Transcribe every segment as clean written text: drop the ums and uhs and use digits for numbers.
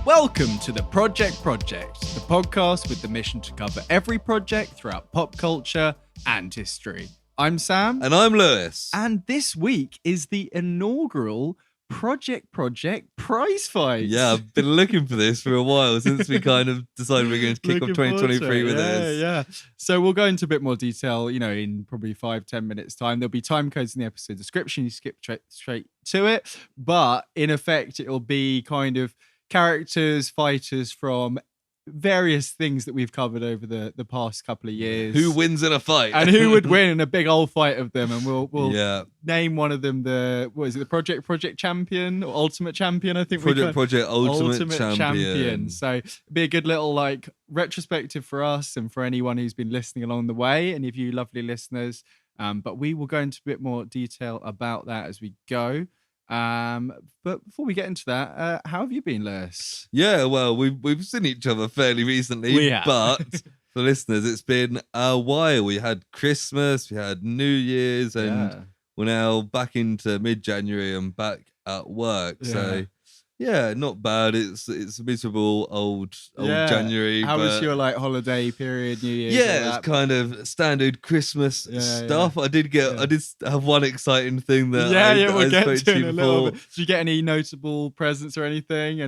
Welcome to the Project, the podcast with the mission to cover every project throughout pop culture and history. I'm Sam. And I'm Lewis. And this week is the inaugural Project Prizefight. Yeah, I've been looking for this for a while since we kind of decided we're going to kick off 2023 with this. Yeah. So we'll go into a bit more detail, in probably 5-10 minutes time. There'll be time codes in the episode description. You skip straight to it. But in effect, it'll be kind of characters, fighters from various things that we've covered over the past couple of years. Who wins in a fight? And who would win in a big old fight of them. And we'll name one of them the Project Champion or Ultimate Champion, I think. Project Ultimate Champion. So it'd be a good little retrospective for us and for anyone who's been listening along the way, and if you lovely listeners. But we will go into a bit more detail about that as we go. But before we get into that, how have you been, Lewis? Yeah, well, we've seen each other fairly recently, We have. But for listeners, it's been a while. We had Christmas, we had New Year's, and we're now back into mid-January and back at work. Yeah. So yeah, not bad. It's a miserable old January. How was your holiday period, New Year's? Yeah, it's kind of standard Christmas stuff. Yeah. I did have one exciting thing that we'll I get spoke to to in you a little before. bit. Did you get any notable presents or anything?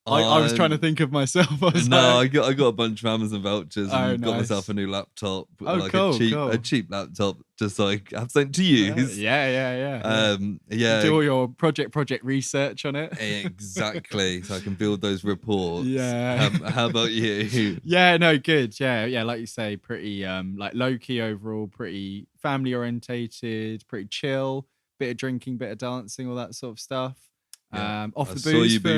I was trying to think of myself. I got a bunch of Amazon vouchers and got nice. myself a new laptop. Cool. A cheap laptop, just so I have something to use. Yeah. Do all your project research on it. Exactly. So I can build those reports. Yeah. How about you? Yeah, no, good. Yeah. Like you say, pretty low key overall, pretty family orientated, pretty chill. Bit of drinking, bit of dancing, all that sort of stuff. Off the booze. I saw you be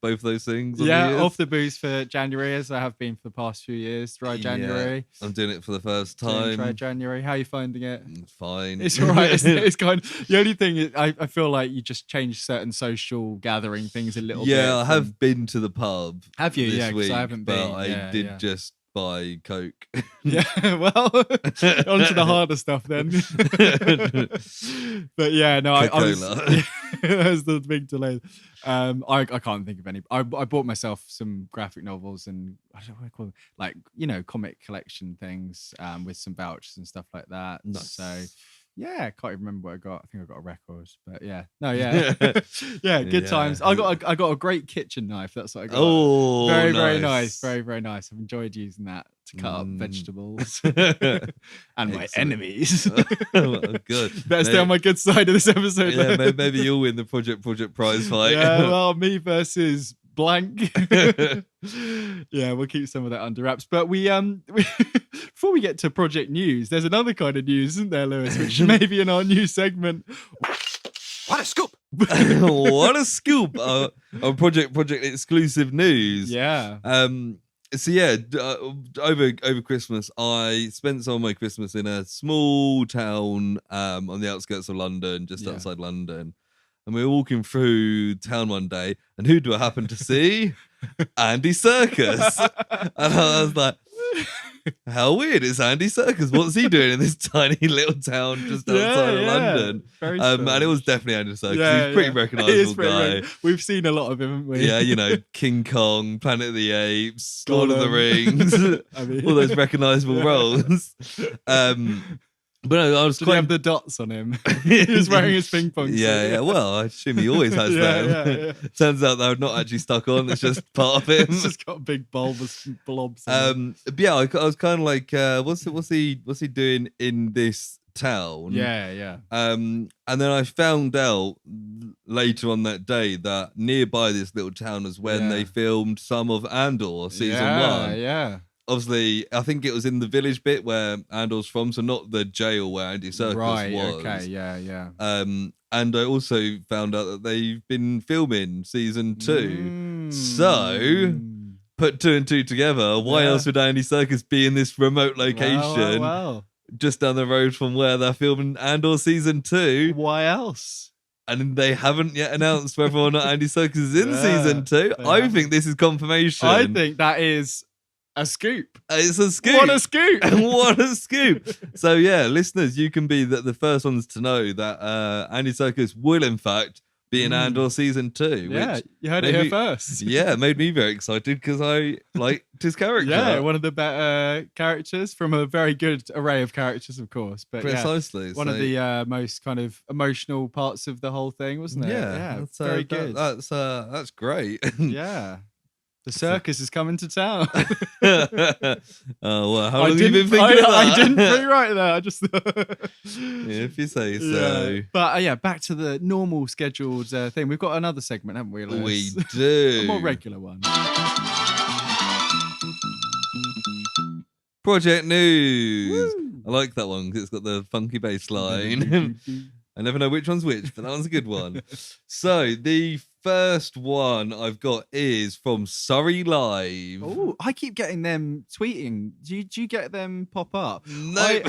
both those things. Off the booze for January, as I have been for the past few years. Dry January. I'm doing it for the first time. Dry January. How are you finding it? It's fine. It's all right. It's kind of, the only thing is, I feel like you just change certain social gathering things a little bit. Yeah, I have been to the pub. Have you? This week, I haven't been. But I did just buy Coke. Yeah, well, on to the harder stuff then. But yeah, no, I was. That was the big delay. I can't think of any. I bought myself some graphic novels and I don't know what I call them, comic collection things with some vouchers and stuff like that. Nice. So yeah, I can't even remember what I got. I think I got a record, but good times. I got a great kitchen knife. That's what I got. Oh, very nice. very nice, very very nice. I've enjoyed using that to cut up vegetables and my enemies. Good. Better stay on my good side of this episode. Yeah, maybe you'll win the Project Prize fight. Yeah, well, me versus blank. Yeah, we'll keep some of that under wraps. But we before we get to project news, there's another kind of news, isn't there, Lewis? Which may be in our new segment. What a scoop! What a scoop! On project exclusive news. Yeah. So yeah, over Christmas, I spent some of my Christmas in a small town on the outskirts of London, just outside London. And we were walking through town one day, and who do I happen to see? Andy Serkis. And I was like, how weird is Andy Serkis? What's he doing in this tiny little town just outside of London? Very and it was definitely Andy Serkis. He's a pretty recognisable guy. We've seen a lot of him, haven't we? Yeah, King Kong, Planet of the Apes, Lord of the Rings, all those recognisable roles. But no, I was Did he have the dots on him? He was wearing his ping pong suit. Yeah. Well, I assume he always has them. Yeah. Turns out they're not actually stuck on. It's just part of him. It's just got big bulbous blobs. But yeah, I was kind of like, what's he doing in this town? Yeah. And then I found out later on that day that nearby this little town was when they filmed some of Andor season 1. Yeah. Obviously, I think it was in the village bit where Andor's from, so not the jail where Andy Serkis was. Okay, yeah. And I also found out that they've been filming season 2. So, put 2 and 2 together. Why else would Andy Serkis be in this remote location just down the road from where they're filming Andor season 2? Why else? And they haven't yet announced whether or not Andy Serkis is in season 2. I think this is confirmation. I think that is a scoop. It's a scoop. What a scoop. What a scoop. So yeah, listeners, you can be the first ones to know that Andy Serkis will in fact be in Andor season 2. Yeah, which you heard it made here me- first. Yeah, it made me very excited because I liked his character. Yeah, one of the better characters from a very good array of characters, of course. But Precisely. one of the most kind of emotional parts of the whole thing, wasn't it? Yeah, that's, very good. That's great. Yeah. The circus is coming to town. Oh, well, how long have you been thinking of that? I didn't rewrite that. I just Yeah, if you say so. Yeah. But back to the normal scheduled thing. We've got another segment, haven't we, Lewis? We do. A more regular one. Project news. Woo. I like that one because it's got the funky bass line. I never know which one's which, but that one's a good one. So the first one I've got is from Surrey Live. Oh, I keep getting them tweeting. Do you get them pop up? No.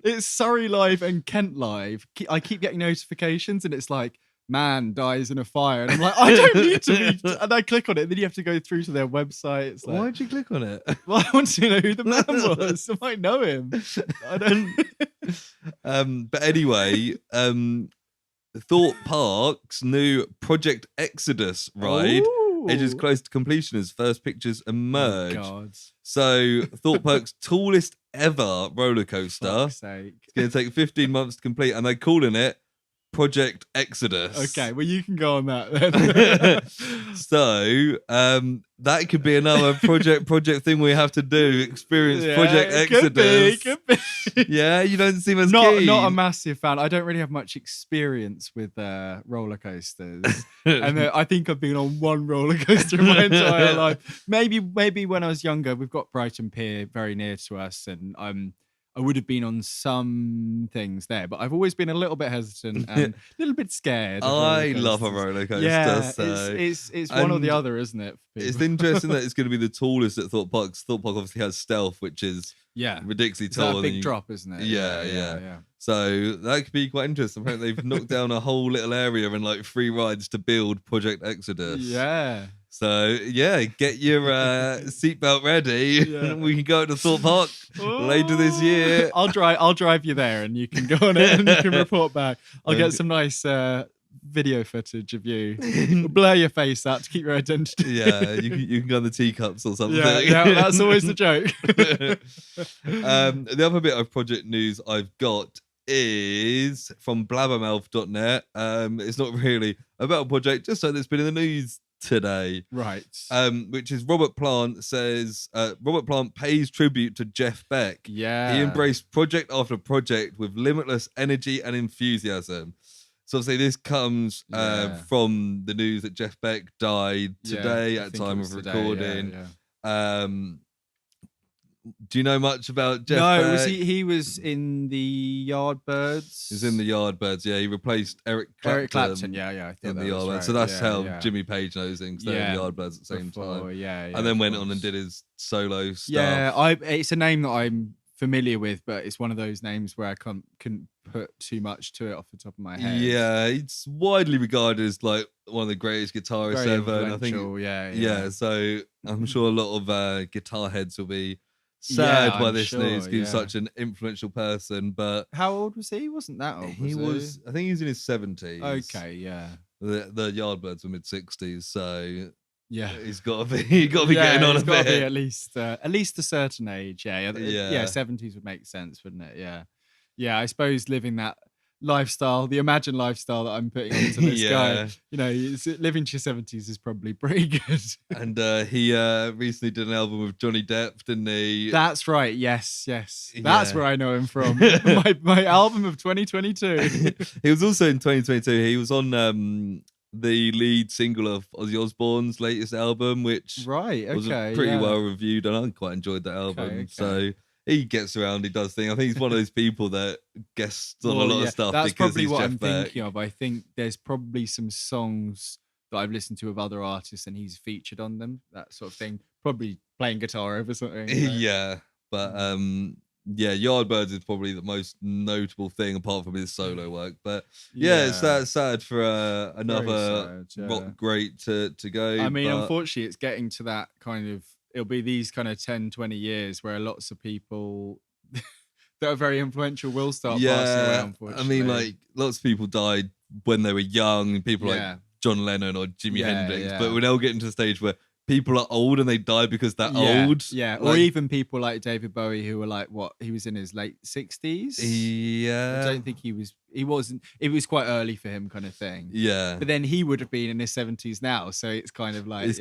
It's Surrey Live and Kent Live. I keep getting notifications, and it's like, man dies in a fire, and I'm like, I don't need to be. And I click on it, and then you have to go through to their website. It's like, Why'd you click on it? well, I want to know who the man was. I might know him. I don't. But anyway, Thorpe Park's new Project Exodus ride edges close to completion as first pictures emerge. Oh, God. So Thorpe Park's tallest ever roller coaster. Fuck's sake. It's going to take 15 months to complete, and they're calling it Project Exodus. Okay, well, you can go on that then. So that could be another project thing we have to do. Experience Project Exodus. Could be. Yeah, you don't seem as Not keen. a massive fan. I don't really have much experience with roller coasters, and I think I've been on one roller coaster in my entire life. Maybe when I was younger. We've got Brighton Pier very near to us, and I would have been on some things there, but I've always been a little bit hesitant and a little bit scared. I love a roller coaster. Yeah, so. it's one or the other, isn't it? It's interesting that it's going to be the tallest at Thorpe Park. Thorpe Park obviously has stealth, which is ridiculously It's tall. a big drop, isn't it? Yeah. So that could be quite interesting. Apparently, they've knocked down a whole little area and like 3 rides to build Project Exodus. Yeah. So yeah, get your seatbelt ready. Yeah. We can go to Thorpe Park later this year. I'll drive you there, and you can go on it and you can report back. I'll get some nice video footage of you. We'll blur your face out to keep your identity. Yeah, you can go on the teacups or something. Yeah, that's always the joke. The other bit of project news I've got is from blabbermouth.net. It's not really about a project, just so that's been in the news today. Right. Which is Robert Plant says Robert Plant pays tribute to Jeff Beck. Yeah. He embraced project after project with limitless energy and enthusiasm. So obviously this comes from the news that Jeff Beck died today at time of recording. Do you know much about Jeff Beck? No, he was in the Yardbirds. He's in the Yardbirds, yeah. He replaced Eric Clapton. I in the was Yardbirds. right. So that's how Jimmy Page knows him, because they're in the Yardbirds at the same Before, time. Yeah, and then went on and did his solo stuff. Yeah, it's a name that I'm familiar with, but it's one of those names where I couldn't put too much to it off the top of my head. Yeah, it's widely regarded as like one of the greatest guitarists Very ever. And I think, yeah. So I'm sure a lot of guitar heads will be sad by this news. He was such an influential person. But how old was he? He wasn't that old. He was. I think he was in his 70s. Okay, yeah. The Yardbirds were mid-60s, so yeah, he's got to be getting on a bit. Got to be at least a certain age. Yeah. 70s would make sense, wouldn't it? Yeah. I suppose living that lifestyle, the imagined lifestyle that I'm putting onto this guy, living to your 70s is probably pretty good. And he recently did an album with Johnny Depp, didn't he? That's right. Yes. That's where I know him from. my album of 2022. He was also in 2022. He was on the lead single of Ozzy Osbourne's latest album, which was pretty well reviewed, and I quite enjoyed that album. Okay. So he gets around, he does things. I think he's one of those people that guests on a lot of stuff. That's because probably he's what Jeff I'm Beck. thinking of. I think there's probably some songs that I've listened to of other artists and he's featured on them, that sort of thing. Probably playing guitar over something. Yeah, but Yardbirds is probably the most notable thing apart from his solo work. But it's sad for another rock great to go. I mean, unfortunately, it's getting to that kind of, it'll be these kind of 10, 20 years where lots of people, that are very influential will start passing away, unfortunately. I mean, like, lots of people died when they were young. People like John Lennon or Jimi Hendrix. But we're now getting to the stage where people are old and they die because they're old. Yeah, like, or even people like David Bowie who were like, what? He was in his late 60s? Yeah. I don't think he wasn't. It was quite early for him, kind of thing. Yeah. But then he would have been in his 70s now. So it's kind of like...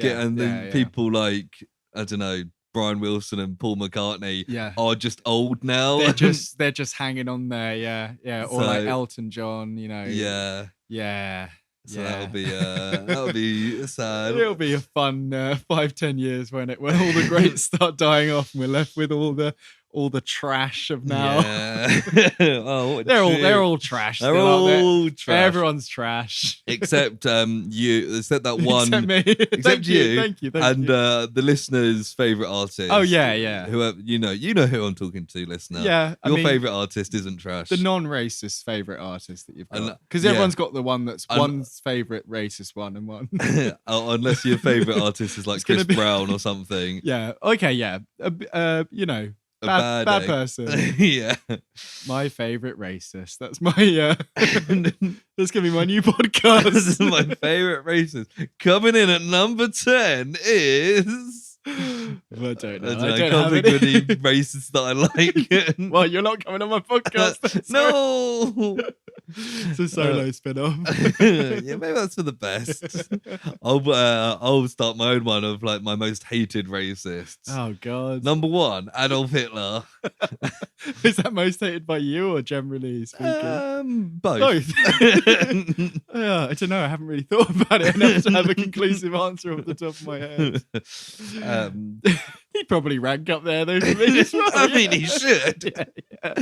people like, I don't know, Brian Wilson and Paul McCartney are just old now. They're just hanging on there, yeah. Or like Elton John, you know. Yeah. So that'll be sad. It'll be a fun 5-10 years when all the greats start dying off and we're left with all the trash of now. Yeah. they're all trash. They're all trash. Everyone's trash. Except you. Except that one. Except me. Except you. Thank you. And the listeners' favorite artist. Oh yeah. Whoever you know who I'm talking to, listener. Yeah. Your favorite artist isn't trash. The non-racist favorite artist that you've got, because everyone's got the one that's one's favorite racist one and one. Unless your favorite artist is like Chris Brown or something. Yeah. Okay. Yeah. You know. Bad person. Yeah. My favorite racist. That's my that's gonna be my new podcast. My favorite racist. Coming in at number 10 is I don't know. I can't think of any racists that I like. Well, you're not coming on my podcast. No. It's a solo spin-off. Yeah, maybe that's for the best. I'll start my own one of like my most hated racists. Oh God. Number 1, Adolf Hitler. Is that most hated by you or generally speaking? Both. Yeah, I don't know. I haven't really thought about it enough to have a conclusive answer off the top of my head. He'd probably rank up there though for me as well. I mean, he should. Yeah.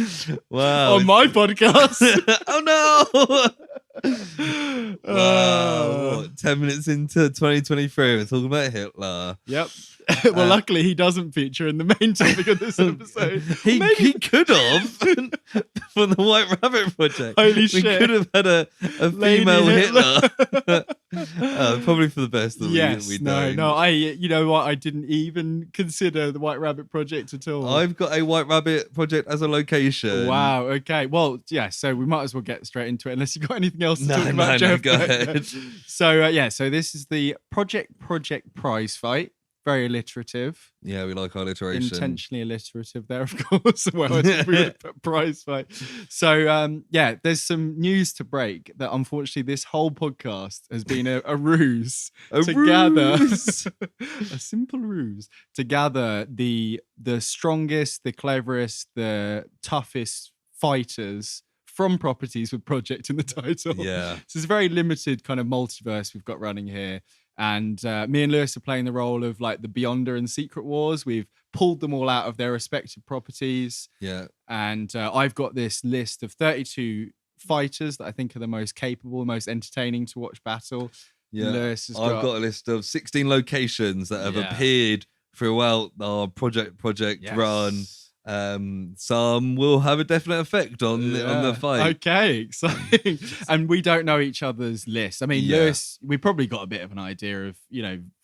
Wow. On my podcast. Oh no. Wow. 10 minutes into 2023, we're talking about Hitler. Yep. Well, luckily he doesn't feature in the main topic of this episode. He could have for the White Rabbit Project. Holy shit. We could have had a female Hitler. Probably for the best that we don't. No, you know what? I didn't even consider the White Rabbit Project at all. I've got a White Rabbit Project as a location. Wow, okay. Well, yeah, so we might as well get straight into it unless you've got anything else to talk about, Jeff. No, go ahead. So, so this is the Project Prizefight. Very alliterative. Yeah, we like our alliteration. Intentionally alliterative there, of course. Well, we would put prize fight. So, there's some news to break that unfortunately this whole podcast has been a ruse gather a simple ruse to gather the strongest, the cleverest, the toughest fighters from properties with project in the title. Yeah. So it's a very limited kind of multiverse we've got running here. And me and Lewis are playing the role of like the Beyonder and Secret Wars. We've pulled them all out of their respective properties. Yeah. And I've got this list of 32 fighters that I think are the most capable, most entertaining to watch battle. Yeah. Lewis has I've got a list of 16 locations that have appeared throughout our project run. Some will have a definite effect on the fight. Okay, exciting. And we don't know each other's lists. I mean, Lewis, we probably got a bit of an idea of,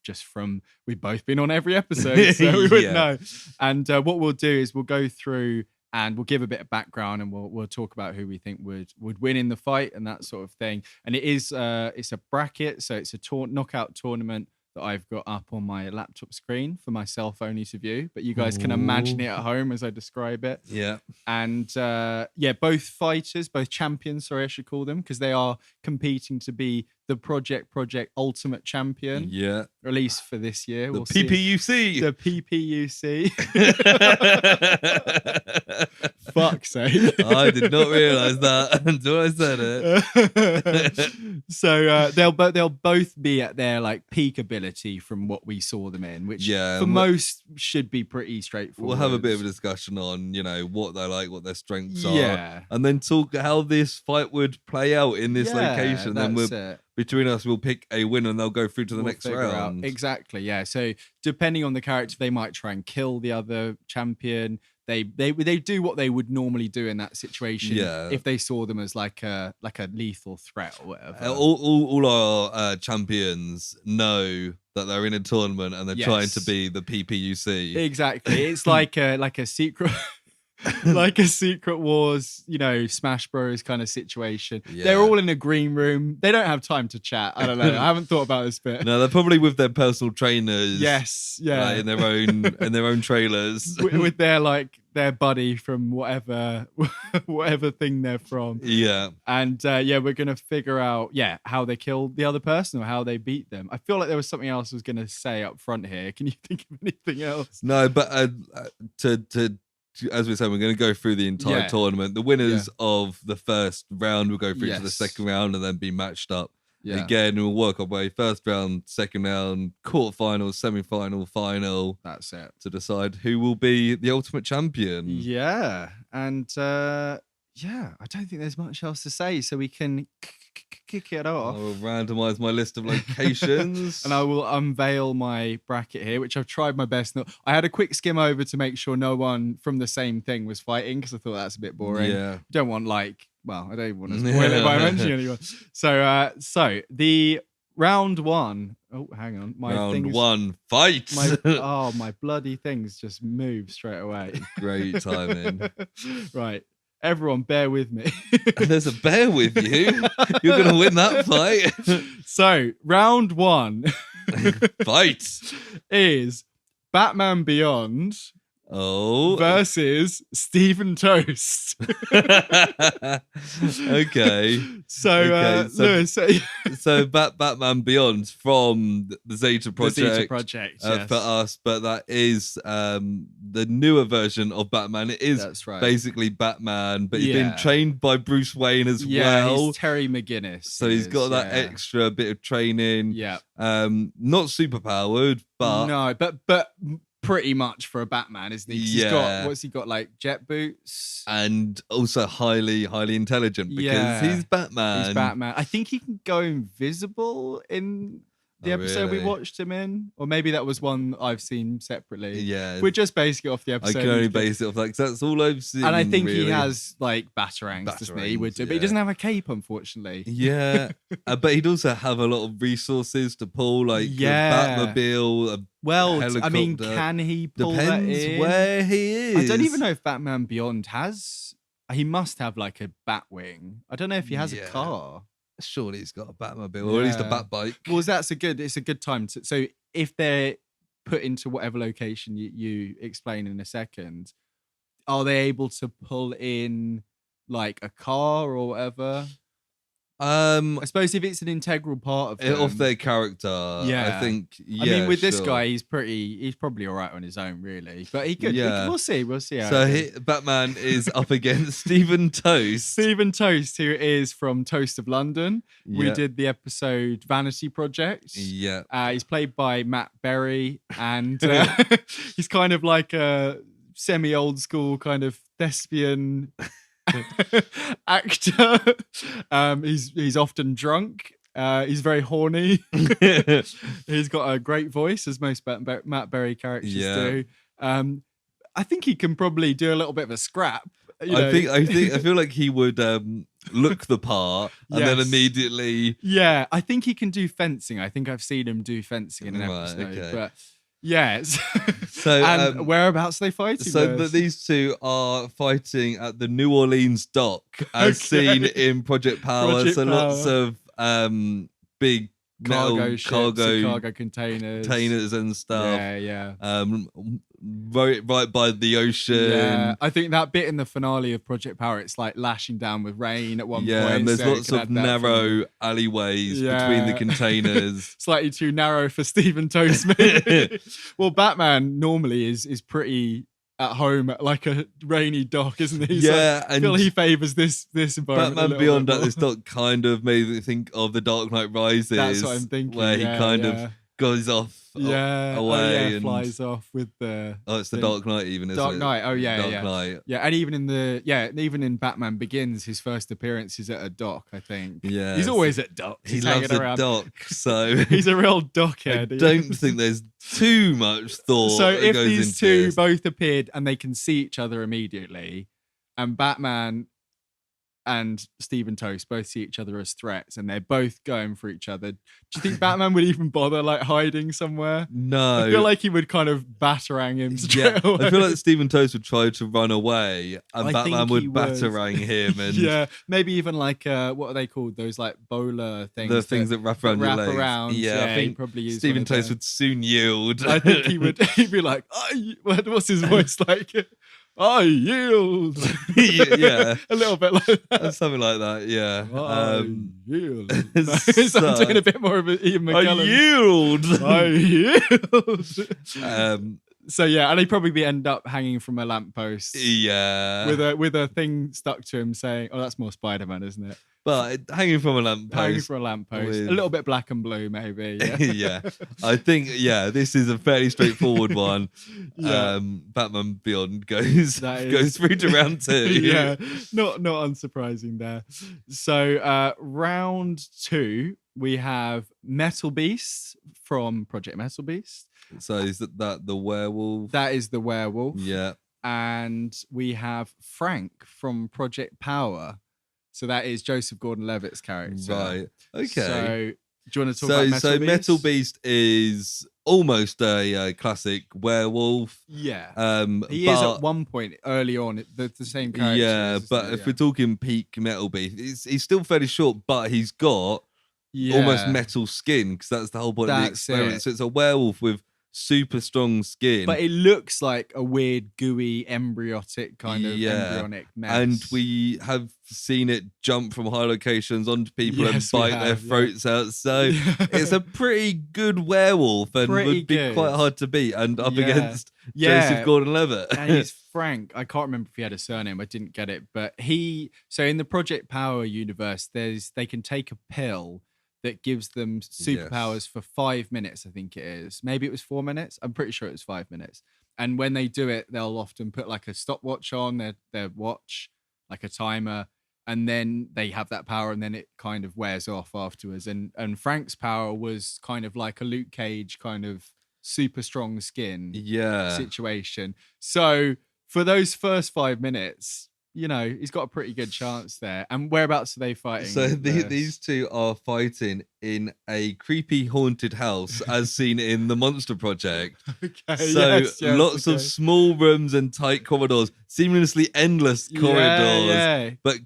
just from we've both been on every episode, so we would know. And what we'll do is we'll go through and we'll give a bit of background and we'll talk about who we think would win in the fight and that sort of thing. And it is it's a bracket, so it's a knockout tournament that I've got up on my laptop screen for myself only to view, but you guys can imagine it at home as I describe it. Yeah. And both fighters, both champions, sorry, I should call them, because they are competing to be the Project Ultimate Champion. Yeah. Or at least for this year. The PPUC. The PPUC. Fuck's sake. I did not realise that until I said it. So they'll both be at their like peak ability from what we saw them in, which for most should be pretty straightforward. We'll have a bit of a discussion on, what they like, what their strengths are. Yeah. And then talk how this fight would play out in this location. Then between us, we'll pick a winner and they'll go through to the next round. Exactly, yeah. So depending on the character, they might try and kill the other champion. They do what they would normally do in that situation if they saw them as like a lethal threat or whatever. All our champions know that they're in a tournament and they're trying to be the PPUC. Exactly. It's like a secret... like a Secret Wars, Smash Bros kind of situation. Yeah. They're all in a green room. They don't have time to chat. I don't know. I haven't thought about this bit. No, they're probably with their personal trainers. Yes, yeah, in their own trailers, with their buddy from whatever thing they're from. Yeah, and we're gonna figure out how they killed the other person or how they beat them. I feel like there was something else I was gonna say up front here. Can you think of anything else? No, but as we said, we're going to go through the entire tournament. The winners of the first round will go through to the second round and then be matched up. Yeah. Again, we'll work our way first round, second round, quarterfinal, semi-final, final. That's it. To decide who will be the ultimate champion. Yeah. And I don't think there's much else to say, so we can kick it off. I will randomize my list of locations. And I will unveil my bracket here, which I've tried my best. I had a quick skim over to make sure no one from the same thing was fighting, because I thought that's a bit boring. Yeah. Don't want I don't want to spoil it by mentioning anyone. So the round one. Oh, hang on. Round one, fight. My bloody things just move straight away. Great timing. Right. Everyone, bear with me. There's a bear with you. You're going to win that fight. So, round one. Fight. Is Batman Beyond versus Stephen Toast. Okay. So Lewis, so Batman Beyond from the Zeta Project. The Zeta Project, yes. For us, but that is the newer version of Batman. It is basically Batman, but he's been trained by Bruce Wayne as well. He's Terry McGinnis. So he's got that extra bit of training. Yeah. Not super powered, but no, but pretty much for a Batman, isn't he? What's he got, like jet boots? And also highly intelligent, because he's Batman. He's Batman. I think he can go invisible in the episode we watched him in. Or maybe that was one I've seen separately. Yeah. We're just basing it off the episode. I can only base it off that's all I've seen. And I think he has like batarangs, doesn't he? But he doesn't have a cape, unfortunately. Yeah. But he'd also have a lot of resources to pull, like a Batmobile, helicopter. I mean, can he pull that in? Depends where he is. I don't even know if Batman Beyond has. He must have like a Batwing. I don't know if he has a car. Surely he's got a Batmobile, or at least a Batbike. Well, it's a good time to. So if they're put into whatever location you explain in a second, are they able to pull in like a car or whatever? I suppose if it's an integral part of them, of their character, I think. Yeah, I mean, with this guy, he's probably all right on his own, really. But he could. Yeah. We'll see. How Batman is up against Stephen Toast. Stephen Toast, who is from Toast of London. Yeah. We did the episode Vanity Project. Yeah. He's played by Matt Berry, and he's kind of like a semi-old school kind of thespian actor. He's often drunk. He's very horny. He's got a great voice, as most Matt Berry characters do. I think he can probably do a little bit of a scrap. I feel like he would look the part and then immediately. Yeah, I think he can do fencing. I think I've seen him do fencing in an episode. Okay. But yes. And whereabouts are they fighting? So these two are fighting at the New Orleans dock, as seen in Project Power. Lots of big cargo containers and stuff. Yeah. Right by the ocean. Yeah, I think that bit in the finale of Project Power, it's like lashing down with rain at one point. Yeah, and there's lots of narrow alleyways between the containers. Slightly too narrow for Stephen Toast. Well, Batman normally is pretty at home at like a rainy dock, isn't he? Yeah, I feel he favours this environment. Batman Beyond at this dock kind of made me think of The Dark Knight Rises. That's what I'm thinking. Where he kind of goes off away and flies off with the. Oh, it's the Dark Knight, even, isn't Dark it? Knight. Oh yeah, Dark Knight. Yeah, and even in Batman Begins, his first appearance is at a dock. I think. Yeah, he's always at docks. He loves a dock, so he's a real dockhead. I don't think there's too much thought. So if these two both appeared and they can see each other immediately, and Batman and Stephen Toast both see each other as threats, and they're both going for each other. Do you think Batman would even bother like hiding somewhere? No. I feel like he would kind of batarang him straight away. I feel like Stephen Toast would try to run away, and Batman would batarang him. And yeah, maybe even like what are they called? Those like bowler things. The things that wrap around your legs. Around. Yeah, I think probably use Stephen Toast would soon yield. I think he would. He'd be like, what's his voice like? I yield. Yeah, a little bit like that. Something like that. Yeah. I yield. So I'm doing a bit more of an Ian McKellen. I yield. So yeah, and he'd probably end up hanging from a lamppost. Yeah. With a thing stuck to him saying, "Oh, that's more Spider-Man, isn't it?" But hanging from a lamppost. Hanging from a lamppost. A little bit black and blue, maybe. Yeah. Yeah. I think, this is a fairly straightforward one. Yeah. Batman Beyond goes through to round 2. Yeah. Not unsurprising there. So round 2, we have Metal Beast from Project Metal Beast. So is that the werewolf? That is the werewolf. Yeah. And we have Frank from Project Power. So that is Joseph Gordon-Levitt's character. Right. Okay. So do you want to talk about Metal Beast? So Metal Beast is almost a classic werewolf. Yeah. He is at one point early on the same character. Yeah, but if we're talking peak Metal Beast, he's still fairly short, but he's got almost metal skin, because that's the whole point of the experiment. So it's a werewolf with super strong skin, but it looks like a weird gooey embryonic mess. And we have seen it jump from high locations onto people and bite their throats out. So it's a pretty good werewolf, and would be quite hard to beat, and up against Joseph Gordon-Levitt. And he's Frank. I can't remember if he had a surname. I didn't get it, but so in the Project Power universe, they can take a pill that gives them superpowers for 5 minutes, I think it is. Maybe it was 4 minutes. I'm pretty sure it was 5 minutes. And when they do it, they'll often put like a stopwatch on their watch, like a timer, and then they have that power, and then it kind of wears off afterwards. And Frank's power was kind of like a Luke Cage kind of super strong skin situation. So for those first 5 minutes, he's got a pretty good chance there. And whereabouts are they fighting? So these two are fighting in a creepy haunted house, as seen in the Monster Project. Okay, so lots of small rooms and tight corridors, seamlessly endless corridors, but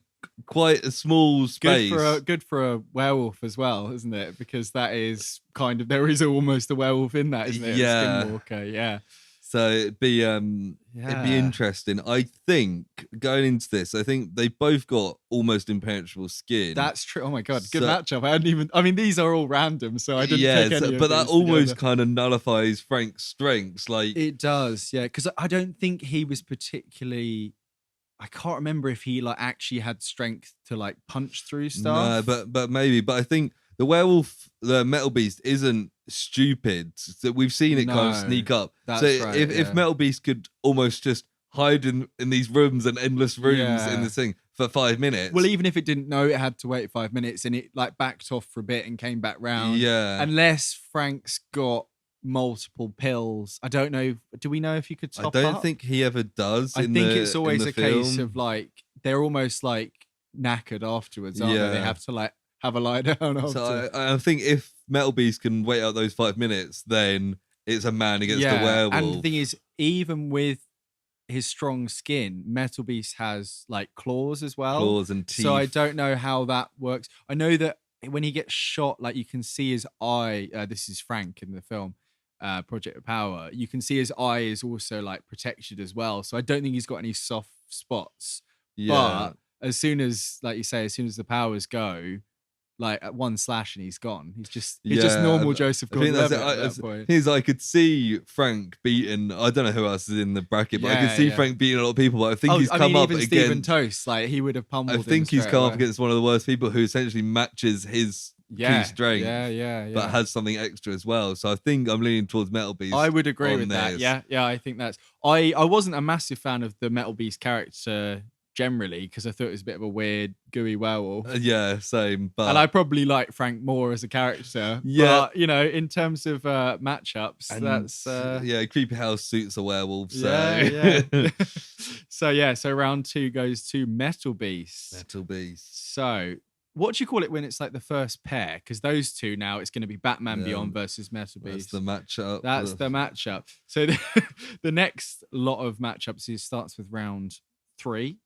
quite a small space. Good for a werewolf as well, isn't it? Because that is there is almost a werewolf in that, isn't it? Yeah. Skinwalker, yeah. So it'd be interesting. I think going into this, I think they both got almost impenetrable skin. That's true. Oh my god, good matchup. I mean, these are all random, so I didn't take any of but that these almost together. kind of nullifies Frank's strengths. Like it does, yeah. Because I don't think he was particularly. I can't remember if he actually had strength to punch through stuff. No, but maybe. But I think the werewolf, the Metal Beast, isn't stupid. That we've seen it kind of sneak up. That's so right, if Metal Beast could almost just hide in these rooms and endless rooms in this thing for 5 minutes. Well, even if it didn't know it had to wait 5 minutes, and it backed off for a bit and came back round. Yeah. Unless Frank's got multiple pills. I don't know. Do we know if you could top up? I don't think he ever does. I think it's always a case of they're almost knackered afterwards, aren't they? They have to have a lie down after. So I think if Metal Beast can wait out those 5 minutes, then it's a man against a werewolf. And the thing is, even with his strong skin, Metal Beast has claws as well. Claws and teeth. So I don't know how that works. I know that when he gets shot, you can see his eye. This is Frank in the film. Project Power, you can see his eye is also protected as well, so I don't think he's got any soft spots. But as soon as as soon as the powers go, at one slash and he's gone. He's just normal Joseph Gordon-Levitt at that point. I could see Frank beating. I don't know who else is in the bracket, but I could see Frank beating a lot of people. But I think he's come up against Stephen Toast. He would have pummeled. I think he's come up against one of the worst people who essentially matches his key strength, but has something extra as well. So I think I'm leaning towards Metal Beast. I would agree with that. Yeah, I think that's. I wasn't a massive fan of the Metal Beast character generally because I thought it was a bit of a weird, gooey werewolf. Yeah, same. But And I probably like Frank more as a character. Yeah. But, you know, in terms of matchups, and, that's... Creepy House suits a werewolf. So. Yeah. So round 2 goes to Metal Beast. Metal Beast. So what do you call it when it's like the first pair? Because those two now, it's going to be Batman Beyond versus Metal Beast. That's the matchup. That's the matchup. So the next lot of matchups starts with round 3,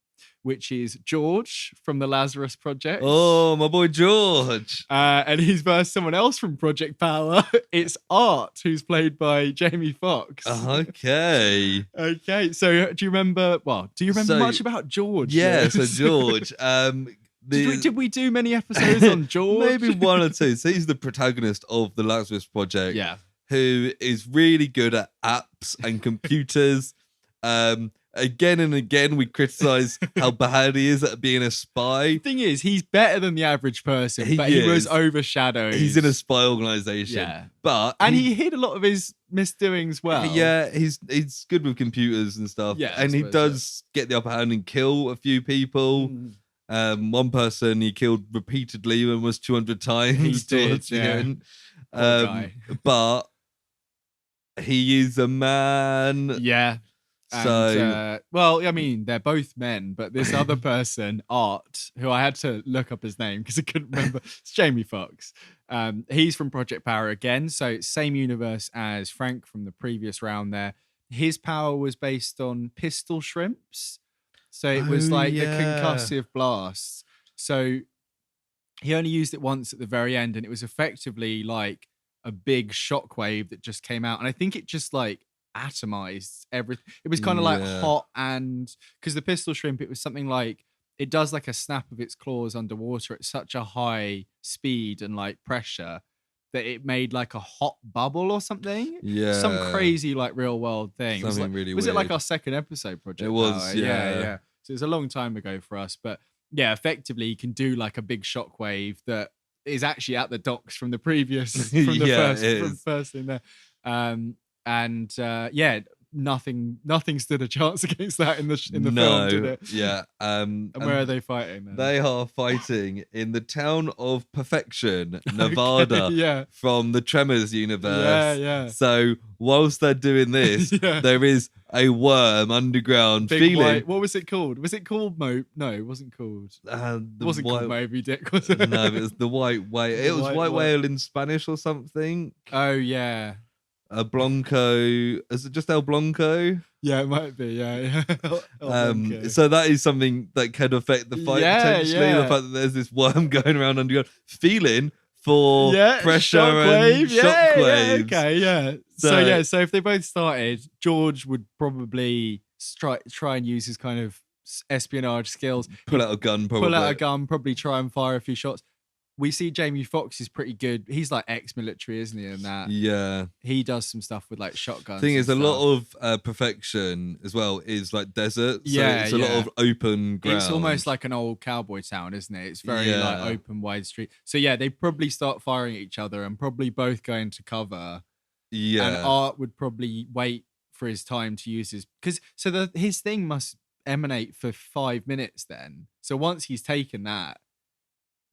which is George from the Lazarus Project. Oh, my boy George. And he's versus someone else from Project Power. It's Art, who's played by Jamie Foxx. Okay. Okay. So do you remember much about George? Yeah, Liz? so George. Did we do many episodes on George? Maybe 1 or 2. So he's the protagonist of the Lazarus Project. Yeah. Who is really good at apps and computers. Again and again, we criticize how bad he is at being a spy. Thing is, he's better than the average person, but he was overshadowed. He's in a spy organization. Yeah. And he hid a lot of his misdoings well. Yeah, he's good with computers and stuff. Yeah, and he does get the upper hand and kill a few people. One person he killed repeatedly, almost 200 times. He did, towards the end. Guy. But he is a man. Yeah. And, I mean, they're both men, but this other person, Art, who I had to look up his name because I couldn't remember, it's Jamie Foxx. He's from Project Power again, so same universe as Frank from the previous round there. His power was based on pistol shrimps. So it was the concussive blasts. So he only used it once at the very end, and it was effectively like a big shockwave that just came out. And I think it just like atomized everything. It was kind of like hot, and because the pistol shrimp, it was something like it does like a snap of its claws underwater at such a high speed and like pressure that it made like a hot bubble or something. Yeah. Some crazy like real world thing. Something really was weird. it like our second episode project? It was, Power? yeah. So it's a long time ago for us, but yeah, effectively you can do like a big shockwave that is actually at the docks from the previous, from the first thing there. Nothing stood a chance against that in the film, did it? Yeah. And where are they fighting then? They are fighting in the town of Perfection, Nevada, yeah. from the Tremors universe. Yeah. So whilst they're doing this, there is a worm underground Big white, what was it called? Was it called No, it wasn't called. It wasn't called Moby Dick, was it? No, it was the white whale. It was white whale in Spanish or something. Oh, yeah. A Blanco. Is it just El Blanco? Yeah, it might be. Yeah. So that is something that can affect the fight potentially. Yeah. The fact that there's this worm going around underground, feeling for pressure shockwave. and shockwaves. Okay, yeah. So if they both started, George would probably try and use his kind of espionage skills. Pull out a gun, probably try and fire a few shots. We see Jamie Foxx is pretty good. He's like ex-military, isn't he? In that, yeah, he does some stuff with like shotguns. Thing is, a lot of Perfection as well is like desert. So it's a lot of open ground. It's almost like an old cowboy town, isn't it? It's very like open, wide street. So yeah, they probably start firing at each other and probably both go into cover. Yeah, and Art would probably wait for his time to use his thing must emanate for 5 minutes then. So once he's taken that,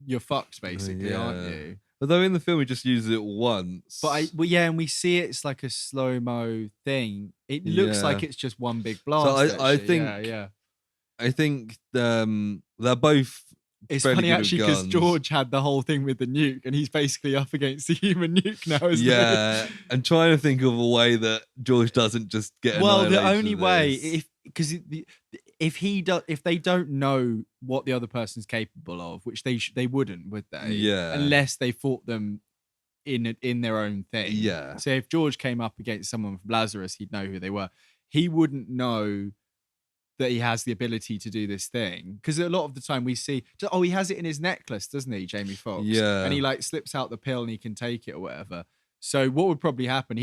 you're fucked basically, aren't you? Although in the film he just uses it once. And we see it's like a slow-mo thing. It looks like it's just one big blast. So I think they're both. It's funny actually because George had the whole thing with the nuke, and he's basically up against the human nuke now, isn't he? Yeah, and trying to think of a way that George doesn't just get. Well, the only way, if they don't know what the other person's capable of, which they wouldn't, would they? Yeah. Unless they fought them in their own thing. Yeah. So if George came up against someone from Lazarus, he'd know who they were. He wouldn't know that he has the ability to do this thing, because a lot of the time we see, he has it in his necklace, doesn't he, Jamie Foxx? Yeah. And he like slips out the pill and he can take it or whatever. So what would probably happen?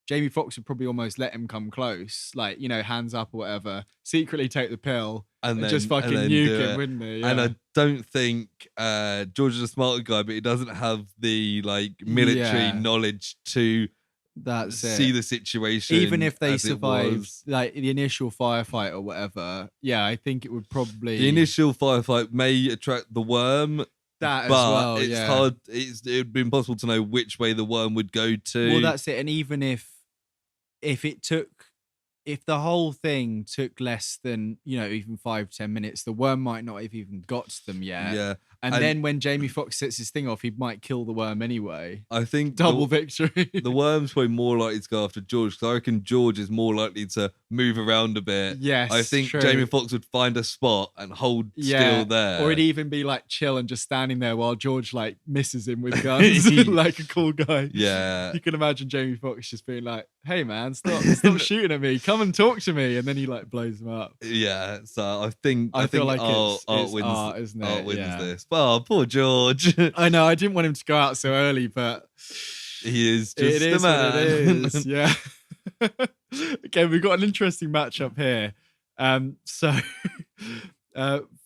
Jamie Foxx would probably almost let him come close, like, hands up or whatever, secretly take the pill and just fucking nuke him, wouldn't he? Yeah. And I don't think George is a smarter guy, but he doesn't have the like military knowledge to That's see it. the situation, Even if they as it survive was. like the initial firefight or whatever, yeah, I think it would probably The initial firefight may attract the worm, that as but well. it's Yeah. hard. It'd be impossible to know which way the worm would go to. Well, that's it. And even if the whole thing took less than, even 5-10 minutes, the worm might not have even got to them yet. Yeah. And then when Jamie Foxx sets his thing off, he might kill the worm anyway. I think Double victory. The worm's probably more likely to go after George, because I reckon George is more likely to move around a bit. Yes, I think true. Jamie Foxx would find a spot and hold still there. Or he'd even be like chill and just standing there while George like misses him with guns like a cool guy. Yeah. You can imagine Jamie Foxx just being like, hey man, stop shooting at me. Come and talk to me. And then he like blows him up. Yeah. So I think feel like art it's wins, art, isn't it? art wins Yeah. this. Oh, poor George. I know, I didn't want him to go out so early, but He is just it is a man. what it is. Yeah. Okay, we've got an interesting matchup here. So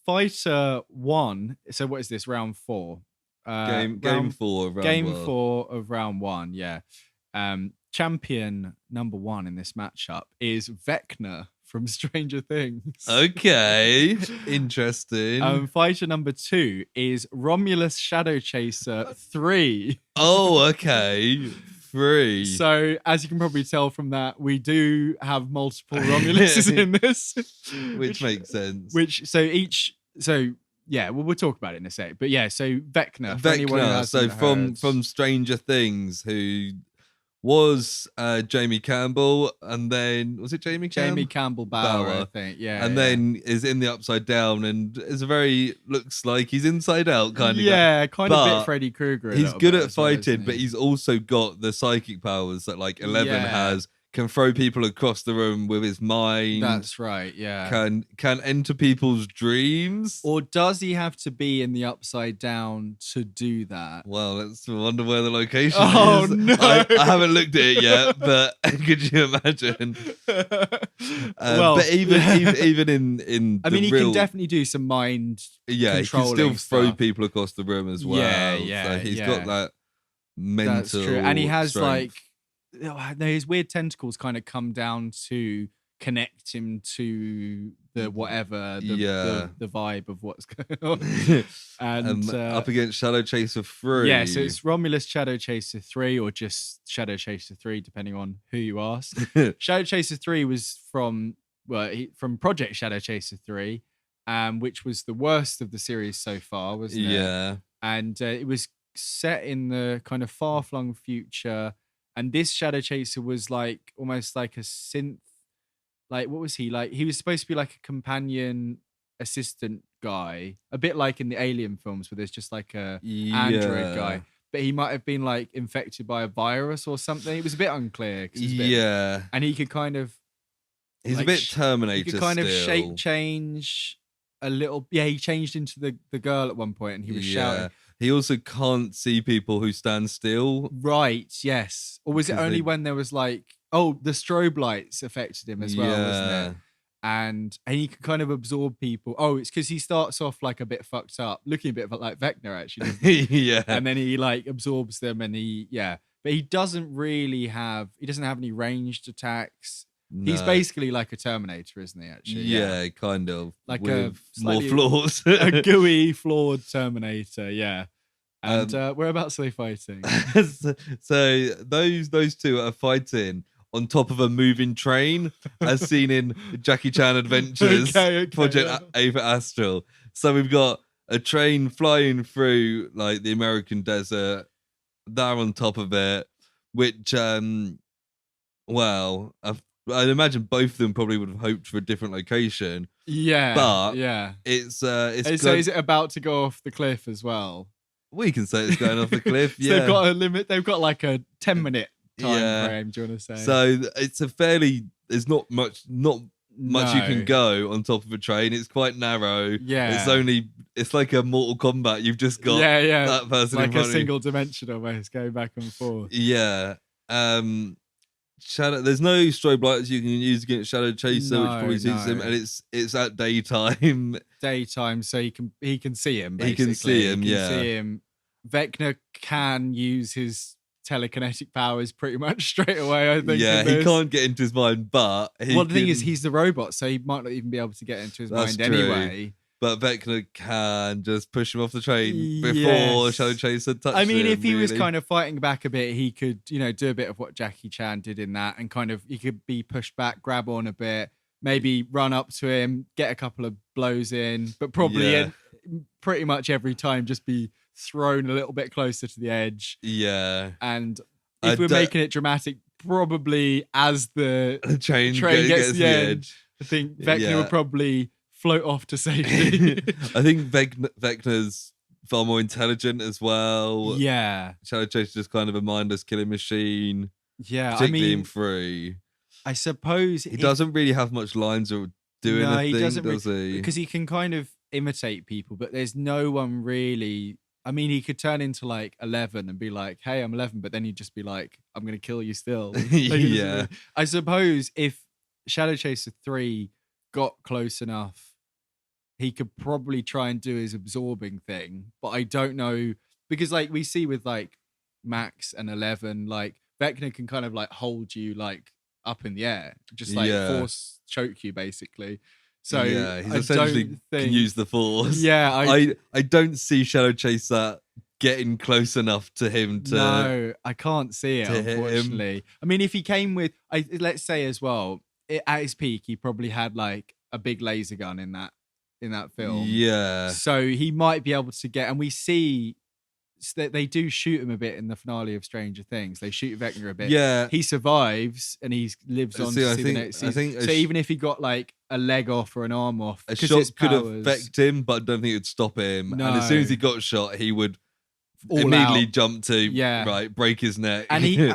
fighter 1. So what is this? Round 4. Game 4 of round Game 1. 4 of round 1. Yeah. Champion number 1 in this matchup is Vecna from Stranger Things. Okay. Interesting. Fighter number 2 is Romulus Shadow Chaser 3. Oh, okay. 3. So, as you can probably tell from that, we do have multiple Romuluses in this. Which makes sense. Yeah, well, we'll talk about it in a sec. But yeah, so Vecna. For anyone who Vecna, hasn't so heard. from Stranger Things, who was Jamie Campbell, and then was it Jamie Campbell Bauer, I think. Yeah. And then is in the Upside Down, and is looks like he's inside out kind of guy. Yeah, kind of a But bit Freddy Krueger. He's good at fighting, isn't he? but he's also got the psychic powers that like Eleven Yeah. has. Can throw people across the room with his mind. That's right, yeah. Can enter people's dreams. Or does he have to be in the Upside Down to do that? Well, let's wonder where the location Oh, is. no. I haven't looked at it yet, but could you imagine? But even in I mean, he can definitely do some mind he can still controlling throw stuff. people across the room as well. Yeah, So he's got that mental. That's true. And he has strength. his weird tentacles kind of come down to connect him to the whatever, the vibe of what's going on. And up against Shadow Chaser 3. Yeah, so it's Romulus Shadow Chaser 3 or just Shadow Chaser 3, depending on who you ask. Shadow Chaser 3 was from Project Shadow Chaser 3, which was the worst of the series so far, wasn't it? Yeah. And it was set in the kind of far-flung future. And this Shadow Chaser was like almost like a synth. Like, what was he? Like, he was supposed to be like a companion assistant guy, a bit like in the Alien films where there's just like a android guy. But he might have been like infected by a virus or something. It was a bit unclear. And he could kind of. He's a bit Terminator. He could kind of still. shape change a little. Yeah, he changed into the girl at one point and he was shouting. He also can't see people who stand still. Right, yes. Or was it only when there was like, the strobe lights affected him as well, wasn't it? And he can kind of absorb people. Oh, it's because he starts off like a bit fucked up, looking a bit like Vecna, actually. Yeah. And then he like absorbs them and but he doesn't have any ranged attacks. No. He's basically like a Terminator, isn't he, actually? Yeah, kind of. Like with more flaws. a gooey, flawed Terminator, yeah. And whereabouts are they fighting? So those two are fighting on top of a moving train, as seen in Jackie Chan Adventures, Project Ava Astral. So we've got a train flying through like the American desert. They're on top of it, which I'd imagine both of them probably would have hoped for a different location. Yeah, but yeah, it's so is it about to go off the cliff as well? We can say it's going off the cliff. So yeah, they've got a limit. They've got like a 10-minute time frame. Do you want to say? So it's there's not much you can go on top of a train. It's quite narrow. Yeah, it's like a Mortal Kombat. You've just got that person like in front a single dimension almost going back and forth. Yeah. Shadow. There's no strobe lights you can use against Shadow Chaser, which probably suits him, and it's at daytime. Daytime, so he can see him. Basically. He can see him. See him. Vecna can use his telekinetic powers pretty much straight away, I think. Yeah, he can't get into his mind, but the thing is, he's the robot, so he might not even be able to get into his mind anyway. But Vecna can just push him off the train before Shadow Chaser touches him. I mean, if he was kind of fighting back a bit, he could, do a bit of what Jackie Chan did in that, and kind of he could be pushed back, grab on a bit, maybe run up to him, get a couple of blows in, but probably pretty much every time just be thrown a little bit closer to the edge. Yeah. And if we're making it dramatic, probably as the train gets to the edge, I think Vecna would probably float off to safety. I think Vecna's far more intelligent as well. Yeah. Shadow Chaser's just kind of a mindless killing machine. Yeah, particularly in 3. I suppose he doesn't really have much lines or do anything, does he? Because he can kind of imitate people, but there's no one really. I mean, he could turn into like 11 and be like, "Hey, I'm 11," but then he'd just be like, "I'm gonna kill you still." Yeah. I suppose if Shadow Chaser 3 got close enough, he could probably try and do his absorbing thing, but I don't know, because like we see with like Max and 11, like Vecna can kind of like hold you like up in the air, just like force choke you basically. So he's essentially can use the force. Yeah, I don't see Shadow Chaser getting close enough to him to. No, I can't see it, unfortunately. I mean, if he came with, let's say as well, at his peak, he probably had like a big laser gun in that film. Yeah. So he might be able to get, and we see that they do shoot him a bit in the finale of Stranger Things. They shoot Vecna a bit. Yeah. He survives and he lives on to see the next season. So even if he got like a leg off or an arm off, a shot could affect him, but I don't think it would stop him. No. And as soon as he got shot, he would immediately jump to break his neck. And he,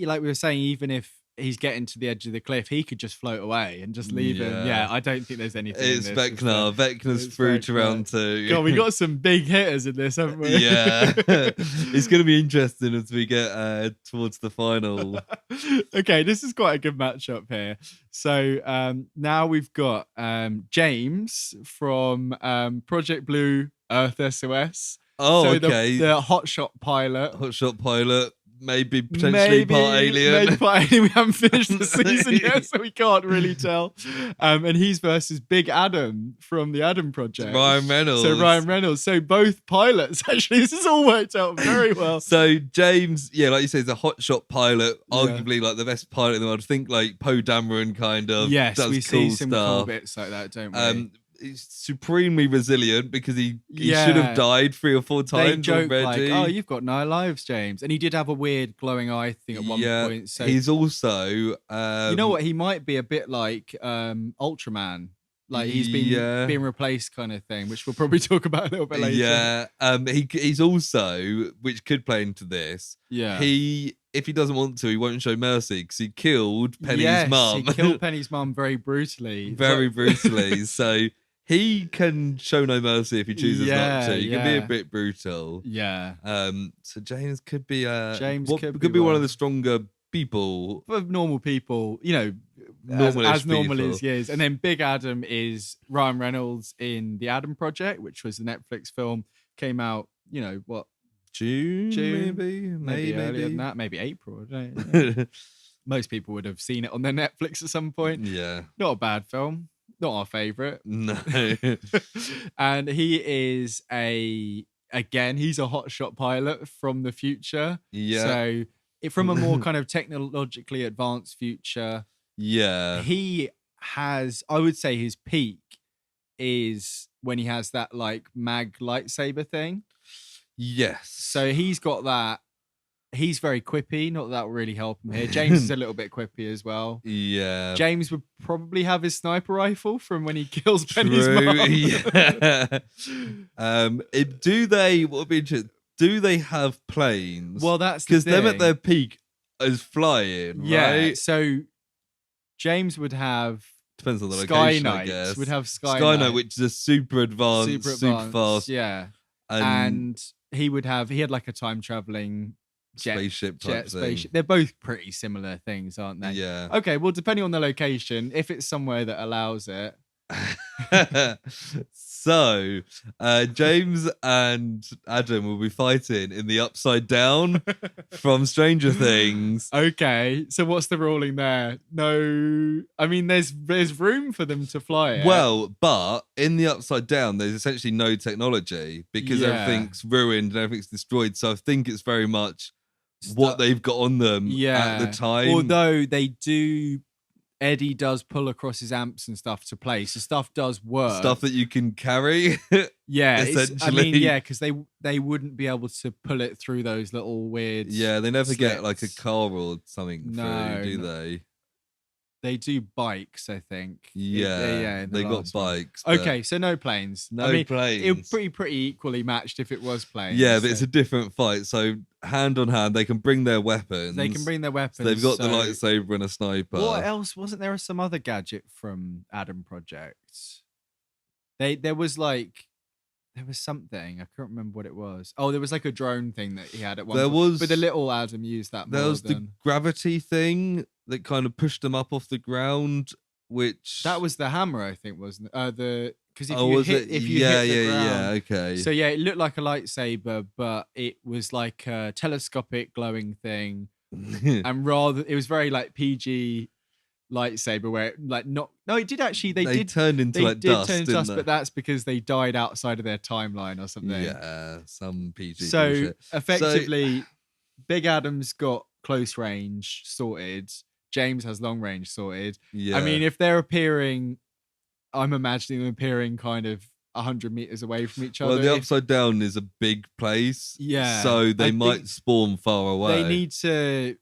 like we were saying, even if he's getting to the edge of the cliff, he could just float away and just leave him. Yeah, I don't think there's anything. It's Vecna. Vecna's through to round 2. God, we got some big hitters in this, haven't we? Yeah. It's going to be interesting as we get towards the final. Okay, this is quite a good matchup here. So now we've got James from Project Blue Earth SOS. Oh, so okay. The hotshot pilot. Maybe potentially part alien. Maybe part alien. We haven't finished the season yet, so we can't really tell. And he's versus Big Adam from the Adam Project. Ryan Reynolds. So both pilots, actually. This has all worked out very well. So James, like you say, is a hotshot pilot, arguably like the best pilot in the world. I think like Poe Dameron kind of Yes, does we cool see some stuff. cool bits like that, don't we? He's supremely resilient because he should have died 3 or 4 times they joke already. Like, "Oh, you've got 9 lives, James," and he did have a weird glowing eye thing at one point. So he's also, you know what? He might be a bit like Ultraman. Like he's been being replaced, kind of thing, which we'll probably talk about a little bit later. Yeah, he's also, which could play into this. Yeah, if he doesn't want to, he won't show mercy because he killed Penny's mum. He killed Penny's mum very brutally. Brutally. So he can show no mercy if he chooses not to. He can be a bit brutal. Yeah. So James could be could be one of the stronger people. Of normal people, As normal as he is. And then Big Adam is Ryan Reynolds in The Adam Project, which was the Netflix film. Came out, June maybe earlier than that, maybe April. I don't know. Most people would have seen it on their Netflix at some point. Yeah. Not a bad film. Not our favourite. No. And he is he's a hotshot pilot from the future. Yeah. So from a more kind of technologically advanced future. Yeah. He has, I would say his peak is when he has that like mag lightsaber thing. Yes. So he's got that. He's very quippy. Not that will really help him here. James is a little bit quippy as well. Yeah. James would probably have his sniper rifle from when he kills Penny's mum. Yeah. Do they have planes? Well, that's because them at their peak is flying. Yeah. Right? So James would have. Depends on the Sky location, I Knight guess. would have Sky Knight, Knight, which is a super advanced, super fast. Yeah. And he had like a time traveling spaceship type thing. They're both pretty similar things, aren't they? Yeah. Okay, well, depending on the location, if it's somewhere that allows it, So, James and Adam will be fighting in the Upside Down from Stranger Things. Okay, so what's the ruling there? No, I mean there's room for them to fly it. Well, but in the Upside Down, there's essentially no technology because Yeah. everything's ruined and everything's destroyed. So I think it's very much what they've got on them at the time. Although they do, Eddie does pull across his amps and stuff to play, so stuff does work. Stuff that you can carry. Yeah, essentially. because they wouldn't be able to pull it through those little weird. Yeah, they never get slits. like a car or something through, do they? They do bikes, I think. Yeah, in the they got last one. bikes. but Okay, so no planes. No I mean, planes. It would pretty equally matched if it was planes. Yeah, but it's a different fight. So hand on hand, they can bring their weapons. They can bring their weapons. So they've got the so- lightsaber and a sniper. What else? Wasn't there some other gadget from Adam Project? There was something. I can't remember what it was. Oh, there was like a drone thing that he had at one There point. was- But the little Adam used that more There was the than... gravity thing that kind of pushed them up off the ground, which That was the hammer, I think, wasn't it? Because if oh, you was hit, it? if you yeah, hit the yeah, ground, okay. So yeah, it looked like a lightsaber, but it was like a telescopic glowing thing, and it was very like PG lightsaber, where it, like no, it did actually. They turned into they like did dust, turn into didn't dust, they? but that's because they died outside of their timeline or something. Yeah, some PG So bullshit. effectively, Big Adam's got close range sorted. James has long range sorted. Yeah. I mean, if they're appearing, I'm imagining them appearing kind of 100 meters away from each other. Well, the Upside Down is a big place. Yeah, So they I might think spawn far away. They need to.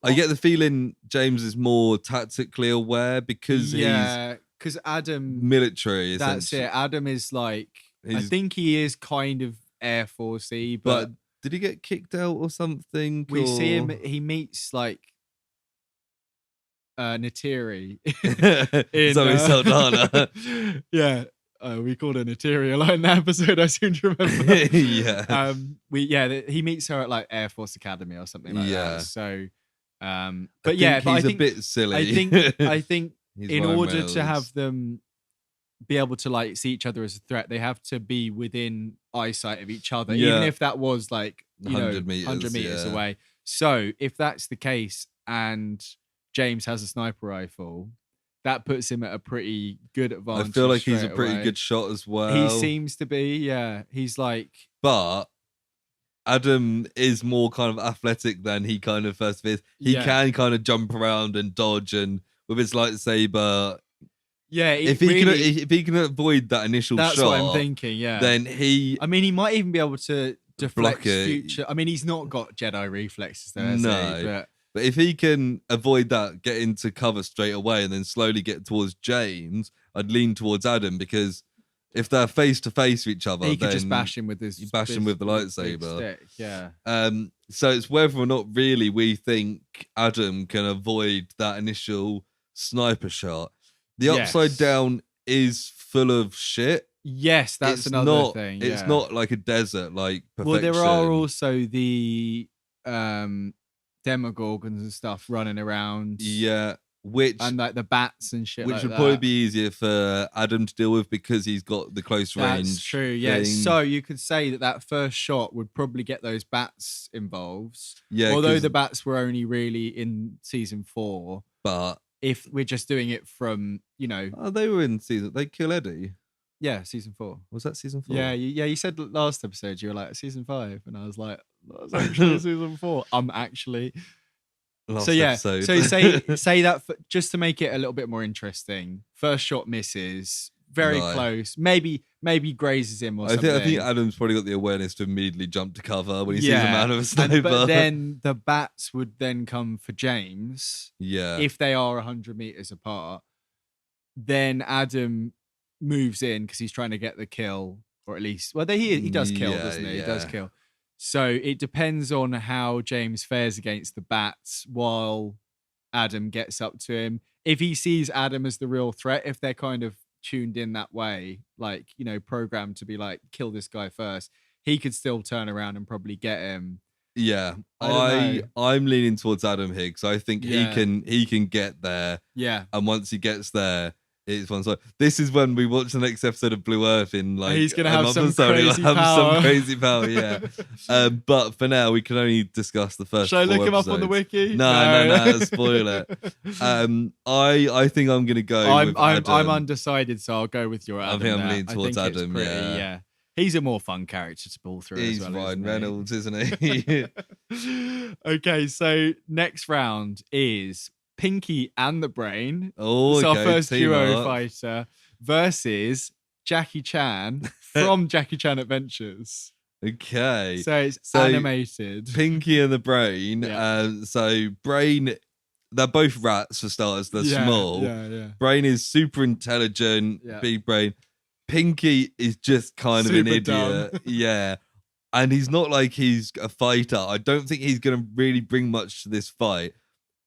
I get the feeling James is more tactically aware because because Adam. he's military. That's essentially. it. Adam is like. I He's- think he is kind of Air Forcey, But but did he get kicked out or something? we see him. or- He meets like. Natiri. Zoe Saldana. Yeah. We called her Natiri a lot in that episode. I seem to remember. Yeah. He meets her at like Air Force Academy or something like Yeah. that. So, I but think yeah, but he's I think a bit silly. I think He's in Ryan order to Reynolds. have them be able to like see each other as a threat, they have to be within eyesight of each other, even Yeah. if that was like 100 meters, 100 meters yeah. away. So if that's the case, and James has a sniper rifle, that puts him at a pretty good I advantage. feel like he's a straight pretty away. good shot as well. He seems to be, yeah. He's like, But Adam is more kind of athletic than he kind of first is. He Yeah. can kind of jump around and dodge, and with his lightsaber, yeah. if he can avoid that initial that's shot, what I'm thinking. Yeah. then he I mean, he might even be able to deflect Block it. future. I mean, he's not got Jedi reflexes, though, has No. he? But But if he can avoid that, get into cover straight away, and then slowly get towards James, I'd lean towards Adam, because if they're face to face with each other, he could then just bash him with his. you bash him with the big lightsaber. stick, yeah. So it's whether or not really we think Adam can avoid that initial sniper shot. The Yes. Upside Down is full of shit. Yes, that's It's another not- thing. It's yeah. not like a desert, like perfection. Well, there are also the Demogorgons and stuff running around. yeah, which And like the bats and shit. which like would that. probably be easier for Adam to deal with because he's got the close range. That's true. Yeah. thing. So you could say that first shot would probably get those bats involved. Yeah, Although 'cause- the bats were only really in season 4. but If we're just doing it from, they were in season. They kill Eddie. yeah, season 4. Was that season 4? Yeah, you said last episode you were like season 5, and I was like, that's actually season 4. Actually. Last So yeah, episode. so say that just to make it a little bit more interesting. First shot misses, very Right. close. Maybe grazes him or I something. think Adam's probably got the awareness to immediately jump to cover when he sees a Yeah. man with a sniper. But then the bats would then come for James yeah, if they are 100 meters apart. Then Adam moves in because he's trying to get the kill, or at least, well, he does kill, Yeah, doesn't he? He does yeah. kill. So it depends on how James fares against the bats while Adam gets up to him. If he sees Adam as the real threat, if they're kind of tuned in that way, like, programmed to be like, kill this guy first, he could still turn around and probably get him. yeah. I don't know. I'm leaning towards Adam here because I think Yeah. he can get there, Yeah. and once he gets there, It's one side. This is when we watch the next episode of Blue Earth in like he's gonna a have month some or so, and he'll crazy have power. some crazy power. Yeah. But for now, we can only discuss the first. Shall I 4 look him up on the episodes. wiki? No, spoil it. I think I'm gonna go with Adam. I'm undecided, so I'll go with your Adam. I think I'm there. leaning towards I think Adam. It's pretty, Yeah. He's a more fun character to pull through. He's as well, Ryan isn't he? Reynolds, isn't he? Okay, so next round is Pinky and the Brain. Oh, It's okay. our first team duo up. fighter versus Jackie Chan from Jackie Chan Adventures. Okay. So it's So, animated. Pinky and the Brain. Yeah. So Brain, they're both rats for starters. They're small. Yeah. Brain is super intelligent, Yeah. big brain. Pinky is just kind of an Super idiot. dumb. Yeah. And he's not like he's a fighter. I don't think he's going to really bring much to this fight.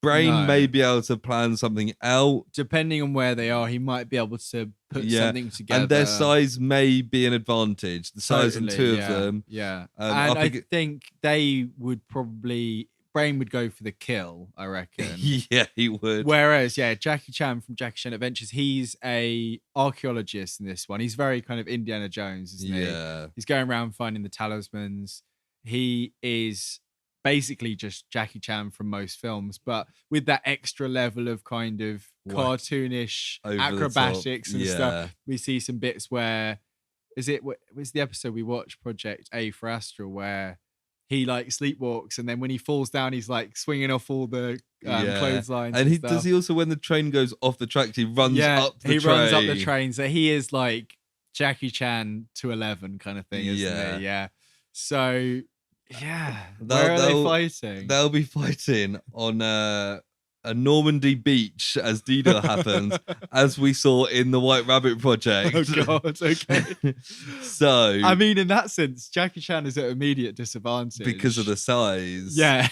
Brain No. may be able to plan something out. Depending on where they are, he might be able to put something together. And their size may be an advantage. The size of Totally, two of them. Yeah. I And I think- think they would probably... Brain would go for the kill, I reckon. Yeah, he would. Whereas, Jackie Chan from Jackie Chan Adventures, he's a archaeologist in this one. He's very kind of Indiana Jones, isn't he? Yeah. He's going around finding the talismans. He is basically just Jackie Chan from most films, but with that extra level of kind of cartoonish Over the top. acrobatics and Yeah. stuff. We see some bits where was the episode we watched, Project A for Astral, where he like sleepwalks, and then when he falls down, he's like swinging off all the clotheslines. And stuff. does he also, when the train goes off the tracks, he runs up the train. He runs up the train. So he is like Jackie Chan to 11 kind of thing, isn't he? Yeah. So, where are they fighting? They'll be fighting on a Normandy beach as D-Day happens, as we saw in the White Rabbit Project. Oh, God. Okay. So, I mean, in that sense, Jackie Chan is at immediate disadvantage. because of the size. Yeah.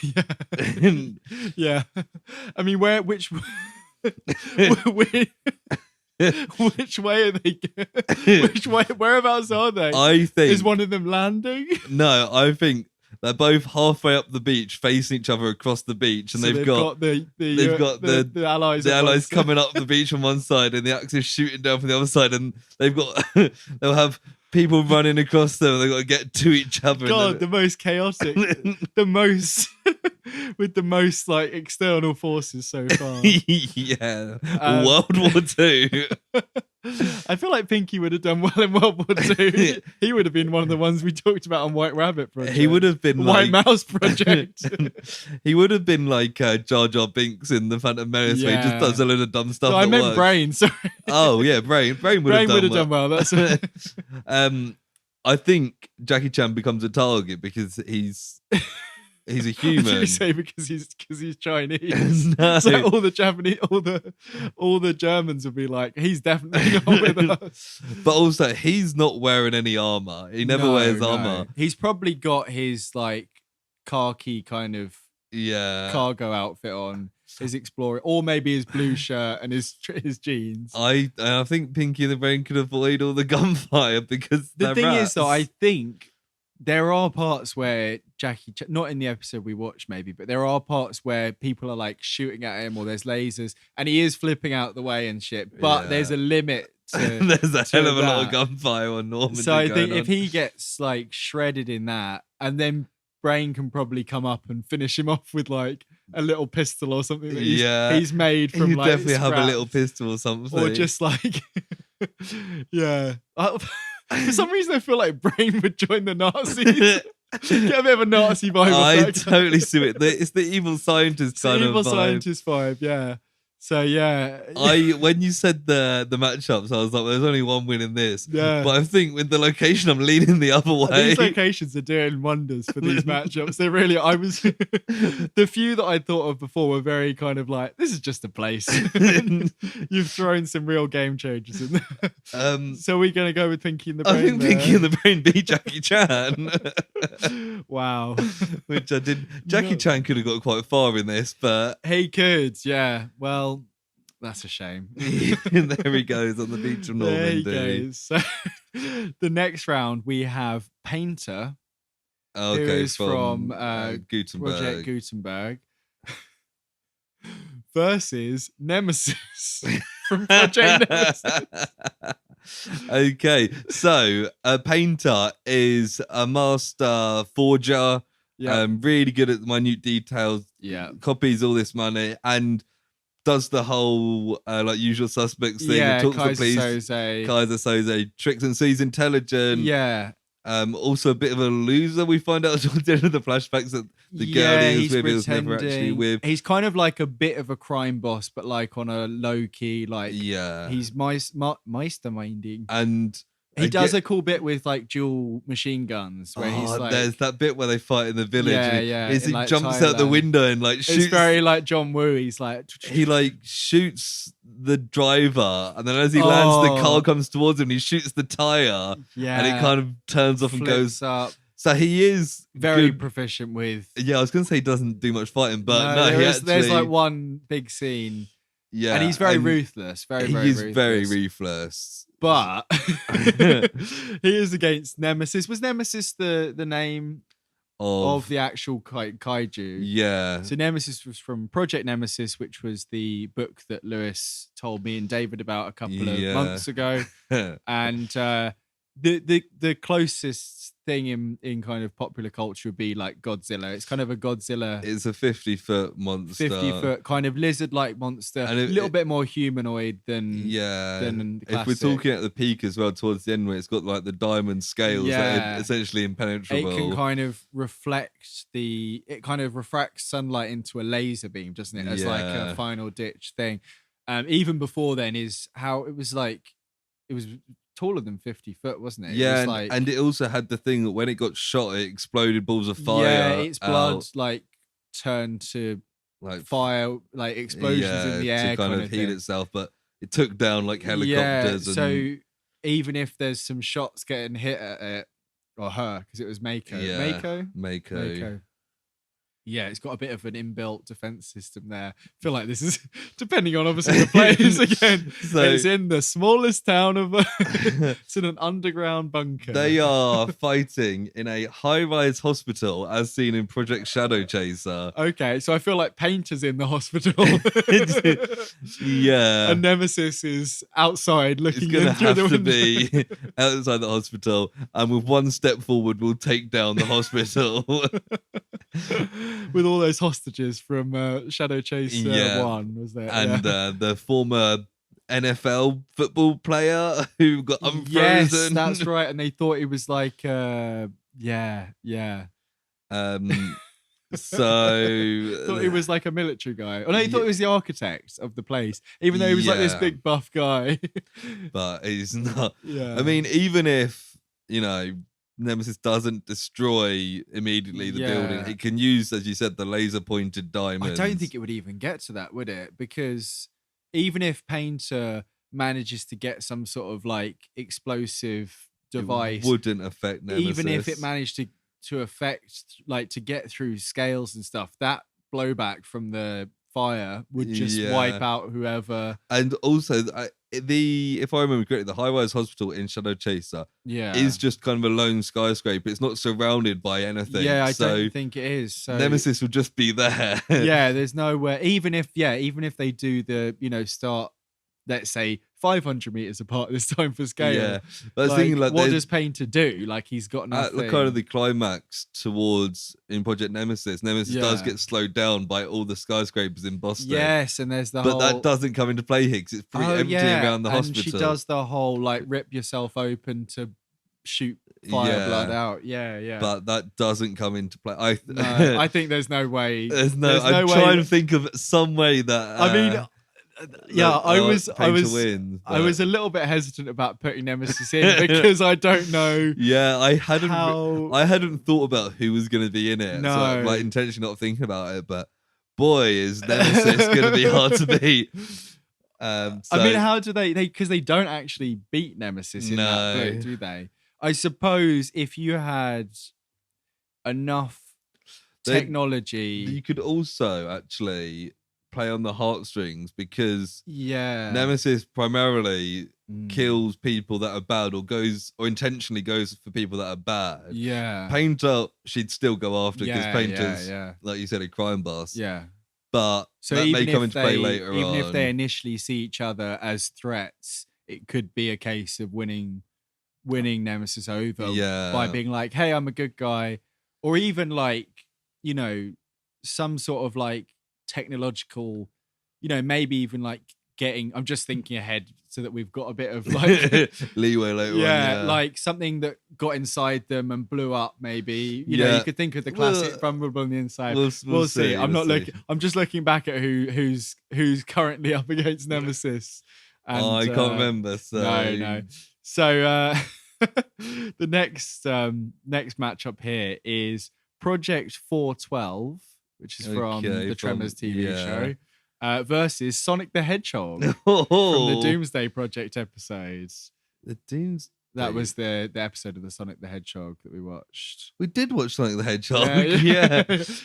Yeah. I mean, which way are they? Whereabouts are they? I think... Is one of them landing? No, I think they're both halfway up the beach, facing each other across the beach, and So they've got the allies. the on one allies side. coming up the beach on one side, and the Axis shooting down from the other side, and they'll have people running across them. And they've got to get to each other. God, the most chaotic, the most with the most like external forces so far. Yeah, World War II. I feel like Pinky would have done well in World War II. He would have been one of the ones we talked about on White Rabbit Project. He would have been White like Mouse Project. He would have been like Jar Jar Binks in the Phantom Menace, where he just Yeah. does a load of dumb stuff. So I that meant works. Brain. Sorry, Oh yeah, Brain would Brain have would have done well. That's I think Jackie Chan becomes a target because he's a Did human. you say because he's Chinese? No. So all the Japanese, all the Germans would be like, he's definitely not with us. But also, he's not wearing any armor. He never wears armor. He's probably got his like khaki kind of Yeah. cargo outfit on, his explorer, or maybe his blue shirt and his jeans. I think Pinky and the Brain could avoid all the gunfire because The they're thing rats. is, though, I think there are parts where not in the episode we watched maybe, but there are parts where people are like shooting at him or there's lasers and he is flipping out the way and shit. But Yeah. there's a limit to there's a hell of a lot of that. gunfire on Normandy. So I think going if on. he gets like shredded in that, and then Brain can probably come up and finish him off with like a little pistol or something that he's made from he'd like definitely have a scrap. little pistol or something. Or just like, yeah. For some reason, I feel like Brain would join the Nazis. Get a bit of a Nazi vibe. I totally see it. It's the evil scientist kind evil of vibe. scientist vibe, yeah. So yeah, When you said the matchups, I was like, well, there's only one win in this. Yeah. But I think with the location, I'm leaning the other way. these locations are doing wonders for these matchups. They really. I was the few that I thought of before were very kind of like, this is just a place. You've thrown some real game changers in there. So we're gonna go with Pinky and the Brain. I think there. Pinky and the Brain beat Jackie Chan. Wow. Which I did. Jackie Chan could have got quite far in this, but He could, yeah. Well, that's a shame. there he goes on the beach of There he Normandy. goes. So the next round we have Painter, who Okay, is from Gutenberg. Project Gutenberg, versus Nemesis from Project Nemesis. Okay, so a painter is a master forger, really good at minute details, copies all this money, and does the whole like usual suspects thing, talks to the police, Kaiser Soze, tricks and sees intelligent. Yeah. Also a bit of a loser. We find out towards the end of the flashbacks that the girl he was with, he was never actually with. He's kind of like a bit of a crime boss, but like on a low key, like he's meisterminding. And he does a cool bit with like dual machine guns where he's like, there's that bit where they fight in the village. He like jumps Thailand. out the window and like shoots. It's very like John Woo. He's like, he like shoots the driver, and then as he lands, the car comes towards him. And he shoots the tire, and it kind of turns off and goes up. So he is very good. Proficient with. Yeah, I was gonna say he doesn't do much fighting, but there's like one big scene. Yeah, and he's very ruthless. He's very ruthless. But he is against Nemesis. Was Nemesis the name of the actual kaiju? Yeah. So Nemesis was from Project Nemesis, which was the book that Lewis told me and David about a couple of months ago. And the closest thing in kind of popular culture would be like Godzilla. It's kind of a Godzilla. It's a 50-foot monster. 50-foot kind of lizard-like monster. And a little bit more humanoid than the classic. If we're talking at the peak as well, towards the end where it's got like the diamond scales that are essentially impenetrable. It can kind of it kind of refracts sunlight into a laser beam, doesn't it? As like a final ditch thing. Even before then is how it was taller than 50 foot, wasn't it? Yeah, it was and it also had the thing that when it got shot, it exploded balls of fire. Yeah, its blood like turned to like fire, like explosions in the air, to kind of heat itself. But it took down like helicopters. Yeah, so even if there's some shots getting hit at it or her, because it was Mako. Yeah, Mako. Yeah, it's got a bit of an inbuilt defense system there. I feel like this is, depending on obviously the players again, so, it's in the smallest town of, it's in an underground bunker. They are fighting in a high-rise hospital as seen in Project Shadow Chaser. Okay, so I feel like Painter's in the hospital. Yeah. And Nemesis is outside looking in through the window. It's going to have to be outside the hospital, and with one step forward, we'll take down the hospital. With all those hostages from Shadow Chaser 1, was there? And the former NFL football player who got unfrozen. Yes, that's right. And they thought it was like, So thought he was like a military guy. Oh no, he thought he was the architect of the place, even though he was like this big buff guy. But he's not. Yeah. I mean, even if Nemesis doesn't destroy immediately the building, it can use, as you said, the laser pointed diamonds. I don't think it would even get to that, would it? Because even if Painter manages to get some sort of like explosive device, it wouldn't affect Nemesis. Even if it managed to affect, like, to get through scales and stuff, that blowback from the fire would just wipe out whoever. And also, if I remember correctly, the high-rise hospital in Shadow Chaser is just kind of a lone skyscraper. It's not surrounded by anything. Yeah, I don't think it is. So Nemesis would just be there. Yeah, there's nowhere. Even if they do the, start, let's say, 500 meters apart this time for scale. Yeah, but I was thinking, like, what does Painter do? Like, he's got nothing. At kind of the climax towards in Project Nemesis does get slowed down by all the skyscrapers in Boston. Yes, and there's but that doesn't come into play here because it's pretty empty around the hospital. And she does the whole like rip yourself open to shoot fire blood out. Yeah. But that doesn't come into play. I think there's no way. I'm trying to think of some way that. I mean. I was wins, I was a little bit hesitant about putting Nemesis in because I don't know. Yeah, I hadn't thought about who was going to be in it. No. So I'm like intentionally not thinking about it, but boy, is Nemesis going to be hard to beat. I mean, how do they because they don't actually beat Nemesis in that book, do they? I suppose if you had enough technology, you could also actually play on the heartstrings because Nemesis primarily kills people that are bad or intentionally goes for people that are bad. Yeah. Painter, she'd still go after because Painter's, like you said, a crime boss. Yeah. but So that may even come if into play later even on. if they initially see each other as threats, it could be a case of winning Nemesis over by being like, hey, I'm a good guy. Or even like, you know, some sort of like technological, you know, maybe even like I'm just thinking ahead so that we've got a bit of like leeway later on. Yeah, like something that got inside them and blew up. Maybe you know you could think of the classic vulnerable on the inside. We'll see. I'm just looking back at who's currently up against Nemesis. And, I can't remember. So no. So the next matchup here is Project 412, which is from the Tremors TV show. Versus Sonic the Hedgehog from the Doomsday Project episodes. The Doomsday. That was the episode of the Sonic the Hedgehog that we watched. We did watch Sonic the Hedgehog. Yeah.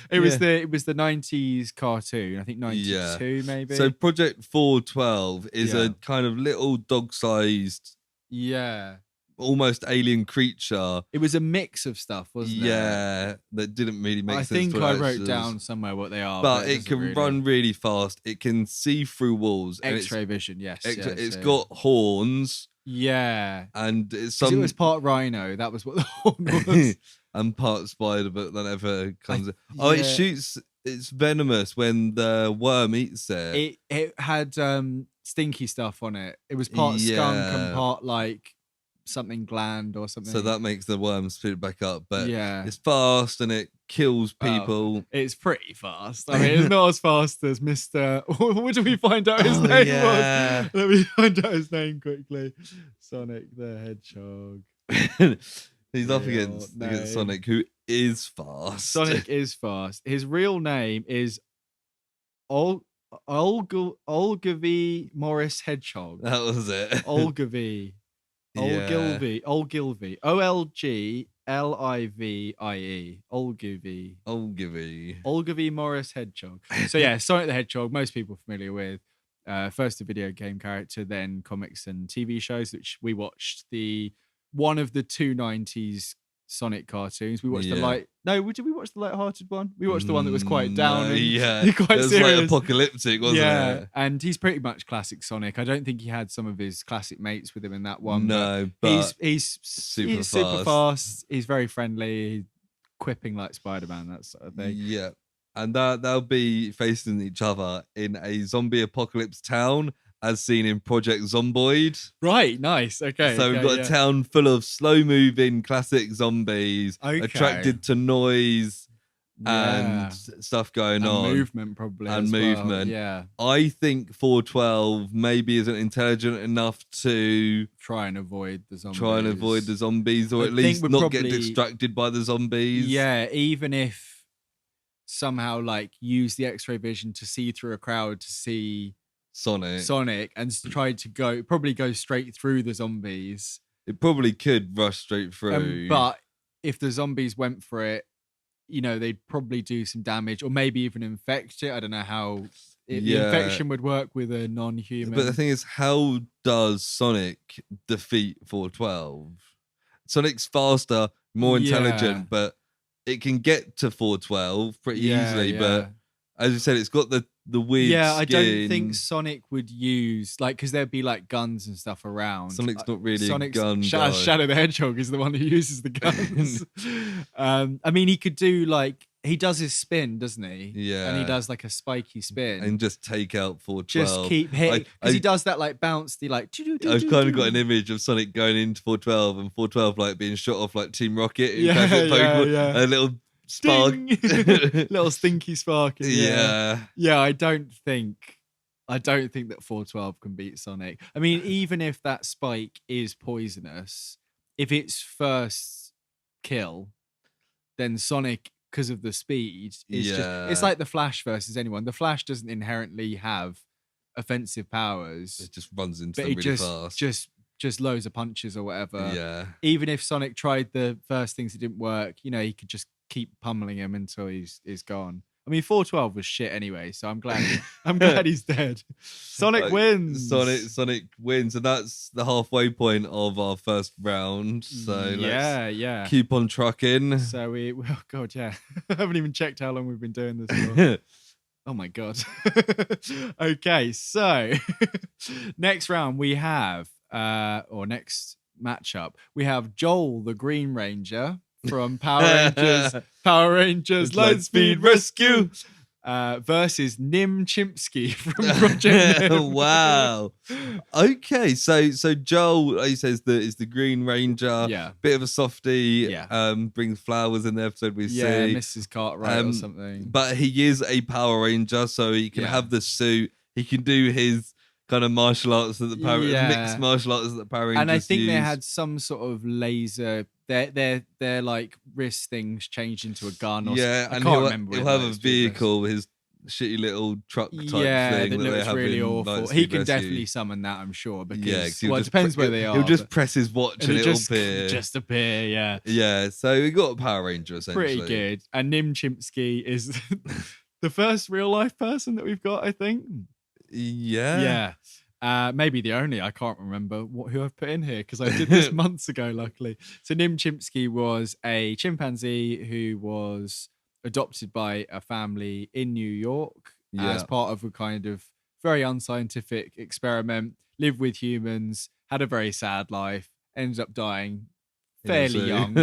It was the 90s cartoon. I think 92 maybe. So Project 412 is a kind of little dog-sized, almost alien creature. It was a mix of stuff, wasn't it? Yeah, that didn't really make sense. I think I wrote down somewhere what they are, but it can run really fast. It can see through walls. X-ray vision, yes. It's got horns. Yeah, and it was part rhino. That was what the horn was. And part spider, but that never comes. It shoots. It's venomous when the worm eats it. It had stinky stuff on it. It was part skunk and part like something gland or something. So that makes the worm spit back up. But it's fast and it kills people. It's pretty fast. I mean, it's not as fast as Mr. What did we find out his name was? Let me find out his name quickly. Sonic the Hedgehog. He's up against Sonic, who is fast. Sonic is fast. His real name is Olgavie Morris Hedgehog. That was it. Olgavie. Olgilvie. Olgilvie. Olgvie. Olgavie. Olgavie Morris Hedgehog. So yeah, Sonic the Hedgehog, most people familiar with. First a video game character, then comics and TV shows, which we watched one of the two 90s Sonic cartoons. We watched did we watch the light-hearted one? We watched the one that was quite down and quite it was serious. Like apocalyptic, wasn't it? And he's pretty much classic Sonic. I don't think he had some of his classic mates with him in that one. No, but he's super fast. He's very friendly, quipping like Spider-Man, that sort of thing. Yeah. And they'll be facing each other in a zombie apocalypse town, as seen in Project Zomboid. Right, nice. Okay. So we've got a town full of slow-moving classic zombies, attracted to noise and stuff going on. Movement, probably. And movement. Well. Yeah. I think 412 maybe isn't intelligent enough to try and avoid the zombies. Or at least not get distracted by the zombies. Yeah, even if somehow like use the X-ray vision to see through a crowd to see Sonic and tried to go straight through the zombies. It probably could rush straight through. But if the zombies went for it, you know, they'd probably do some damage or maybe even infect it. I don't know how the infection would work with a non-human. But the thing is, how does Sonic defeat 412? Sonic's faster, more intelligent, but it can get to 412 pretty easily. But as you said, it's got the weird skin. I don't think Sonic would use because there'd be like guns and stuff around. Sonic's not really a gun guy. Shadow the Hedgehog is the one who uses the guns. I mean, he could do he does his spin, doesn't he? Yeah. And he does like a spiky spin. And just take out 412. Just keep hitting. Because he does that like bouncy, like... I've kind of got an image of Sonic going into 412 and 412 like being shot off like Team Rocket. A little spark. Little stinky spark. Yeah. I don't think that 412 can beat Sonic. I mean, even if that spike is poisonous, if it's first kill, then Sonic, because of the speed, is it's like the Flash versus anyone. The Flash doesn't inherently have offensive powers. It just runs into them really fast. Just loads of punches or whatever. Yeah. Even if Sonic tried the first things that didn't work, you know, he could just keep pummeling him until he's gone. I mean, 412 was shit anyway, so I'm glad he's dead. Sonic wins. Sonic wins, and that's the halfway point of our first round. So let's keep on trucking. So I haven't even checked how long we've been doing this for. Oh my god. Okay, so next round we have or next matchup, we have Joel the Green Ranger from Power Rangers Lightspeed Rescue versus Nim Chimpsky from Project Nim. Wow. Okay, so Joel, he says that is the Green Ranger. Yeah. Bit of a softie. Yeah. Brings flowers in the episode we Yeah, see. Mrs. Cartwright or something. But he is a Power Ranger, so he can have the suit. He can do his kind of martial arts that the mixed martial arts that the Power Rangers and I think use. they had some sort of laser. Their like wrist things changed into a gun. Or I can't remember. He'll have a vehicle, his shitty little truck type thing that they looks have really in awful. Lightspeed He can Rescue. definitely summon that, I'm sure. Because Well, it depends where they are. He'll just press his watch and it'll appear. Just appear, yeah. Yeah, so we got a Power Ranger essentially. Pretty good. And Nim Chimpsky is the first real life person that we've got, I think. Yeah. Maybe the only. I can't remember who I've put in here because I did this months ago, luckily. So Nim Chimpsky was a chimpanzee who was adopted by a family in New York as part of a kind of very unscientific experiment, lived with humans, had a very sad life, ended up dying fairly young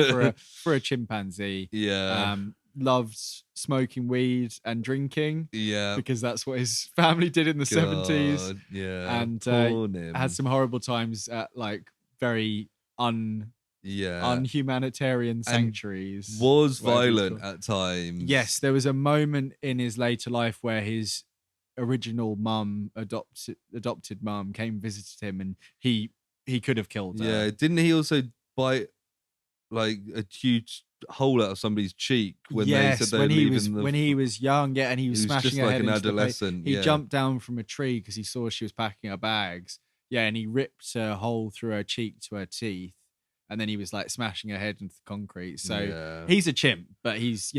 for a chimpanzee. Yeah. Loved smoking weed and drinking. Yeah. Because that's what his family did in the 70s. Yeah. And had some horrible times at like very unhumanitarian sanctuaries. Was violent at times. Yes, there was a moment in his later life where his original adopted mum came visited him and he could have killed her. Yeah, didn't he also bite like a huge hole out of somebody's cheek when they said they were leaving when he was young, and he was smashing just her like head an into the plate. adolescent. He jumped down from a tree because he saw she was packing her bags. Yeah, and he ripped a hole through her cheek to her teeth, and then he was like smashing her head into the concrete. So he's a chimp, but he's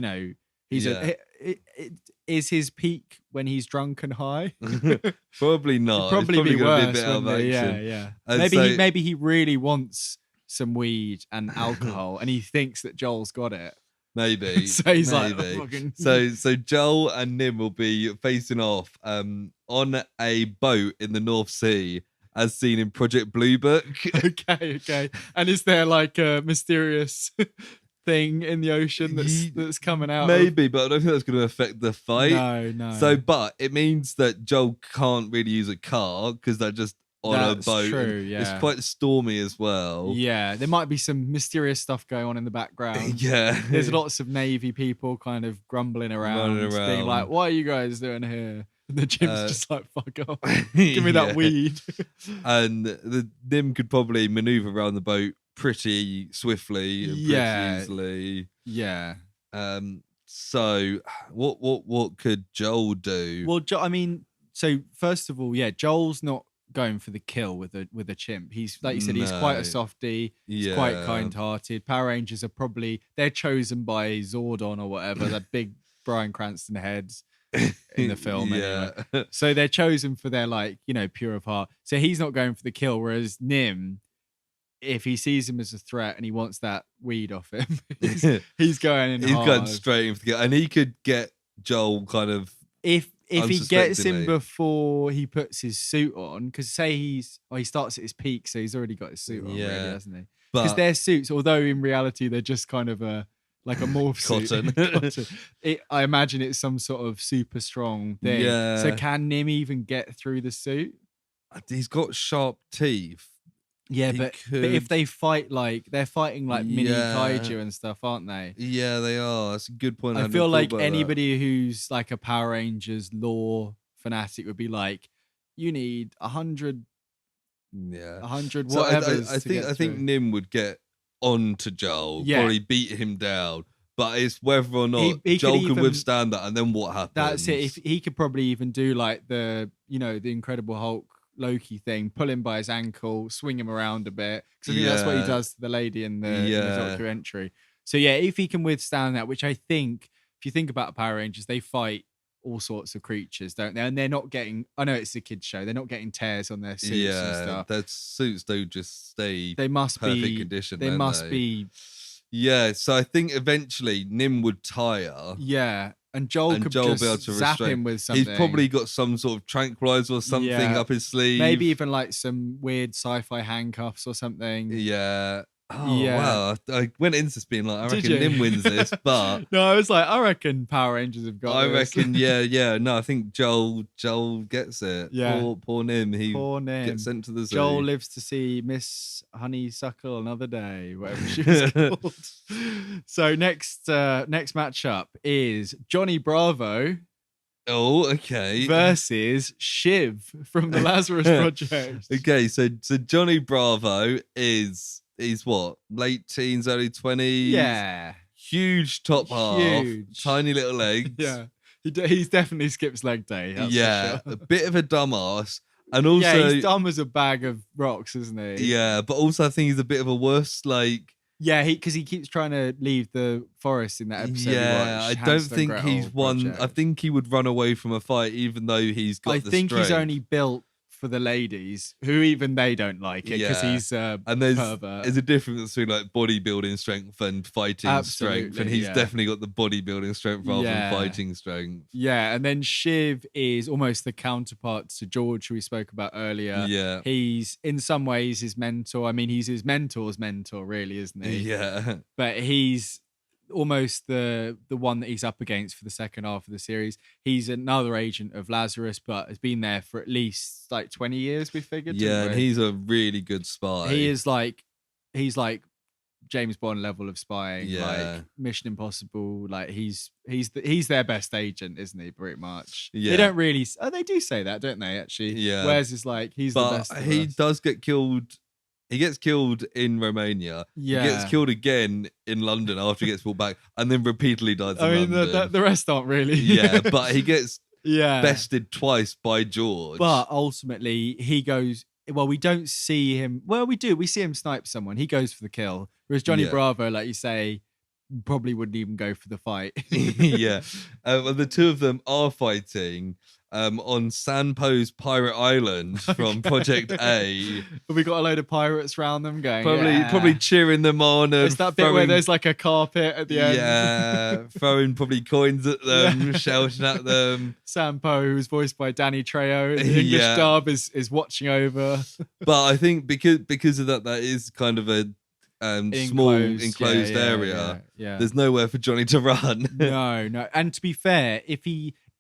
is his peak when he's drunk and high? Probably not. It'd probably be worse. Be a bit out of action. Yeah. And Maybe he really wants some weed and alcohol, and he thinks that Joel's got it. Maybe. So he's like, so Joel and Nim will be facing off on a boat in the North Sea, as seen in Project Blue Book. Okay. And is there like a mysterious thing in the ocean that's coming out? Maybe, but I don't think that's going to affect the fight. No. So, but it means that Joel can't really use a car because they're just on a boat. True, yeah. It's quite stormy as well. Yeah, there might be some mysterious stuff going on in the background. Yeah. There's lots of Navy people kind of grumbling around, being like, what are you guys doing here? And the Jim's just like, fuck off. Give me that weed. And the Nim could probably maneuver around the boat pretty swiftly and pretty easily. Yeah. So what could Joel do? Well, I mean, so first of all, Joel's not going for the kill with a chimp. He's, like you said, he's quite a softie. He's quite kind-hearted. Power Rangers are they're chosen by Zordon or whatever, that big Bryan Cranston heads in the film. Anyway. So they're chosen for their pure of heart. So he's not going for the kill, whereas Nim, if he sees him as a threat and he wants that weed off him, he's going in hard. Going straight in for the kill. And he could get Joel kind of... If he gets him before he puts his suit on, because say he starts at his peak, so he's already got his suit on, already, hasn't he? Because their suits, although in reality they're just kind of a morph suit. Cotton. I imagine it's some sort of super strong thing. Yeah. So can Nim even get through the suit? He's got sharp teeth. Yeah, but if they fight they're fighting mini kaiju and stuff, aren't they? Yeah, they are. That's a good point. I feel like anybody who's like a Power Rangers lore fanatic would be like, you need 100. Yeah, 100 whatever. I think Nim would get on to Joel, probably beat him down. But it's whether or not Joel can withstand that, and then what happens. That's it. If he could probably even do like the Incredible Hulk Loki thing, pull him by his ankle, swing him around a bit, because I think that's what he does to the lady in the documentary. So if he can withstand that, which I think, if you think about Power Rangers, they fight all sorts of creatures, don't they? And they're not getting, I know it's a kids show, they're not getting tears on their suits and stuff. Their suits don't just stay perfect condition. They must be. Yeah, so I think eventually Nim would tire. Yeah. And Joel could Joel just be able to zap restrain. him with something. He's probably got some sort of tranquilizer or something up his sleeve. Maybe even like some weird sci-fi handcuffs or something. Yeah. Oh, Yeah. wow. I went into this being like, I Did reckon you? Nim wins this, but... No, I was like, I reckon Power Rangers have got I this. reckon, yeah. No, I think Joel gets it. Yeah. Poor Nim. He Poor Nim. gets sent to the zoo. Joel lives to see Miss Honeysuckle another day, whatever she was called. So next matchup is Johnny Bravo Oh, okay. versus Shiv from the Lazarus Project. Okay, so Johnny Bravo is what? Late teens, early 20s? Yeah. Huge top half, Huge. tiny little legs. Yeah. He's definitely skips leg day. That's Yeah, for sure. a bit of a dumbass. And also, yeah, he's dumb as a bag of rocks, isn't he? yeah, but also I think he's a bit of a wuss. Like, Yeah, because he keeps trying to leave the forest in that episode. yeah, I don't think he's one. I think he would run away from a fight, even though he's got. I the think he's strength. only built for the ladies, who even they don't like it because Yeah. he's a And there's pervert. a difference between like bodybuilding strength and fighting strength, and Absolutely, he's yeah. definitely got the bodybuilding strength rather Yeah. than fighting strength. Yeah, and then Shiv is almost the counterpart to George, who we spoke about earlier. Yeah, He's in some ways his mentor. I mean, he's his mentor's mentor, really, isn't he? yeah, But he's almost the one that he's up against for the second half of the series. He's another agent of Lazarus, but has been there for at least like 20 years, we figured. yeah. didn't And we? he's a really good spy. He is like he's like James Bond level of spying, Yeah. like Mission Impossible. Like he's their best agent, isn't he? Pretty much. Yeah. They don't really. Oh, they do say that, don't they? Actually. Yeah. Whereas is like he's the But best. of he us. does get killed. He gets killed in Romania. Yeah. He gets killed again in London after he gets brought back, and then repeatedly dies in I mean, London. the rest aren't really. Yeah, but he gets yeah. bested twice by George. But ultimately, he goes. Well, we don't see him. Well, we do. We see him snipe someone. He goes for the kill. Whereas Johnny Yeah. Bravo, like you say, probably wouldn't even go for the fight. yeah, and the two of them are fighting on Sanpo's Pirate Island from Project A. But we got a load of pirates around them going. Probably cheering them on. And It's that bit where throwing- there's like a carpet at the end. Yeah, throwing probably coins at them, shouting at them. Sampo, who's voiced by Danny Trejo in the English Yeah. dub, is watching over. But I think because of that is kind of a small enclosed yeah, area. Yeah. There's nowhere for Johnny to run. No. And to be fair,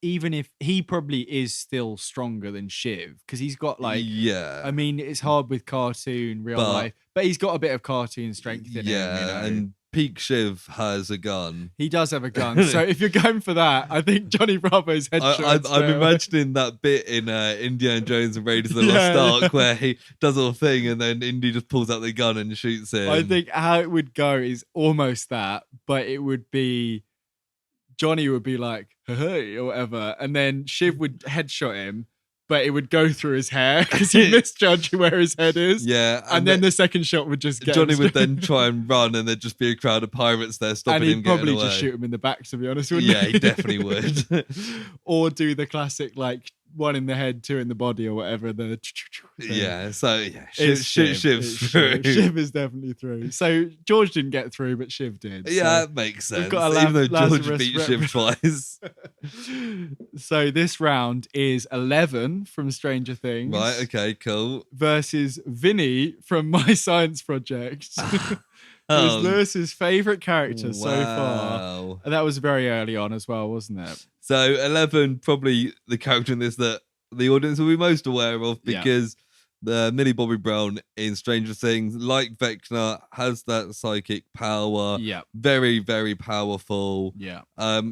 even if he probably is still stronger than Shiv, because he's got like, yeah, I mean, it's hard with cartoon real But- life, but he's got a bit of cartoon strength in him. You know? and Peak Shiv has a gun. He does have a gun. So if you're going for that, I think Johnny Bravo's headshot. I'm imagining that bit in Indiana Jones and Raiders of the Yeah. Lost Ark where he does all thing and then Indy just pulls out the gun and shoots him. I think how it would go is almost that, but it would be Johnny would be like, hey, or whatever, and then Shiv would headshot him, but it would go through his hair because he misjudged where his head is. Yeah, And then the second shot would just get Johnny him would straight- then try and run, and there'd just be a crowd of pirates there and stopping him he'd getting probably away. just shoot him in the back, to be honest, wouldn't Yeah, he definitely would. Or do the classic, like, one in the head, two in the body, or whatever. The Yeah, so yeah, It's Shiv's It's through. Shiv is definitely through. So George didn't get through, but Shiv did. Yeah, So. that makes we've sense. got a Even though George Lazarus beat rep- Shiv twice. So this round is 11 from Stranger Things. Right, okay, cool. Versus Vinny from My Science Project. Who's Lewis's favourite character so far. Wow. And that was very early on as well, wasn't it? So 11, probably the character in this that the audience will be most aware of Yeah. because the Millie Bobby Brown in Stranger Things, like Vecna, has that psychic power. Yeah. Very, very powerful. Yeah.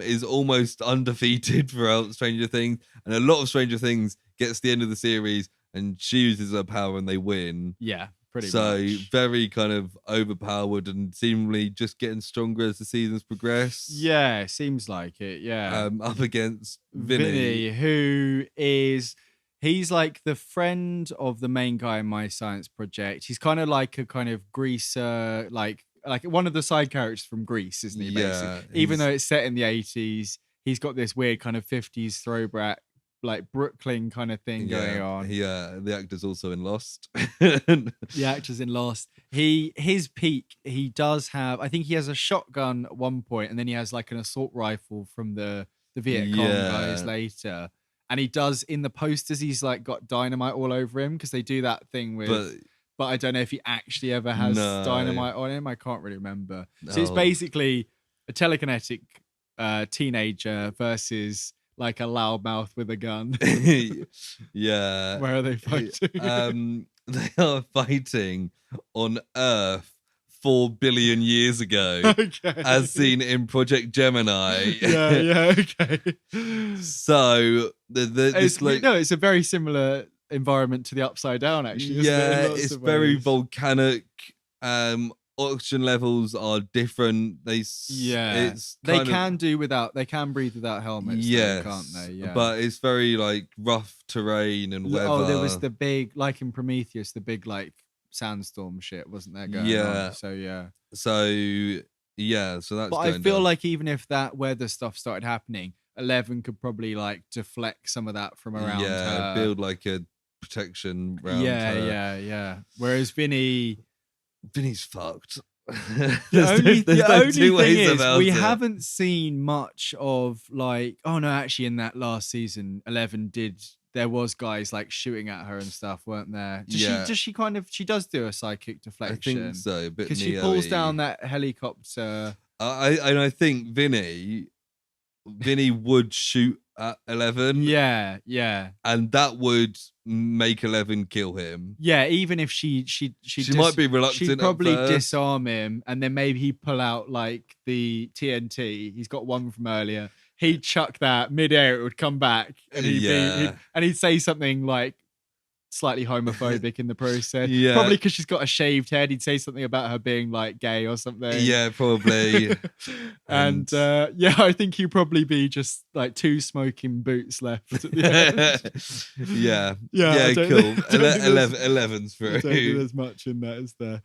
Is almost undefeated throughout Stranger Things. And a lot of Stranger Things gets to the end of the series and she uses her power and they win. Yeah. Pretty So much. very kind of overpowered and seemingly just getting stronger as the seasons progress. Yeah, seems like it. Yeah. Up against Vinny. who is he's like the friend of the main guy in My Science Project. He's kind of like a kind of greaser, like one of the side characters from Grease, isn't he? Yeah, Basically, even though it's set in the 80s, he's got this weird kind of 50s throwback, like Brooklyn kind of thing going on. Yeah, the actor's also in Lost. The actor's in Lost. His peak, he does have, I think he has a shotgun at one point, and then he has like an assault rifle from the the Viet Cong guys later. And he does in the posters, he's like got dynamite all over him because they do that thing with. But I don't know if he actually ever has dynamite on him. I can't really remember. So it's basically a telekinetic teenager versus like a loudmouth with a gun. Yeah. Where are they fighting? They are fighting on Earth 4 billion years ago, as seen in Project Gemini. Okay. So it's a very similar environment to the Upside Down, actually. It's very volcanic. Oxygen levels are different. They can breathe without helmets, though, can't they? Yeah, but it's very like rough terrain and weather. Oh, there was the big, like in Prometheus, the big like sandstorm shit, wasn't there? Going on? So that's. But I feel like even if that weather stuff started happening, 11 could probably like deflect some of that from around her. Build like a protection around her. Yeah. Whereas Vinny's fucked. The only thing is we haven't seen much of like. Oh no, actually, in that last season, 11 there was guys like shooting at her and stuff, weren't there? She does do a psychic deflection. I think so, because she pulls down that helicopter. I think Vinny would shoot at 11. Yeah. And that would make 11 kill him. Yeah, even if she might be reluctant. She'd probably disarm him, and then maybe he'd pull out like the TNT. He's got one from earlier. He'd chuck that midair, it would come back, and he'd say something like slightly homophobic in the process. Yeah. Probably because she's got a shaved head. He'd say something about her being like gay or something. Yeah, probably. and I think he'd probably be just like 2 smoking boots left at the end. Yeah, cool. 11's through. I don't think there's much in that, is there?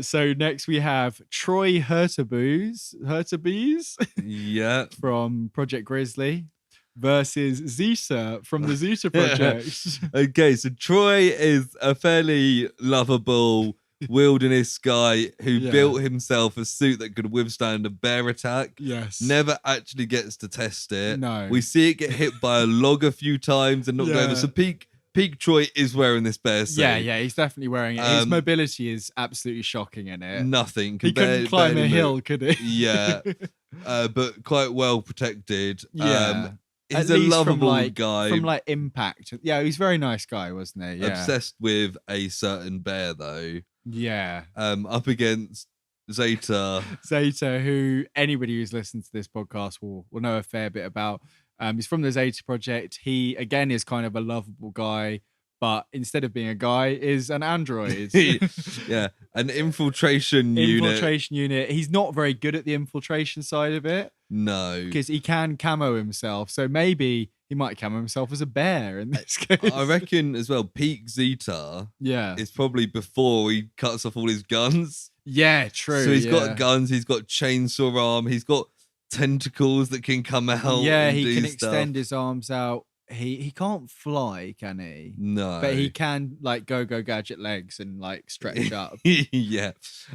So next we have Troy Hurtabees. Yeah. From Project Grizzly. Versus Zeta from the Zeta Project. Okay, so Troy is a fairly lovable wilderness guy who built himself a suit that could withstand a bear attack. Yes. Never actually gets to test it. No. We see it get hit by a log a few times and knocked over. So peak Troy is wearing this bear suit. Yeah, he's definitely wearing it. His mobility is absolutely shocking in it. Nothing. He couldn't climb a hill, could he? Yeah. But quite well protected. Yeah. He's a lovable guy. From like Impact. Yeah, he's a very nice guy, wasn't he? Yeah. Obsessed with a certain bear, though. Yeah. Up against Zeta. Zeta, who anybody who's listened to this podcast will know a fair bit about. He's from the Zeta Project. He, again, is kind of a lovable guy, but instead of being a guy, is an android. Yeah, an infiltration unit. He's not very good at the infiltration side of it. No. Because he can camo himself. So maybe he might camo himself as a bear in this case. I reckon as well, peak Zeta is probably before he cuts off all his guns. Yeah, true. So he's got guns, he's got chainsaw arm, he's got tentacles that can come out. Yeah, he can extend his arms out. He can't fly, can he? No. But he can like go gadget legs and like stretch up. Yeah.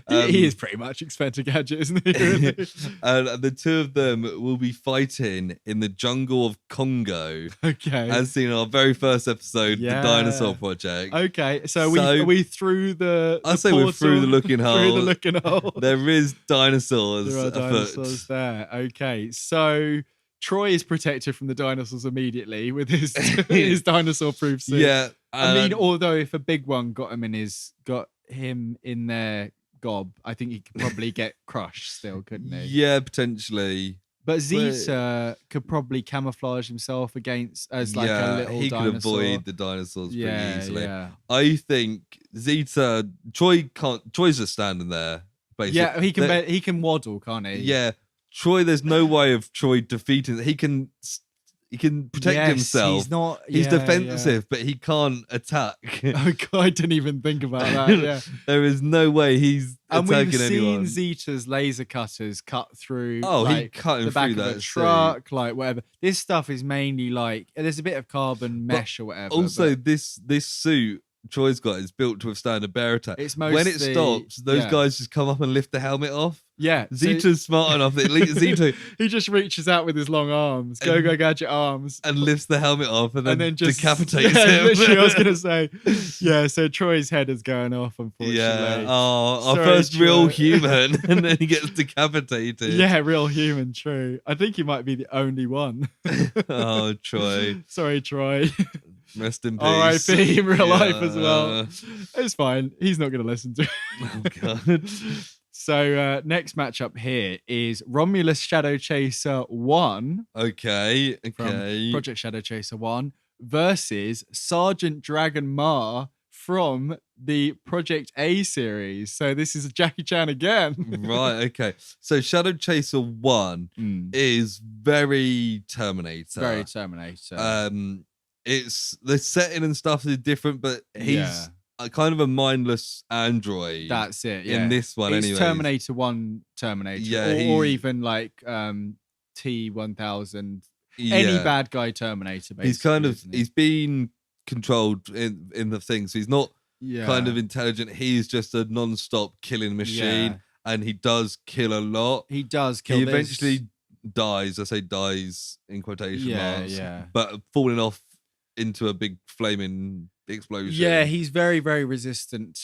He is pretty much Inspector Gadget, isn't he? Really? And the two of them will be fighting in the jungle of Congo. Okay. As seen in our very first episode, the Dinosaur Project. Okay. So are we through the I'd say we're through the looking hole. Through the looking hole. There is dinosaurs. There are dinosaurs there. Okay. So Troy is protected from the dinosaurs immediately with his his dinosaur-proof suit. Yeah, I mean, although if a big one got him in their gob, I think he could probably get crushed still, couldn't he? Yeah, potentially. But Zeta could probably camouflage himself against as like a little he dinosaur. Could avoid the dinosaurs pretty easily. Yeah. I think Troy's just standing there. Basically. Yeah, he can waddle, can't he? Yeah. Troy, there's no way of Troy defeating. He can protect himself. He's defensive, but he can't attack. Oh God, I didn't even think about that. Yeah. There is no way he's attacking anyone. And we've seen Zeta's laser cutters cut through. He cut him the back through of that a truck, like whatever. This stuff is mainly like there's a bit of carbon mesh or whatever. Also, this suit Troy's got is built to withstand a bear attack. It's when it mostly- stops, those yeah. guys just come up and lift the helmet off. Yeah. Zeta's smart enough that Zeta he just reaches out with his long arms, go gadget arms, and lifts the helmet off and then just decapitates yeah, him. Literally, I was gonna say, yeah. So Troy's head is going off, unfortunately. Yeah. Oh, our Sorry, first real Troy. human, and then he gets decapitated. Yeah, real human. True. I think he might be the only one. Oh, Troy. Sorry, Troy. Rest in peace. R.I.P. in real life as Yeah. well. It's fine. He's not going to listen to it. Oh, God. So next matchup here is Romulus Shadow Chaser 1 Okay. from Project Shadow Chaser 1 versus Sergeant Dragon Ma from the Project A series. So this is Jackie Chan again. Right, okay. So Shadow Chaser 1 is very Terminator. Very Terminator. It's the setting and stuff is different, but he's kind of a mindless android. That's it. Yeah. In this one, it's anyway. Terminator 1 Terminator. Yeah, or even like T-1000. Yeah. Any bad guy Terminator, basically. He's kind of isn't he? he's been controlled in the thing, so he's not kind of intelligent. He's just a non-stop killing machine, and he does kill a lot. He does kill. He eventually dies. I say dies in quotation marks. Yeah. But falling off into a big flaming explosion. Yeah, he's very, very resistant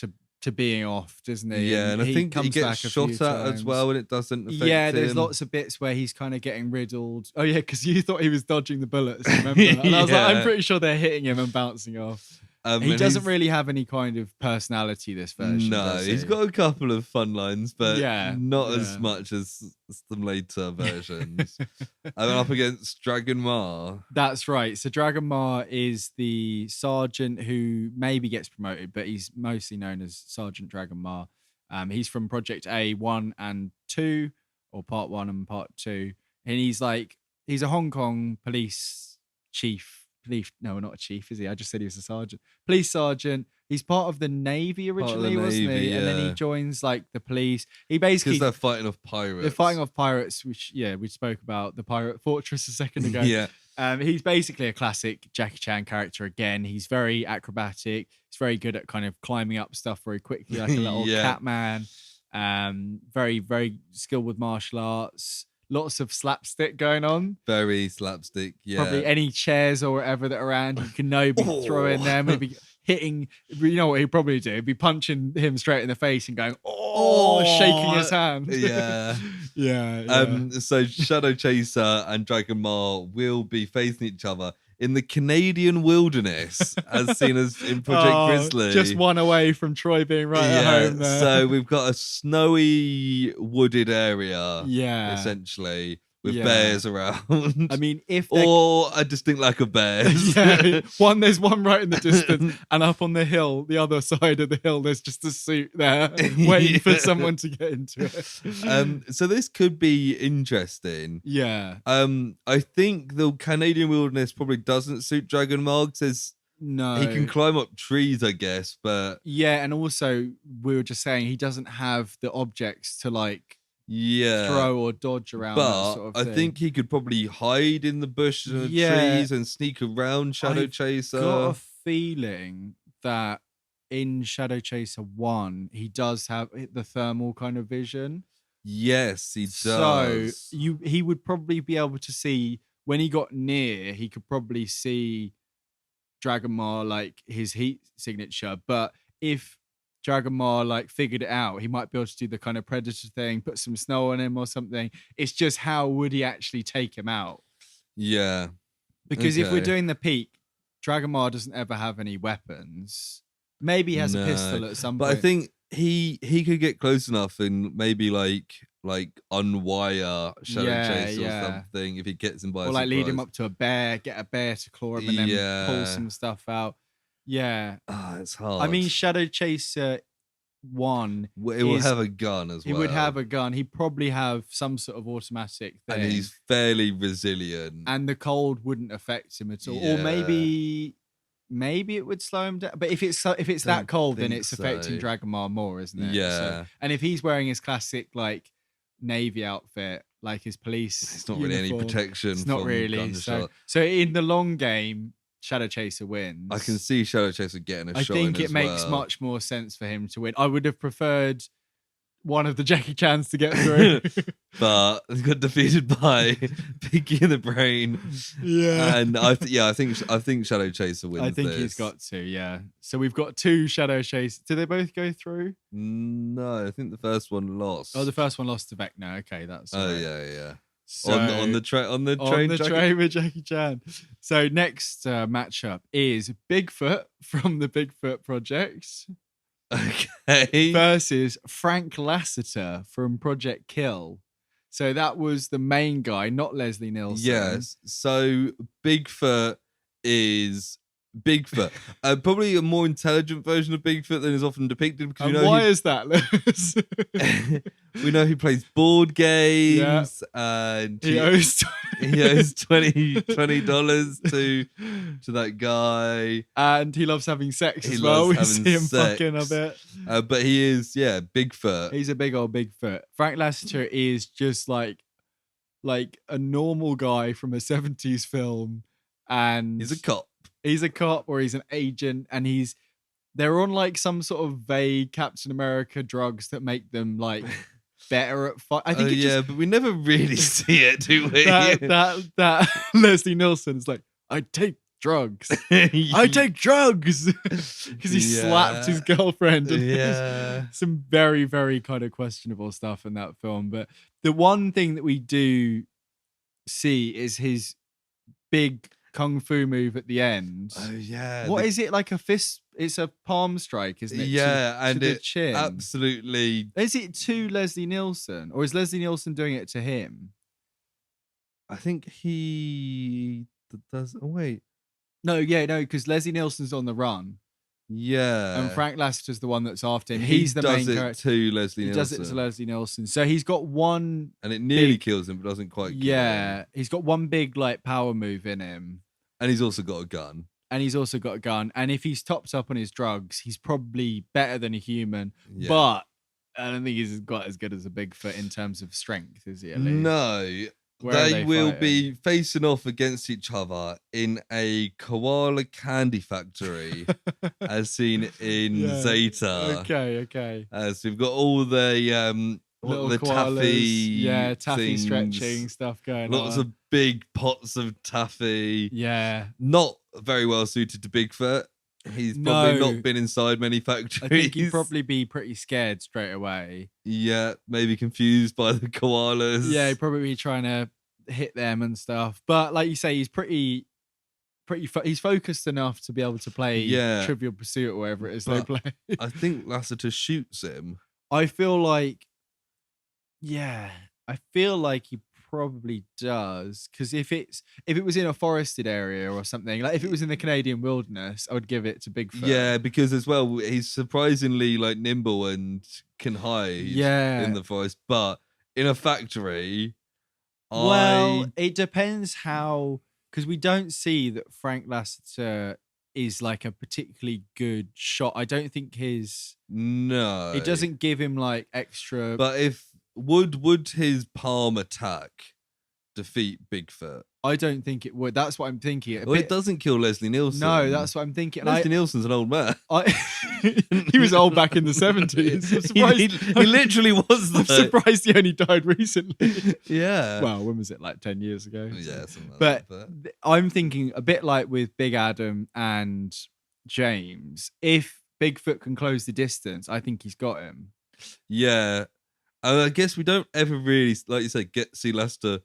to being off, doesn't he? Yeah, and I think he gets back a shot few at as times. well, and it doesn't affect Yeah, there's him. lots of bits where he's kind of getting riddled. Oh yeah, because you thought he was dodging the bullets, remember? And I was like, I'm pretty sure they're hitting him and bouncing off. He and doesn't he's- really have any kind of personality, this version. No, does he's he? got a couple of fun lines, but Yeah, not yeah. as much as some later versions. I'm up against Dragon Ma. That's right. So Dragon Ma is the sergeant who maybe gets promoted, but he's mostly known as Sergeant Dragon Ma. He's from Project A 1 and 2, or Part 1 and Part 2. And he's a Hong Kong police chief. No, not a chief, is he? I just said he was a sergeant. Police sergeant. He's part of the Navy originally, wasn't he? And then he joins like the police. He basically Because they're fighting off pirates. they're fighting off pirates, which we spoke about the pirate fortress a second ago. Yeah. He's basically a classic Jackie Chan character again. He's very acrobatic. He's very good at kind of climbing up stuff very quickly, like a little cat man. Very, very skilled with martial arts. Lots of slapstick going on. Very slapstick, yeah. Probably any chairs or whatever that are around, you can maybe throw in there, maybe hitting. You know what he'd probably do? He'd be punching him straight in the face and going, shaking his hand. Yeah. yeah. So Shadow Chaser and Dragon Ma will be facing each other in the Canadian wilderness, as seen as in Project Grizzly. Just one away from Troy being right at home there. So we've got a snowy wooded area, essentially, with Yeah. bears around. I mean, if they're- or a distinct lack of bears. yeah, there's one right in the distance, and up on the hill, the other side of the hill, there's just a suit there waiting for someone to get into it. So this could be interesting. Yeah. I think the Canadian wilderness probably doesn't suit Dragon Ma because No. he can climb up trees, I guess, but Yeah, and also we were just saying he doesn't have the objects to like yeah, throw or dodge around. but that sort of I thing. think he could probably hide in the bushes and the Yeah. trees and sneak around Shadow I've Chaser. got a feeling that in Shadow Chaser 1, he does have the thermal kind of vision. Yes, he So does. he would probably be able to see when he got near, he could probably see Dragon Ma like his heat signature. But if Dragon Ma like figured it out, he might be able to do the kind of predator thing, put some snow on him or something. It's just how would he actually take him out? Yeah. Because if we're Okay. doing the peak, Dragon Ma doesn't ever have any weapons. Maybe he has a No. pistol at some But point. I think he could get close enough and maybe like unwire Shadow Yeah, Chaser yeah. or something if he gets him by or a like lead him surprise. up to a bear, get a bear to claw him, and then pull Yeah. some stuff out. Yeah, Ah, it's hard. I mean Shadow Chaser 1. It will is- have a gun as He well. would have a gun. He'd probably have some sort of automatic thing, and he's fairly resilient. and the cold wouldn't affect him at all. Or maybe it would slow him down. But if it's that Don't cold, then think it's affecting so. Dragon Ma more, isn't it? Yeah. So, and if he's wearing his classic like navy outfit, like his police, It's not really any uniform, protection. It's not from really. gunshot. So in the long game, Shadow Chaser wins. I can see Shadow Chaser getting a shot in. I think it makes much more sense for him to win. I would have preferred one of the Jackie Chans to get through. But he got defeated by Pinky in the Brain. Yeah. And I think Shadow Chaser wins. I think he's got to, yeah. So we've got 2 Shadow Chasers. Did they both go through? No, I think the first one lost. Oh, the first one lost to Beck. No, okay, that's Oh, right. yeah. So, on the train with Jackie Chan. So next matchup is Bigfoot from the Bigfoot Project. Okay. Versus Frank Lasseter from Project Kill. So that was the main guy, not Leslie Nielsen. Yes. So Bigfoot is Bigfoot. Probably a more intelligent version of Bigfoot than is often depicted. Because and why is that, Lewis? We know he plays board games, and he owes $20 to that guy, and he loves having sex as well. We see him fucking a bit, but he is Bigfoot. He's a big old Bigfoot. Frank Lasseter is just like a normal guy from a 70s film, and he's a cop. He's a cop or he's an agent, and they're on like some sort of vague Captain America drugs that make them like better at fight. I think but we never really see it, do we? that Leslie Nielsen is like, I take drugs. I take drugs because he slapped his girlfriend. And some very, very kind of questionable stuff in that film. But the one thing that we do see is his big kung fu move at the end. Oh yeah. What is it, like a fist? It's a palm strike, isn't it? And to the chin. Absolutely. Is it to Leslie Nielsen, or is Leslie Nielsen doing it to him? I think he does. Oh wait. No, because Leslie Nielsen's on the run. Yeah. And Frank Lasseter's the one that's after him. He's the main character. He does it to Leslie Nielsen. He does it to Leslie Nielsen. So he's got one. And it nearly kills him, but doesn't quite kill him. Yeah. He's got one big like power move in him. And he's also got a gun. And if he's topped up on his drugs, he's probably better than a human. Yeah. But I don't think he's got as good as a Bigfoot in terms of strength, is he? At least? No. They will be facing off against each other in a koala candy factory, as seen in Zeta. Okay. So we've got all the taffy, things, stretching stuff going on. Lots of big pots of taffy. Yeah, not very well suited to Bigfoot. He's probably not been inside many factories. I think he'd probably be pretty scared straight away. Yeah, maybe confused by the koalas. Yeah, he'd probably be trying to hit them and stuff. But like you say, he's he's focused enough to be able to play Trivial Pursuit or whatever it is they play. I think Lasseter shoots him. I feel like he probably does, because if it was in a forested area or something, like if it was in the Canadian wilderness, I would give it to Bigfoot. Yeah, because as well he's surprisingly like nimble and can hide in the forest, but in a factory, it depends how, because we don't see that Frank Lasseter is like a particularly good shot. I don't think it doesn't give him like extra. But if would his palm attack defeat Bigfoot? I don't think it would. That's what I'm thinking. It doesn't kill Leslie Nielsen. No, that's what I'm thinking. Leslie Nielsen's an old man. He was old back in the 70s. I'm surprised. He literally was. I'm surprised he only died recently. Yeah. Well, when was it? Like 10 years ago? Yeah, something like but that. I'm thinking a bit like with Big Adam and James. If Bigfoot can close the distance, I think he's got him. Yeah. I guess we don't ever really, like you said, see Lester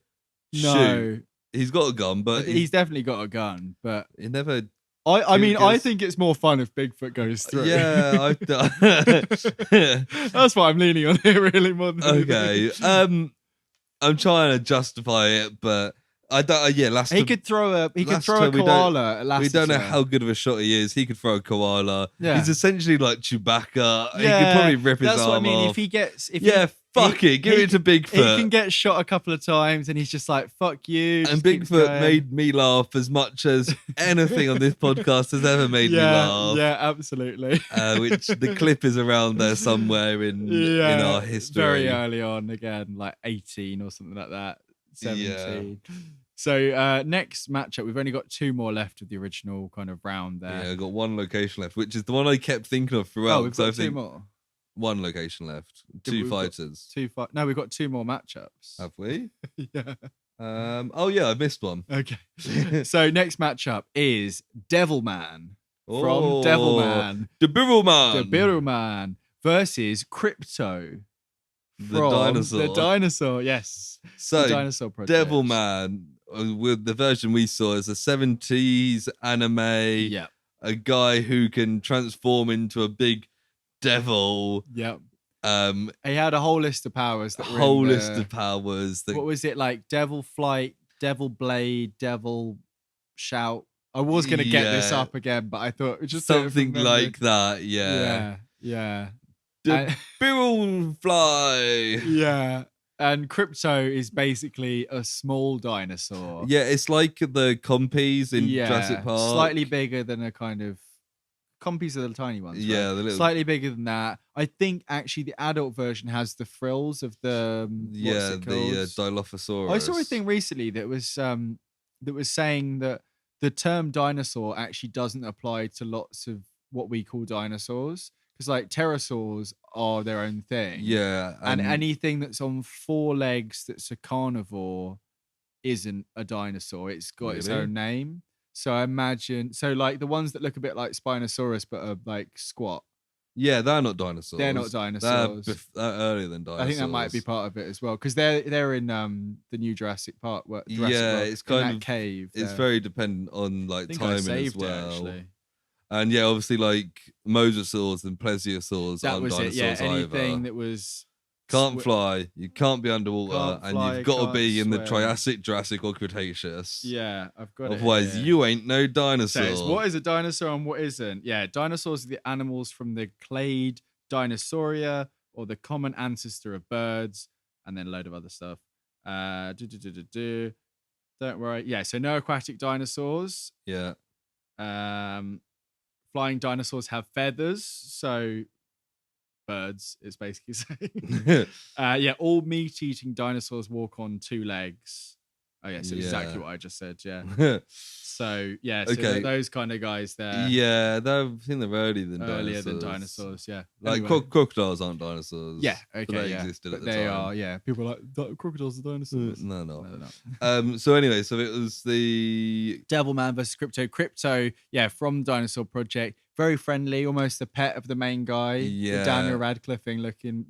shoot. He's got a gun, but he's definitely got a gun, but he never. I think it's more fun if Bigfoot goes through. Yeah, that's what I'm leaning on here, really, more than okay. I'm trying to justify it, but I don't. Lester. He could throw a koala. We don't know how good of a shot he is. He could throw a koala. Yeah. He's essentially like Chewbacca. He could probably rip his arm off. That's what I mean. If fuck it, give it to Bigfoot. He can get shot a couple of times, and he's just like, "Fuck you." And Bigfoot made me laugh as much as anything on this podcast has ever made me laugh. Yeah, absolutely. Which the clip is around there somewhere in our history. Very early on, again, like 18 or something like that. 17. Yeah. So next matchup, we've only got 2 more left of the original kind of round there. Yeah, I got 1 location left, which is the one I kept thinking of throughout. Oh, we've got 2 more. 1 location left. Yeah, 2 fighters. No, we've got 2 more matchups. Have we? Yeah. Oh yeah, I missed one. Okay. So next matchup is Devilman from Devilman. Devilman versus Crypto. The dinosaur. The dinosaur, yes. So, the dinosaur project. Devilman, with the version we saw, is a 70s anime. Yeah. A guy who can transform into a big devil. Yep. He had a whole list of powers. What was it like? Devil Flight, Devil Blade, Devil Shout. I was going to get this up again, but I thought it was just something like that. Yeah. Devil Fly. Yeah. And Crypto is basically a small dinosaur. Yeah, it's like the compies in Jurassic Park. Slightly bigger than a kind of... Compies are the tiny ones, yeah, right? the little... Slightly bigger than that. I think actually the adult version has the frills of the the Dilophosaurus. I saw a thing recently that was saying that the term dinosaur actually doesn't apply to lots of what we call dinosaurs, because like pterosaurs are their own thing. Yeah, and anything that's on 4 legs that's a carnivore isn't a dinosaur. It's got its own name. So I imagine, like the ones that look a bit like Spinosaurus but are like squat. Yeah, they're not dinosaurs. They're not dinosaurs. They're earlier than dinosaurs. I think that might be part of it as well, because they're in the new Jurassic Park. It's kind of cave. It's very dependent on like timing as well. Actually. And yeah, obviously like mosasaurs and plesiosaurs that aren't was dinosaurs it. Yeah, anything either. that was. Can't fly, you can't be underwater, and you've got to be in the Triassic, Jurassic, or Cretaceous. Yeah, I've got it. Otherwise, you ain't no dinosaur. So what is a dinosaur and what isn't? Yeah, dinosaurs are the animals from the clade Dinosauria, or the common ancestor of birds, and then a load of other stuff. Don't worry. Yeah, so no aquatic dinosaurs. Yeah. Flying dinosaurs have feathers, so... birds, it's basically saying. All meat-eating dinosaurs walk on 2 legs. Oh yeah, so exactly what I just said. Yeah. So those kind of guys there. Yeah, I think they're earlier than dinosaurs. Yeah, like crocodiles aren't dinosaurs. Yeah, okay, but they existed at the time. They are. Yeah, people are like crocodiles are dinosaurs. No. So anyway, so it was the Devilman versus Crypto. Crypto, from Dinosaur Project. Very friendly, almost the pet of the main guy. Yeah. The Daniel Radcliffe looking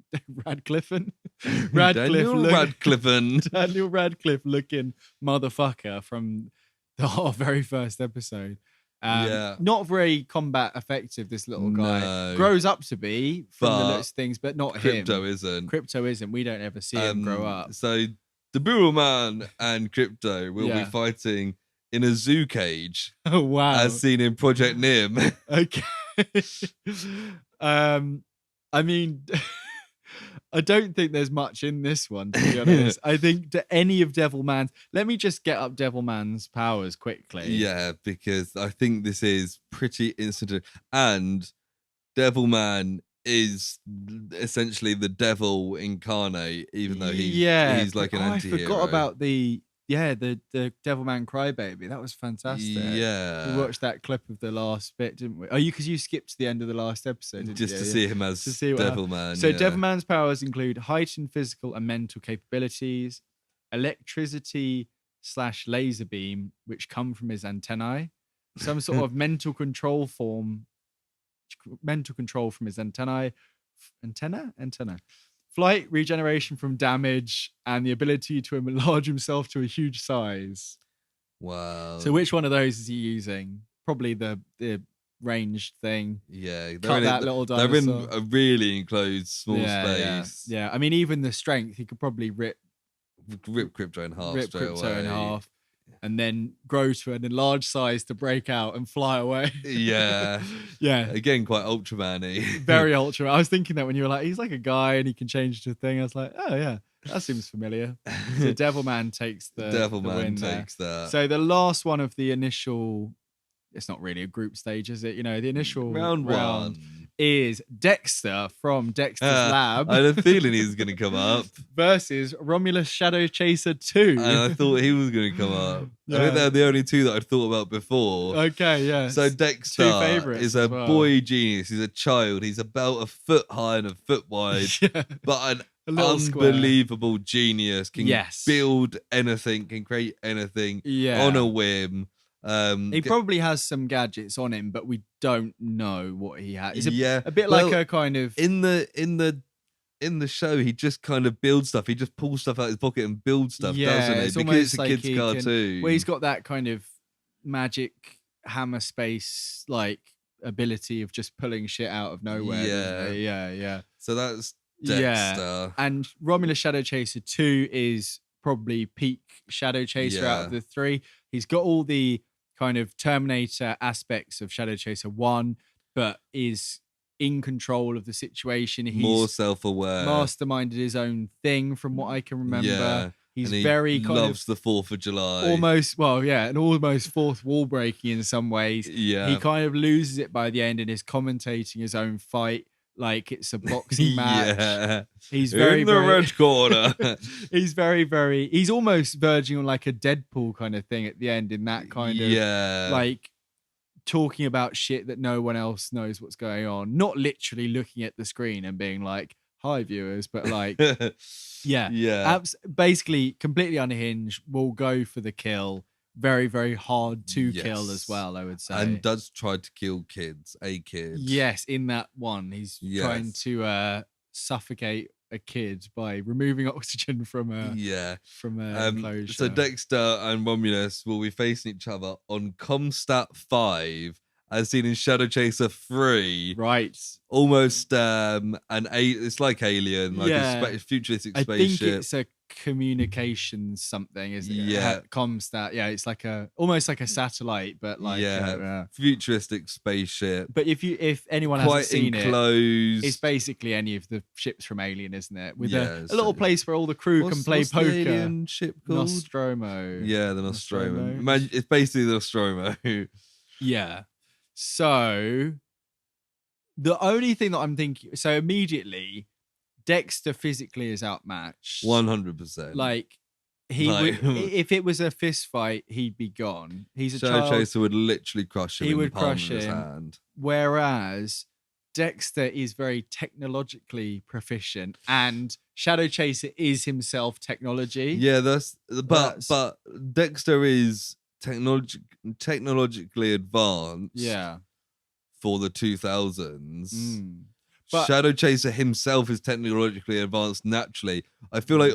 Daniel Radcliffe looking motherfucker from the very first episode. Not very combat effective, this little guy. No. Grows up to be from the looks things, but not Crypto him. Crypto isn't. We don't ever see him grow up. So the Devilman and Crypto will be fighting in a zoo cage. Oh wow. As seen in Project Nim. Okay. I mean, I don't think there's much in this one, to be honest. I think any of Devilman's... Let me just get up Devilman's powers quickly. Yeah, because I think this is pretty instant. And Devilman is essentially the devil incarnate, even though he's like an anti-hero. I forgot about the Devilman Crybaby. That was fantastic. Yeah. We watched that clip of the last bit, didn't we? Oh, because you skipped to the end of the last episode, didn't just you? to see him as Devilman. So Devilman's powers include heightened physical and mental capabilities, electricity/laser beam, which come from his antennae, some sort of mental control from his antenna. Flight, regeneration from damage, and the ability to enlarge himself to a huge size. Wow. So which one of those is he using? Probably the ranged thing. Yeah. Cut that little dinosaur. They're in a really enclosed small space. Yeah. I mean, even the strength, he could probably rip Crypto in half. And then grow to an enlarged size to break out and fly away. Yeah. Yeah. Again, quite Ultraman-y. Very Ultraman. I was thinking that when you were like, he's like a guy and he can change to a thing. I was like, oh yeah, that seems familiar. So Devilman takes the win takes that. So the last one of the initial, it's not really a group stage, is it? You know, the initial round one is Dexter from Dexter's Lab I had a feeling he was going to come up. versus Romulus Shadow Chaser 2. And I thought he was going to come up. I think they're the only two that I'd thought about before. Okay, yeah. So Dexter favorites is a as well. boy genius. He's a child. He's about a foot high and a foot wide, Yeah. but an A little square. unbelievable genius. Can build anything, can create anything on a whim. He probably has some gadgets on him, but we don't know what he has. It's a bit like a kind of in the show. He just kind of builds stuff. He just pulls stuff out of his pocket and builds stuff, doesn't he? It's Because almost it's a like kid's cartoon. Well, he's got that kind of magic hammer space like ability of just pulling shit out of nowhere. Yeah. So that's Dexter. Yeah. And Romulus Shadow Chaser 2 is probably peak Shadow Chaser out of the three. He's got all the kind of Terminator aspects of Shadow Chaser 1, but is in control of the situation. He's more self-aware. Masterminded his own thing from what I can remember. Yeah. He's and very kind loves of the 4th of July. and almost fourth wall breaking in some ways. Yeah. He kind of loses it by the end and is commentating his own fight like it's a boxing match. Yeah. He's very in the red corner. He's he's almost verging on like a Deadpool kind of thing at the end in that kind of like talking about shit that no one else knows what's going on. Not literally looking at the screen and being like, hi viewers, but like basically completely unhinged, will go for the kill. Very, very hard to kill as well, I would say. And does try to kill a kid. Yes, in that one. He's trying to suffocate a kid by removing oxygen from a enclosure. So Dexter and Romulus will be facing each other on Comstat 5, as seen in Shadow Chaser 3. Right. Almost it's like Alien, like a futuristic spaceship. I think it's a communications something, isn't it? Yeah. Comstat. Yeah, it's like almost like a satellite, but like futuristic spaceship. But if anyone hasn't seen enclosed. it's basically any of the ships from Alien, isn't it? With a little place where all the crew can play poker. The alien ship called? Nostromo. Yeah, the Nostromo. Imagine, it's basically the Nostromo. Yeah. So the only thing that I'm thinking, so immediately Dexter physically is outmatched. 100%. Like would, if it was a fist fight, he'd be gone. He's a Shadow child. Chaser would literally crush him. He in would the palm crush of his him. hand. Whereas Dexter is very technologically proficient, and Shadow Chaser is himself technology. Yeah, but Dexter is technologically advanced. Yeah. For the 2000s. But Shadow Chaser himself is technologically advanced naturally. I feel like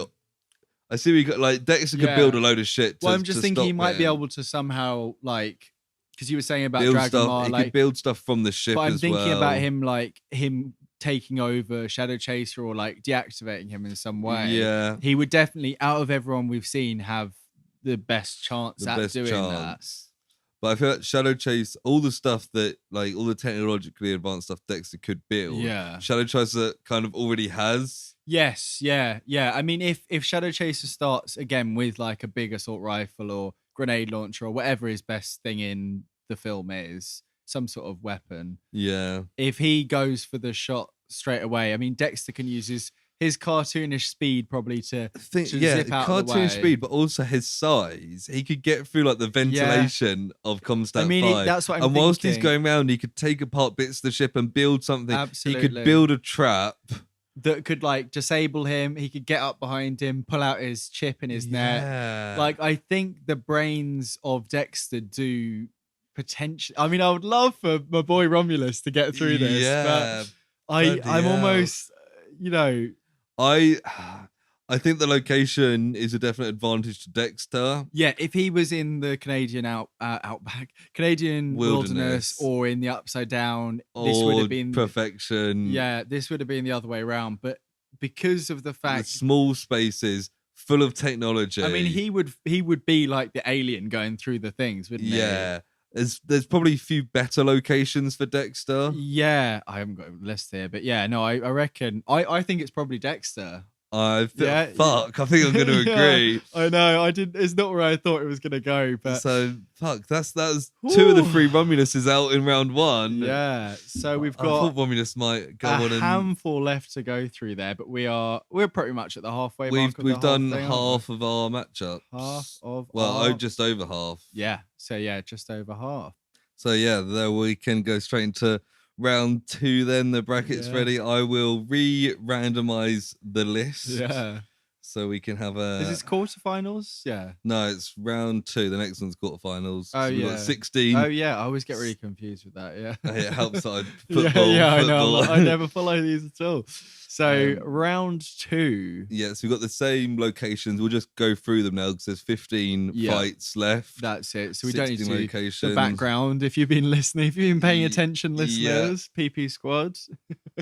I see we got like Dexter could build a load of shit. I'm just thinking he might be able to somehow like, because you were saying about build Dragonmar, he like could build stuff from the ship. But I'm thinking about him taking over Shadow Chaser or like deactivating him in some way. Yeah, he would definitely, out of everyone we've seen, have the best chance at doing that. But I feel like Shadow Chase, all the stuff that, like, all the technologically advanced stuff Dexter could build, Shadow Chaser kind of already has. Yes, yeah. I mean, if Shadow Chaser starts again with like a big assault rifle or grenade launcher or whatever his best thing in the film is, some sort of weapon. Yeah. If he goes for the shot straight away, I mean, Dexter can use his cartoonish speed probably to zip out of the way. Cartoonish speed, but also his size. He could get through like the ventilation of Comstat 5. That's what I'm and whilst thinking. He's going around, he could take apart bits of the ship and build something. Absolutely. He could build a trap that could like disable him. He could get up behind him, pull out his chip in his neck. Like, I think the brains of Dexter do potentially. I mean, I would love for my boy Romulus to get through this. Yeah, but I'm almost, I think the location is a definite advantage to Dexter. Yeah, if he was in the Canadian outback, Canadian wilderness, or in the Upside Down, this would have been perfection. Yeah, this would have been the other way around. But because of the fact, the small spaces full of technology. I mean, he would be like the alien going through the things, wouldn't he? Yeah. There's probably a few better locations for Dexter. Yeah, I haven't got a list here, but yeah, no, I reckon I think it's probably Dexter. I Yeah, fuck. I think I'm going to Yeah, agree. I know. I didn't. It's not where I thought it was going to go, but So fuck. That was two of the Ooh. three Romuluses out in round one. yeah. So we've I got thought Romulus might go a on and handful left to go through there, but we're pretty much at the halfway mark. we've Of the done whole thing, aren't half of our matchups. we? Half of just over half. yeah. So yeah, just over half. So yeah, there we can go straight into round 2 then. The bracket's Yeah. ready. I will re-randomize the list. Yeah. So we can have Is this quarterfinals? Yeah. No, it's round 2. The next one's quarterfinals. Oh, So we've yeah. got 16. Oh yeah, I always get really confused with that. Yeah. It helps that I Yeah, football. I know. football. I never follow these at all. So round 2. Yeah, so we've got the same locations. We'll just go through them now because there's 15 fights left. That's it. So we don't need to 16 do locations. the background. If you've been listening, if you've been paying attention, listeners, PP Squad.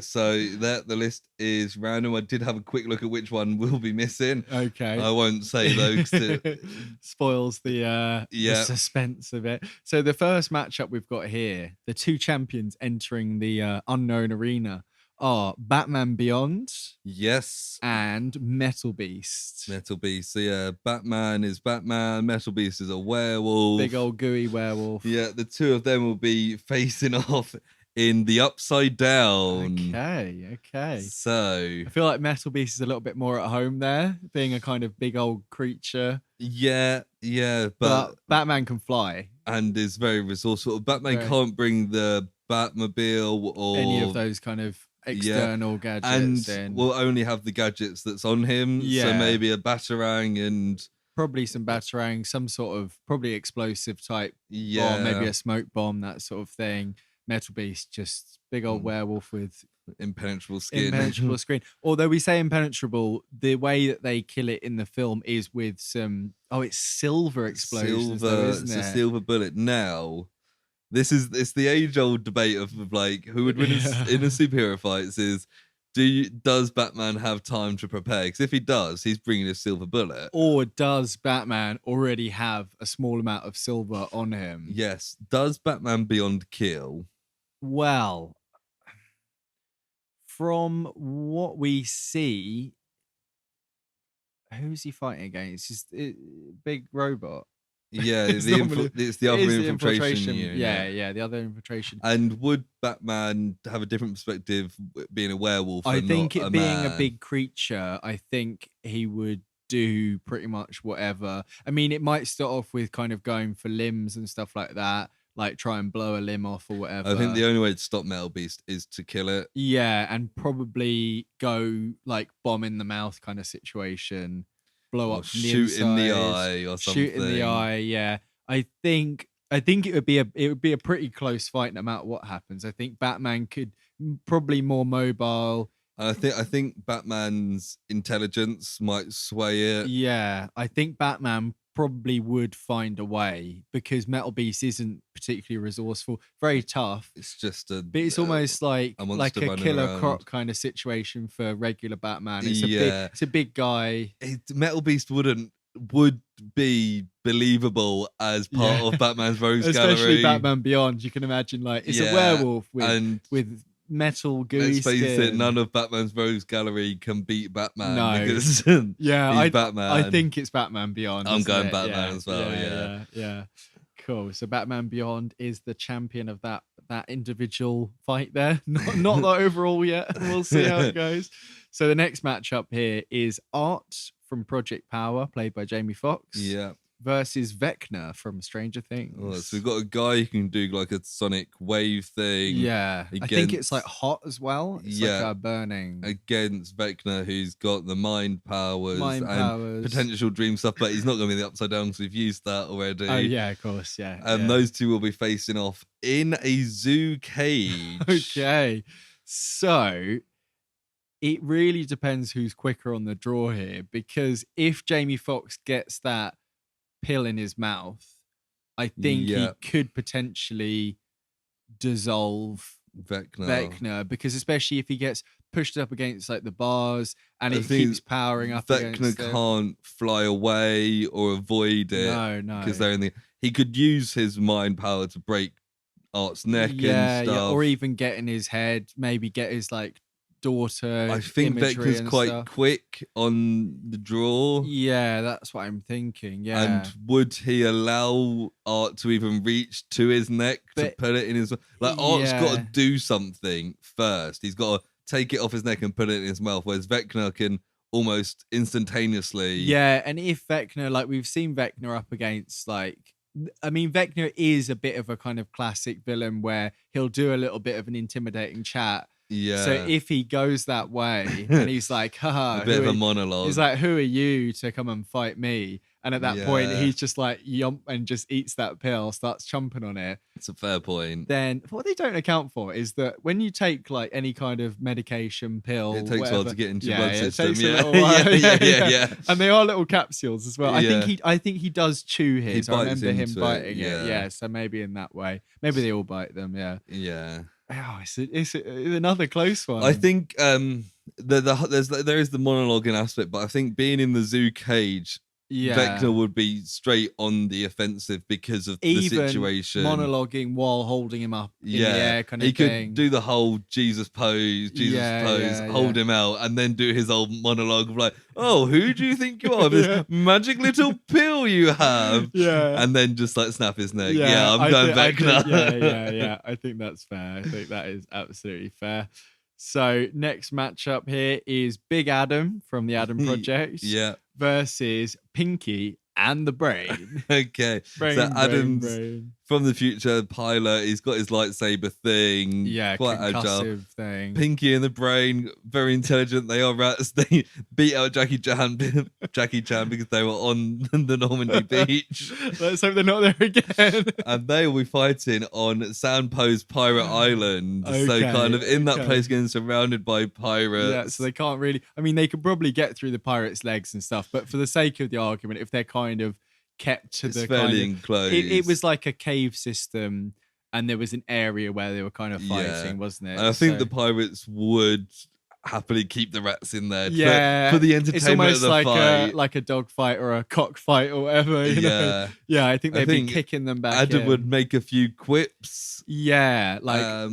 So the list is random. I did have a quick look at which one will be missing. Okay. I won't say though. 'Cause it spoils the suspense of it. So the first matchup we've got here, the two champions entering the unknown arena are Batman Beyond Yes. and Metal Beast. Metal Beast. So yeah, Batman is Batman. Metal Beast is a werewolf. Big old gooey werewolf. Yeah, the two of them will be facing off in the Upside Down. Okay. So I feel like Metal Beast is a little bit more at home there, being a kind of big old creature. yeah, but Batman can fly. and is very resourceful. Batman can't bring the Batmobile or any of those kind of external gadgets, and we'll only have the gadgets that's on him. Yeah. So maybe a batarang and probably some batarang, some sort of probably explosive type yeah, bomb, maybe a smoke bomb, that sort of thing. Metal Beast, just big old werewolf with impenetrable skin. Impenetrable screen. Although we say impenetrable, the way that they kill it in the film is with some it's silver explosions, though, isn't it's it? a silver bullet. Now, it's the age-old debate of like who would win in a superhero fights is does Batman have time to prepare? Because if he does, he's bringing a silver bullet. Or does Batman already have a small amount of silver on him? Yes. Does Batman Beyond kill? Well, from what we see, who's he fighting against? Just big robot. Yeah, It's it's the other infiltration unit. Yeah, the other infiltration. And would Batman have a different perspective being a werewolf? I and think not it being man? a big creature, I think he would do pretty much whatever. I mean, it might start off with kind of going for limbs and stuff like that, like try and blow a limb off or whatever. I think the only way to stop Metal Beast is to kill it. Yeah, and probably go like bomb in the mouth kind of situation, blow up, shoot in the eye or something. Shoot in the eye. Yeah, I think it would be a pretty close fight no matter what happens. I think Batman could probably more mobile. I think Batman's intelligence might sway it. Yeah, I think Batman probably would find a way because Metal Beast isn't particularly resourceful, very tough. It's just but it's almost like a Killer around. Croc kind of situation for regular Batman. It's a big guy. Metal Beast would be believable as part of Batman's Rogues Gallery, especially Batman Beyond. You can imagine like it's a werewolf with metal gooey let's face skin. it, none of Batman's Rogues Gallery can beat Batman. No. Because he's Batman. I think it's Batman Beyond. I'm going it? Batman as well. Yeah. Cool. So Batman Beyond is the champion of that individual fight there. Not the overall yet. We'll see how it goes. So the next matchup here is Art from Project Power, played by Jamie Foxx. Yeah. Versus Vecna from Stranger Things. Oh, so we've got a guy who can do like a sonic wave thing. Yeah. I think it's like hot as well. It's like a burning. Against Vecna, who's got the mind powers and potential dream stuff, but he's not going to be the Upside Down because we've used that already. Oh, yeah, of course. Yeah. And those two will be facing off in a zoo cage. Okay. So it really depends who's quicker on the draw here, because if Jamie Foxx gets that pill in his mouth, I think he could potentially dissolve Vecna, because especially if he gets pushed up against like the bars and it keeps powering up Vecna can't fly away or avoid it. No, because he could use his mind power to break Art's neck and stuff. or even get in his head, maybe get his like daughter. I think imagery Vecna's and quite stuff. quick on the draw. Yeah, that's what I'm thinking. Yeah, And would he allow Art to even reach to his neck to But- put it in his... Like, Art's got to Yeah. do something first. He's got to take it off his neck and put it in his mouth, whereas Vecna can almost instantaneously... Yeah, and if Vecna, like we've seen Vecna up against, like, I mean, Vecna is a bit of a kind of classic villain where he'll do a little bit of an intimidating chat. Yeah. So if he goes that way and he's like, haha, a bit of a monologue. he's like, who are you to come and fight me? And at that point, Yeah. he's just like, yump, and just eats that pill, starts chomping on it. It's a fair point. Then what they don't account for is that when you take like any kind of medication pill, It takes a while to get into your blood system. It takes a Yeah. little while. Yeah. And they are little capsules as well. Yeah. I think he does chew his. I bites remember him into it, biting yeah. it. Yeah, so maybe in that way. Maybe they all bite them. Yeah. Yeah. Oh, it's another close one. I think there is the monologuing aspect, but I think being in the zoo cage, Vecna would be straight on the offensive because of the situation. Monologuing while holding him up in the air kind of he thing. could do the whole Jesus pose, hold him out, and then do his old monologue of like, oh, who do you think you are? This magic little pill you have. Yeah. And then just like snap his neck. Yeah, I'm going Vecna. Yeah. I think that's fair. I think that is absolutely fair. So next matchup here is Big Adam from the Adam Project versus Pinky and the Brain. Okay. Brain, so Adam's brain. from the future pilot. He's got his lightsaber thing. Yeah, quite agile. concussive thing. Pinky and the Brain, very intelligent. They are rats. They beat out Jackie Chan because they were on the Normandy beach. Let's hope they're not there again. And they will be fighting on Sandpo's Pirate Island. So kind of in that place getting surrounded by pirates. Yeah, so they can't really... I mean, they could probably get through the pirates' legs and stuff, but for the sake of the argument, if they're kind of kept to the fairly kind of... enclosed. It was like a cave system, and there was an area where they were kind of fighting, wasn't it? And I think the pirates would happily keep the rats in there for the entertainment it's almost of the like fight. like a dog fight or a cock fight or whatever. You know? Yeah, I think they'd be kicking them back. Adam would make a few quips. Yeah, like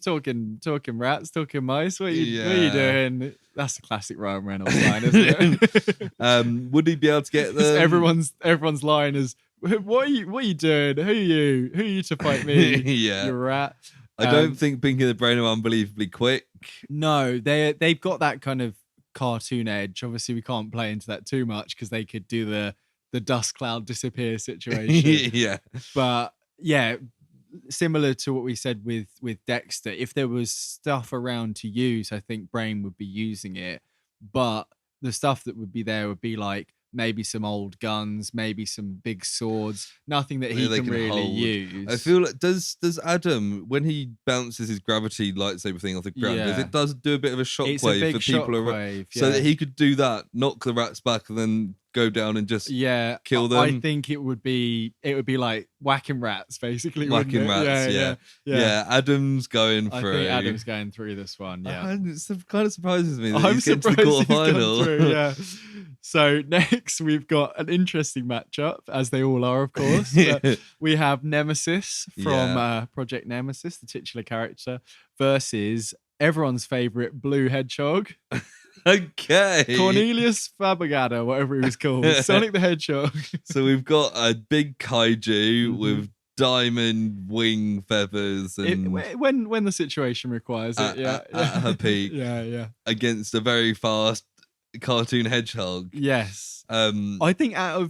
talking rats, talking mice. What are you doing? That's a classic Ryan Reynolds line, isn't it? Would he be able to get them? Everyone's line is, "What are you doing? Who are you to fight me? Yeah, you rat." I don't think Pinky and the Brain are unbelievably quick. No, they've got that kind of cartoon edge. Obviously, we can't play into that too much because they could do the dust cloud disappear situation. Yeah, but yeah, similar to what we said with Dexter, if there was stuff around to use, I think Brain would be using it. But the stuff that would be there would be like maybe some old guns, maybe some big swords, nothing that he can really hold. use. I feel like does Adam, when he bounces his gravity lightsaber thing off the ground, does it do a bit of a shockwave for people around, so that he could do that, knock the rats back, and then go down and just kill them? I think it would be like whacking rats, basically. Whacking rats, yeah. Adam's going through. I think Adam's going through this one. Yeah, and it kind of surprises me that I'm he's getting to the quarterfinal. Yeah. So next we've got an interesting matchup, as they all are, of course. We have Nemesis from Project Nemesis, the titular character, versus everyone's favorite blue hedgehog. Okay. Cornelius Fabagada, whatever he was called. Sonic the Hedgehog. So we've got a big kaiju with diamond wing feathers and when the situation requires it, at her peak. Yeah. Against a very fast cartoon hedgehog. Yes. I think out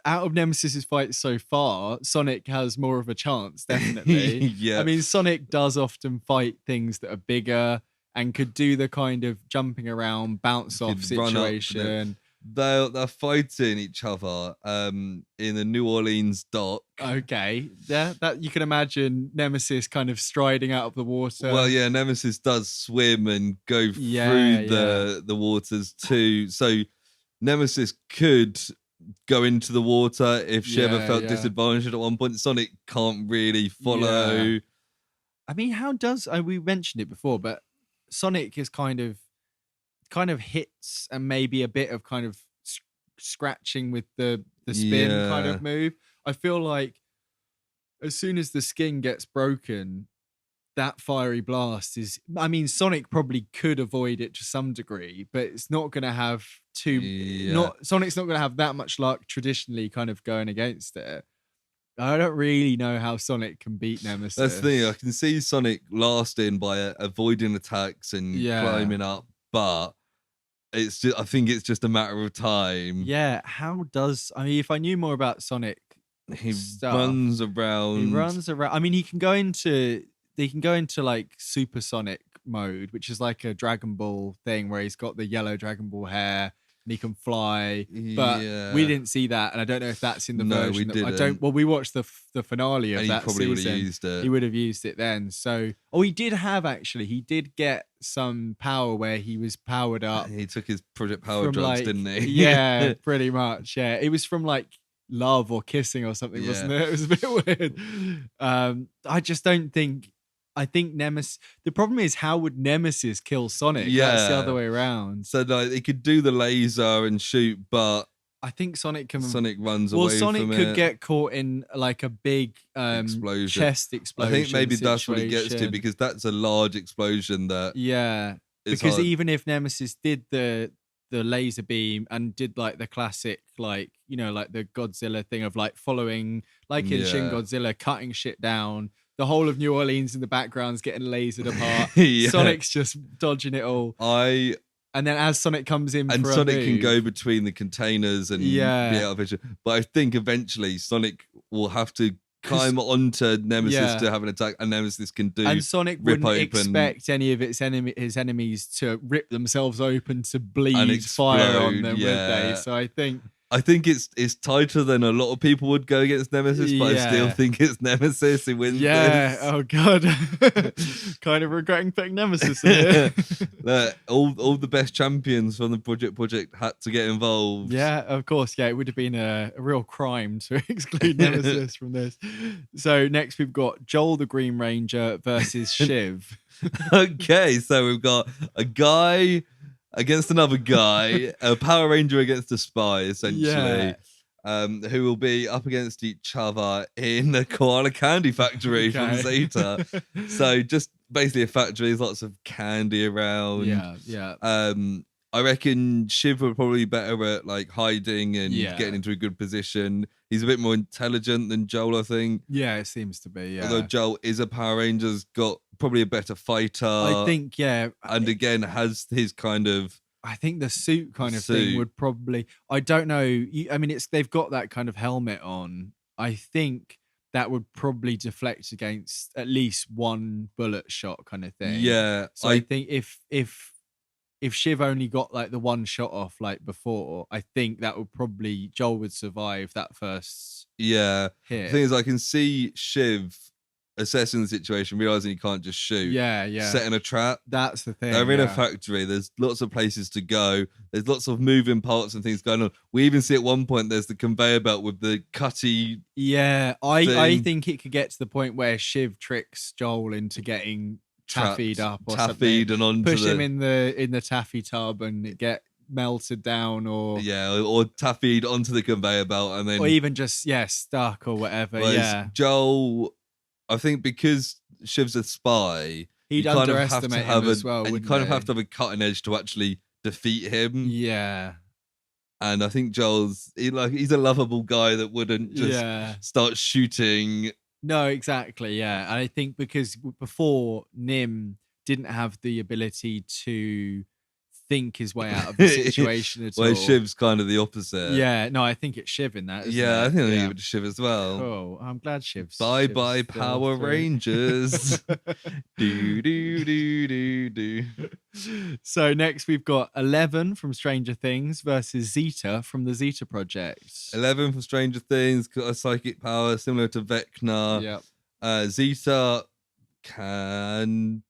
of Nemesis's fights so far, Sonic has more of a chance, definitely. Yeah. I mean, Sonic does often fight things that are bigger and could do the kind of jumping around, bounce off situation. They're fighting each other in a New Orleans dock. Okay, yeah, that you can imagine Nemesis kind of striding out of the water. Well, yeah, Nemesis does swim and go through the waters too. So Nemesis could go into the water if she ever felt disadvantaged at one point. Sonic can't really follow. Yeah. I mean, we mentioned it before, but Sonic is kind of hits and maybe a bit of kind of scratching with the spin kind of move. I feel like as soon as the skin gets broken, that fiery blast is, I mean, Sonic probably could avoid it to some degree, but it's not going to have Sonic's not going to have that much luck traditionally kind of going against it. I don't really know how Sonic can beat Nemesis. That's the thing. I can see Sonic lasting by avoiding attacks and climbing up, but I think it's just a matter of time. Yeah. I mean, if I knew more about Sonic, he runs around. I mean, he can go into like supersonic mode, which is like a Dragon Ball thing where he's got the yellow Dragon Ball hair and he can fly. But we didn't see that, and I don't know if that's in the version. We didn't. We watched the finale of that probably season. Would have used it. He would have used it then. So, he did get some power where he was powered up. He took his Project Power drugs, didn't he? Yeah, pretty much. Yeah, it was from like love or kissing or something, wasn't it? It was a bit weird. I just don't think. I think Nemesis. The problem is, how would Nemesis kill Sonic? Yeah, that's the other way around. So like, he could do the laser and shoot, but I think Sonic runs away from it. Well, Sonic could get caught in like a big explosion. chest explosion. I think maybe that's what it gets to, because that's a large explosion that. Because even if Nemesis did the laser beam and did like the classic, like, you know, like the Godzilla thing of like following, like in Shin Godzilla, cutting shit down. The whole of New Orleans in the background's getting lasered apart. Sonic's just dodging it all. And then as Sonic comes in, and Sonic can go between the containers and be out of vision. But I think eventually Sonic will have to climb onto Nemesis to have an attack, and Nemesis can do. And Sonic wouldn't expect any of his enemies to rip themselves open to bleed fire on them, would they? So I think it's tighter than a lot of people would go against Nemesis, but I still think it's Nemesis who wins. This. Oh god, kind of regretting putting Nemesis in here. all the best champions from the project had to get involved. Yeah, of course. Yeah, it would have been a real crime to exclude Nemesis from this. So next we've got Joel the Green Ranger versus Shiv. Okay, so we've got a guy against another guy, a Power Ranger against a spy, essentially, who will be up against each other in the Koala Candy Factory from Zeta. So just basically a factory, there's lots of candy around. I reckon Shiv would probably be better at like hiding and getting into a good position. He's a bit more intelligent than Joel, I think. Yeah, it seems to be, Although Joel is a Power Ranger's got probably a better fighter. I think, And again, has his kind of... I think the suit kind of thing would probably... I don't know. I mean, they've got that kind of helmet on. I think that would probably deflect against at least one bullet shot kind of thing. Yeah. So I think if Shiv only got like the one shot off like before, I think that would probably... Joel would survive that first hit. The thing is, I can see Shiv assessing the situation, realizing he can't just shoot. Setting a trap. That's the thing. They're in a factory. There's lots of places to go. There's lots of moving parts and things going on. We even see at one point there's the conveyor belt with the cutty. I think it could get to the point where Shiv tricks Joel into getting taffied up or something. And onto push him in the taffy tub and get melted down, or taffied onto the conveyor belt, and then, or even just stuck or whatever. Joel, I think because Shiv's a spy, he'd underestimate him as well. And you kind of have to have a cutting edge to actually defeat him. Yeah. And I think Joel's he's a lovable guy that wouldn't just start shooting. No, exactly. Yeah. And I think because before, Nim didn't have the ability to think his way out of the situation at all. Shiv's kind of the opposite. Yeah, no, I think it's Shiv in that. I think I'll give it to Shiv as well. Cool. I'm glad Shiv's. Bye Power Rangers. do. So next we've got 11 from Stranger Things versus Zeta from the Zeta Project. 11 from Stranger Things, got a psychic power similar to Vecna. Yep. Zeta can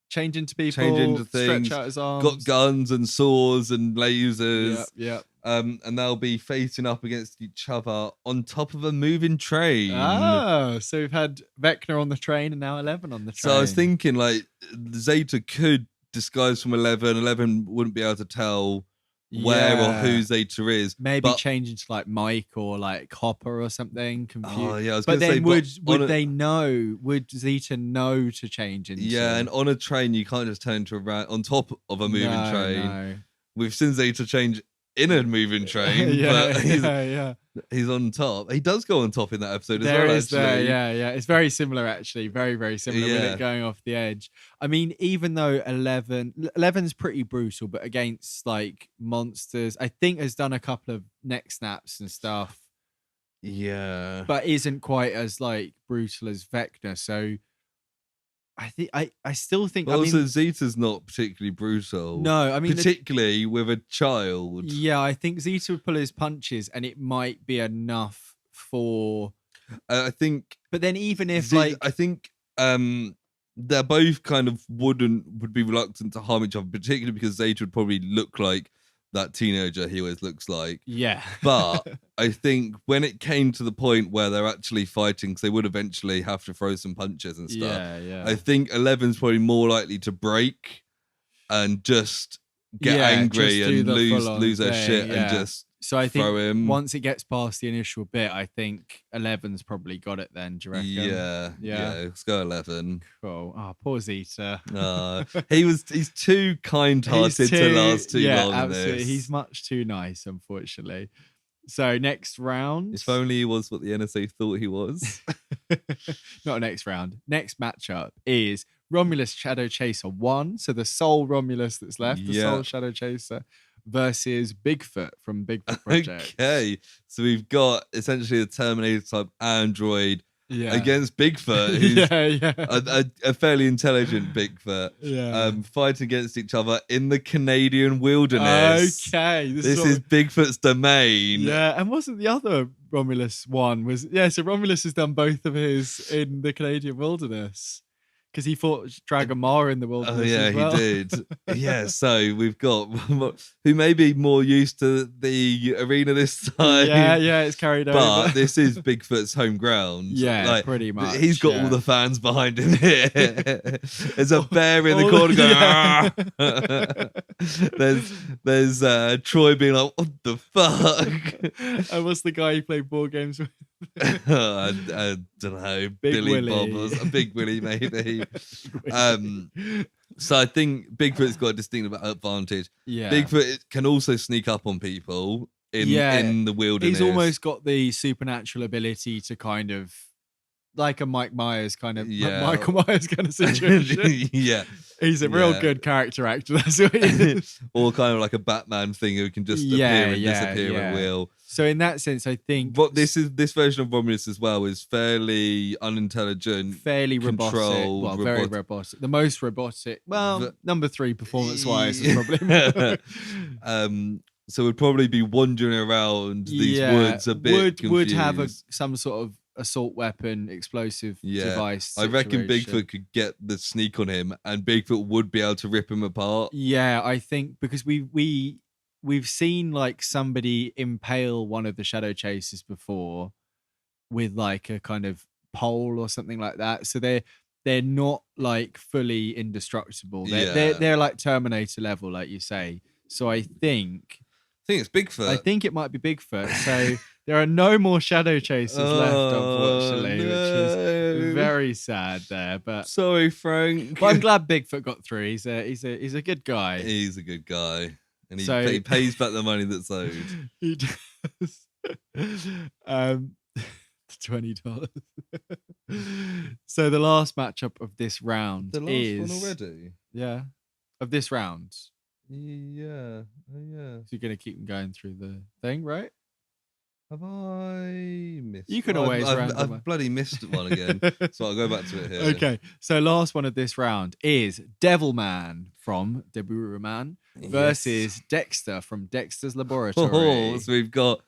change into people, change into things, stretch out his arms. Got guns and swords and lasers. Yep. And they'll be facing up against each other on top of a moving train. Oh, so we've had Vecna on the train and now 11 on the train. So I was thinking, like, Zeta could disguise from 11. 11 wouldn't be able to tell where or who Zeta is. Maybe changing to like Mike or like Hopper or something. Confused. Oh yeah, I was but gonna then say, would they know? Would Zeta know to change into? Yeah, and on a train you can't just turn to on top of a moving train. No. We've seen Zeta change in a moving train, but he's on top. He does go on top in that episode as well, actually. It's very similar, actually. Very, very similar with it going off the edge. I mean, even though 11's pretty brutal, but against like monsters, I think has done a couple of neck snaps and stuff. Yeah. But isn't quite as like brutal as Vecna. So I still think. Also, Zeta's not particularly brutal. No, I mean particularly with a child. Yeah, I think Zeta would pull his punches, and it might be enough for. I think. But then, even if I think they're both kind of would be reluctant to harm each other, particularly because Zeta would probably look like that teenager he always looks like. Yeah. But I think when it came to the point where they're actually fighting, because they would eventually have to throw some punches and stuff. Yeah. I think 11's probably more likely to break and just get angry and lose their shit and just so I think throw him. Once it gets past the initial bit, I think 11's probably got it then, do you reckon? Yeah. Let's go 11. Cool. Oh, poor Zeta. He's too kind-hearted to last too long. Yeah, absolutely. In this. He's much too nice, unfortunately. So next round. If only he was what the NSA thought he was. Not next round. Next matchup is Romulus Shadow Chaser 1. So the sole Romulus that's left, the sole Shadow Chaser, versus Bigfoot from Bigfoot Project. Okay, so we've got essentially a Terminator type android against Bigfoot, who's a fairly intelligent Bigfoot, fighting against each other in the Canadian wilderness. Okay, this is Bigfoot's domain. Yeah, and wasn't the other Romulus one so Romulus has done both of his in the Canadian wilderness. Because he fought Dragomar in the wilderness. Oh, yeah, as well. he did. Yeah, so we've got who may be more used to the arena this time. Yeah, it's carried over. But this is Bigfoot's home ground. Yeah, pretty much. He's got all the fans behind him here. There's a bear in the corner going, There's Troy being like, what the fuck? And what's the guy he played board games with? I don't know. Billy Bob or Big Willie, maybe. So I think Bigfoot's got a distinct advantage. Yeah. Bigfoot can also sneak up on people in the wilderness. He's almost got the supernatural ability to kind of like a Mike Myers kind of Michael Myers kind of situation. Yeah. He's a real good character actor. That's what he is. Or kind of like a Batman thing who can just appear and disappear at will. So in that sense, I think this version of Romulus as well is fairly unintelligent, fairly robotic. Very robotic. The most robotic. Well, number 3 performance-wise is probably. So would probably be wandering around these woods a bit confused. Would have some sort of assault weapon, explosive device situation. I reckon Bigfoot could get the sneak on him, and Bigfoot would be able to rip him apart. Yeah, I think because we've seen like somebody impale one of the Shadow Chasers before with like a kind of pole or something like that. So they're not like fully indestructible. They're like Terminator level, like you say. So I think it's Bigfoot. I think it might be Bigfoot. So there are no more Shadow Chasers left, unfortunately, which is very sad there. But sorry, Frank. But I'm glad Bigfoot got through. He's a good guy. He's a good guy. And he pays back the money that's owed. He does. $20. So the last matchup of this round is one already. Yeah, of this round. Yeah. So you're gonna keep going through the thing, right? Have I missed? You can always I've bloody missed one again. So I'll go back to it here. Okay. So last one of this round is Devilman from Devilman versus Dexter from Dexter's Laboratory. So we've got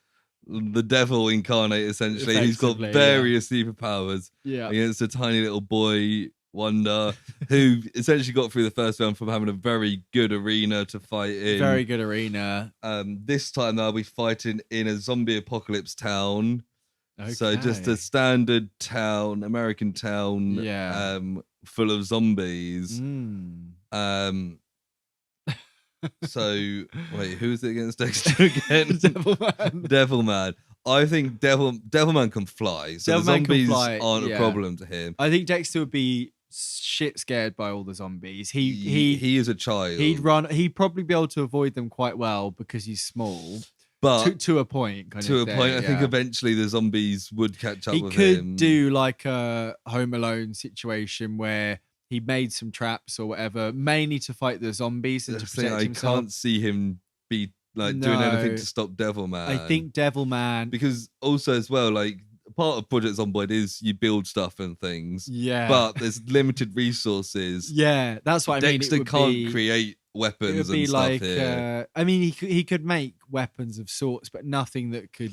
the devil incarnate essentially. He's got various superpowers against a tiny little boy Wonder, who essentially got through the first round from having a very good arena to fight in. Very good arena. This time they'll be fighting in a zombie apocalypse town. Okay. So just a standard town, American town, full of zombies. So wait, who's it against Dexter again? Devilman. Devilman. I think Devilman can fly, so the Devilman can zombies fly, aren't a yeah. problem to him. I think Dexter would be shit scared by all the zombies. He is a child. He'd run. He'd probably be able to avoid them quite well because he's small. But to a point, to a point, I think eventually the zombies would catch up with him. He could do like a Home Alone situation where he made some traps or whatever, mainly to fight the zombies and to protect himself. I can't see him be doing anything to stop Devilman. I think Devilman, because also as well, like part of Project Zomboid is you build stuff and things. Yeah, but there's limited resources. Yeah, that's what I mean. Dexter can't create weapons. It would be and like, stuff here. I mean, he could make weapons of sorts, but nothing that could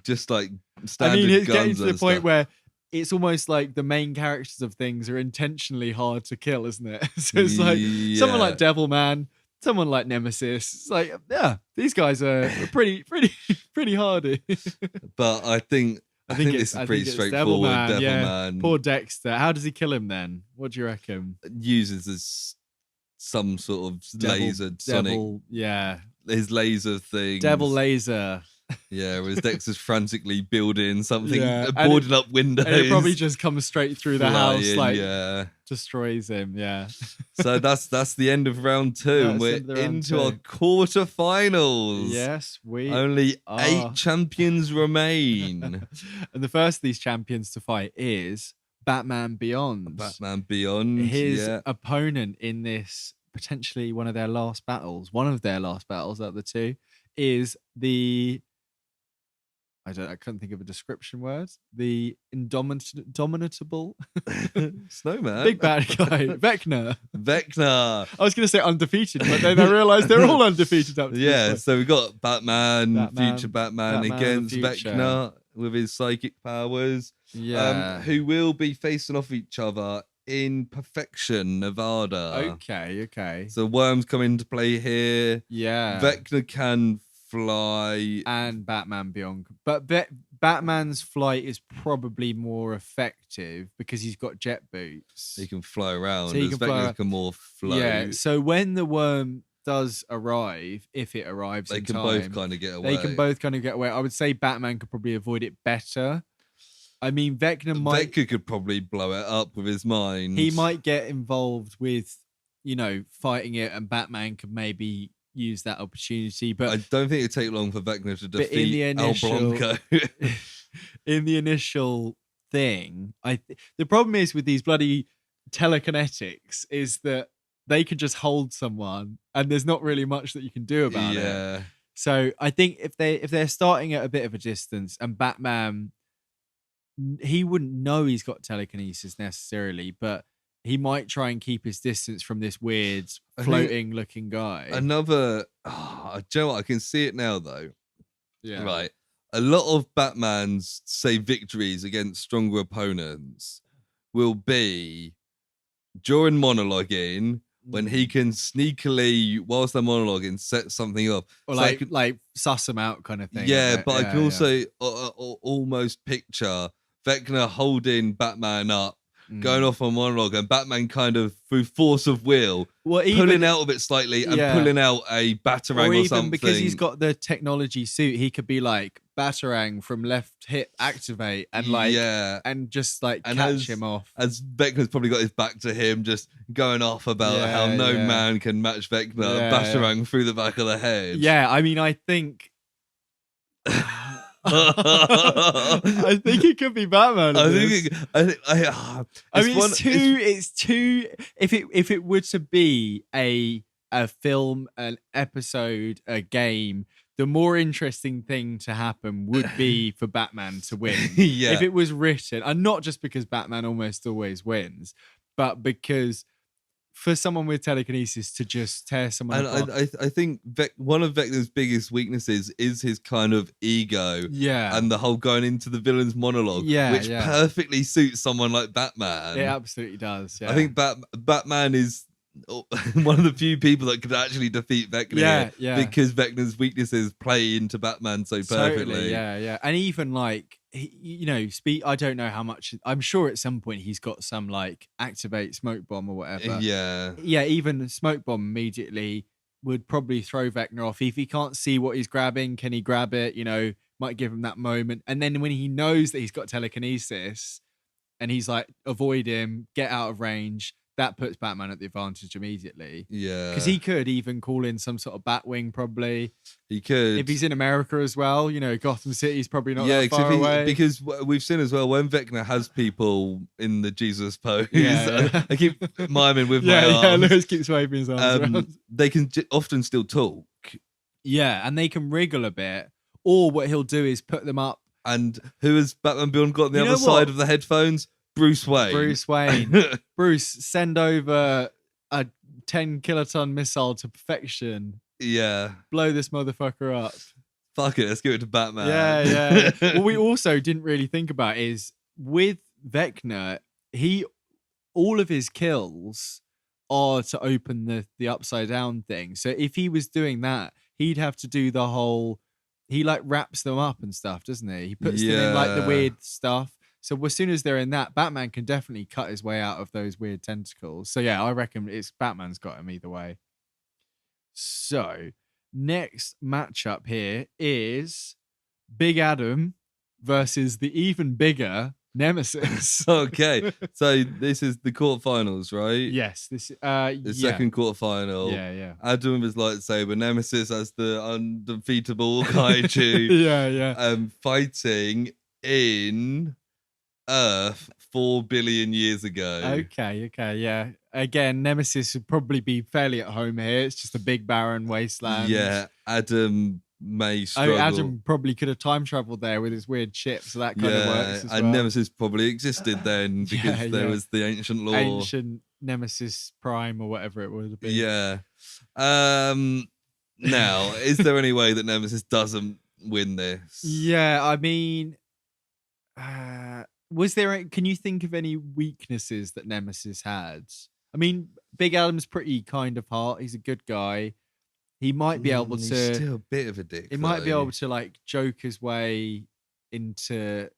just like standard. I mean, it's guns getting to the point stuff. where it's almost like the main characters of things are intentionally hard to kill, isn't it? So it's like someone like Devilman, someone like Nemesis. It's like, yeah, these guys are pretty hardy. But I think this is pretty straightforward. Devilman. Yeah. Poor Dexter. How does he kill him then? What do you reckon? Uses some sort of laser sonic. Yeah. His laser thing. Devil laser. Yeah, whereas Dexter's frantically building something, boarding up windows. And it probably just comes straight through the house, like destroys him. Yeah. So that's the end of round 2, and we're into our quarterfinals. Yes, we only 8 champions remain, and the first of these champions to fight is Batman Beyond. Batman Beyond. His opponent in this, potentially one of their last battles out of the two, is the. I couldn't think of a description word. The indomitable snowman, big bad guy, Vecna. I was going to say undefeated, but then I realised they're all undefeated up to this point. So we got Batman, future Batman against Vecna with his psychic powers. Yeah, who will be facing off each other in Perfection, Nevada. Okay. So worms come into play here. Yeah, Vecna can fly, and Batman Beyond, but Batman's flight is probably more effective because he's got jet boots. He can fly around. Vecna can more float. Yeah. So when the worm does arrive, if it arrives, they can both kind of get away. I would say Batman could probably avoid it better. I mean, Vecna could probably blow it up with his mind. He might get involved with, fighting it, and Batman could maybe use that opportunity, but I don't think it'd take long for Vecna to defeat El Blanco. In the initial thing, the problem is with these bloody telekinetics is that they can just hold someone, and there's not really much that you can do about it. So I think if they're starting at a bit of a distance, and Batman, he wouldn't know he's got telekinesis necessarily, but he might try and keep his distance from this weird floating-looking guy. Do you know what? I can see it now, though. Yeah. Right. A lot of Batman's, say, victories against stronger opponents will be during monologuing, when he can sneakily, whilst they're monologuing, set something up. Or so like suss them out kind of thing. Yeah, but I can also almost picture Vecna holding Batman up, going off on monologue, and Batman kind of through force of will pulling out of it slightly and pulling out a Batarang or something. Because he's got the technology suit, he could be like Batarang from left hip activate and and just catch him off. As Vecna's probably got his back to him, just going off about how no man can match Vecna, Batarang through the back of the head. Yeah, I mean, I think. I think it could be Batman. It's too. If it were to be a film, an episode, a game, the more interesting thing to happen would be for Batman to win. If it was written, and not just because Batman almost always wins, but because for someone with telekinesis to just tear someone apart. I think one of Vecna's biggest weaknesses is his kind of ego. Yeah. And the whole going into the villain's monologue. Which perfectly suits someone like Batman. It absolutely does. Yeah. I think Batman is one of the few people that could actually defeat Vecna. Because Vecna's weaknesses play into Batman so perfectly. Totally, yeah. And even I don't know how much. I'm sure at some point he's got some activate smoke bomb or whatever. Yeah. Even smoke bomb immediately would probably throw Vecna off. If he can't see what he's grabbing, can he grab it? Might give him that moment. And then when he knows that he's got telekinesis and he's like, avoid him, get out of range, that puts Batman at the advantage immediately. Yeah. Because he could even call in some sort of Batwing, probably. He could. If he's in America as well, Gotham City's probably not that far away. Because we've seen as well, when Vecna has people in the Jesus pose, Yeah. I keep miming with my arms. Yeah, Lewis keeps waving his arms around. They can often still talk. Yeah, and they can wriggle a bit. Or what he'll do is put them up. And who has Batman Beyond got on the You know other side what? of the headphones? Bruce Wayne. Bruce, send over a 10 kiloton missile to perfection. Yeah. Blow this motherfucker up. Fuck it, let's give it to Batman. Yeah. What we also didn't really think about is with Vecna, all of his kills are to open the upside down thing. So if he was doing that, he'd have to do the whole, he like wraps them up and stuff, doesn't he? He puts them in like the weird stuff. So as soon as they're in that, Batman can definitely cut his way out of those weird tentacles. So yeah, I reckon it's Batman's got him either way. So next matchup here is Big Adam versus the even bigger Nemesis. Okay, so this is the quarterfinals, right? Yes, the second quarterfinal. Yeah. Adam with his lightsaber, Nemesis as the undefeatable kaiju. yeah. Fighting in Earth 4 billion years ago. Okay, yeah. Again, Nemesis would probably be fairly at home here. It's just a big barren wasteland. Yeah, Adam may struggle. Adam probably could have time traveled there with his weird ship, so that kind of works as well. And Nemesis probably existed then because there was the ancient law. Ancient Nemesis Prime or whatever it would have been. Yeah. Now, is there any way that Nemesis doesn't win this? Yeah, I mean, can you think of any weaknesses that Nemesis had? I mean, Big Adam's pretty kind of heart. He's a good guy. He might be able to. He's still a bit of a dick. He might be able to like joke his way into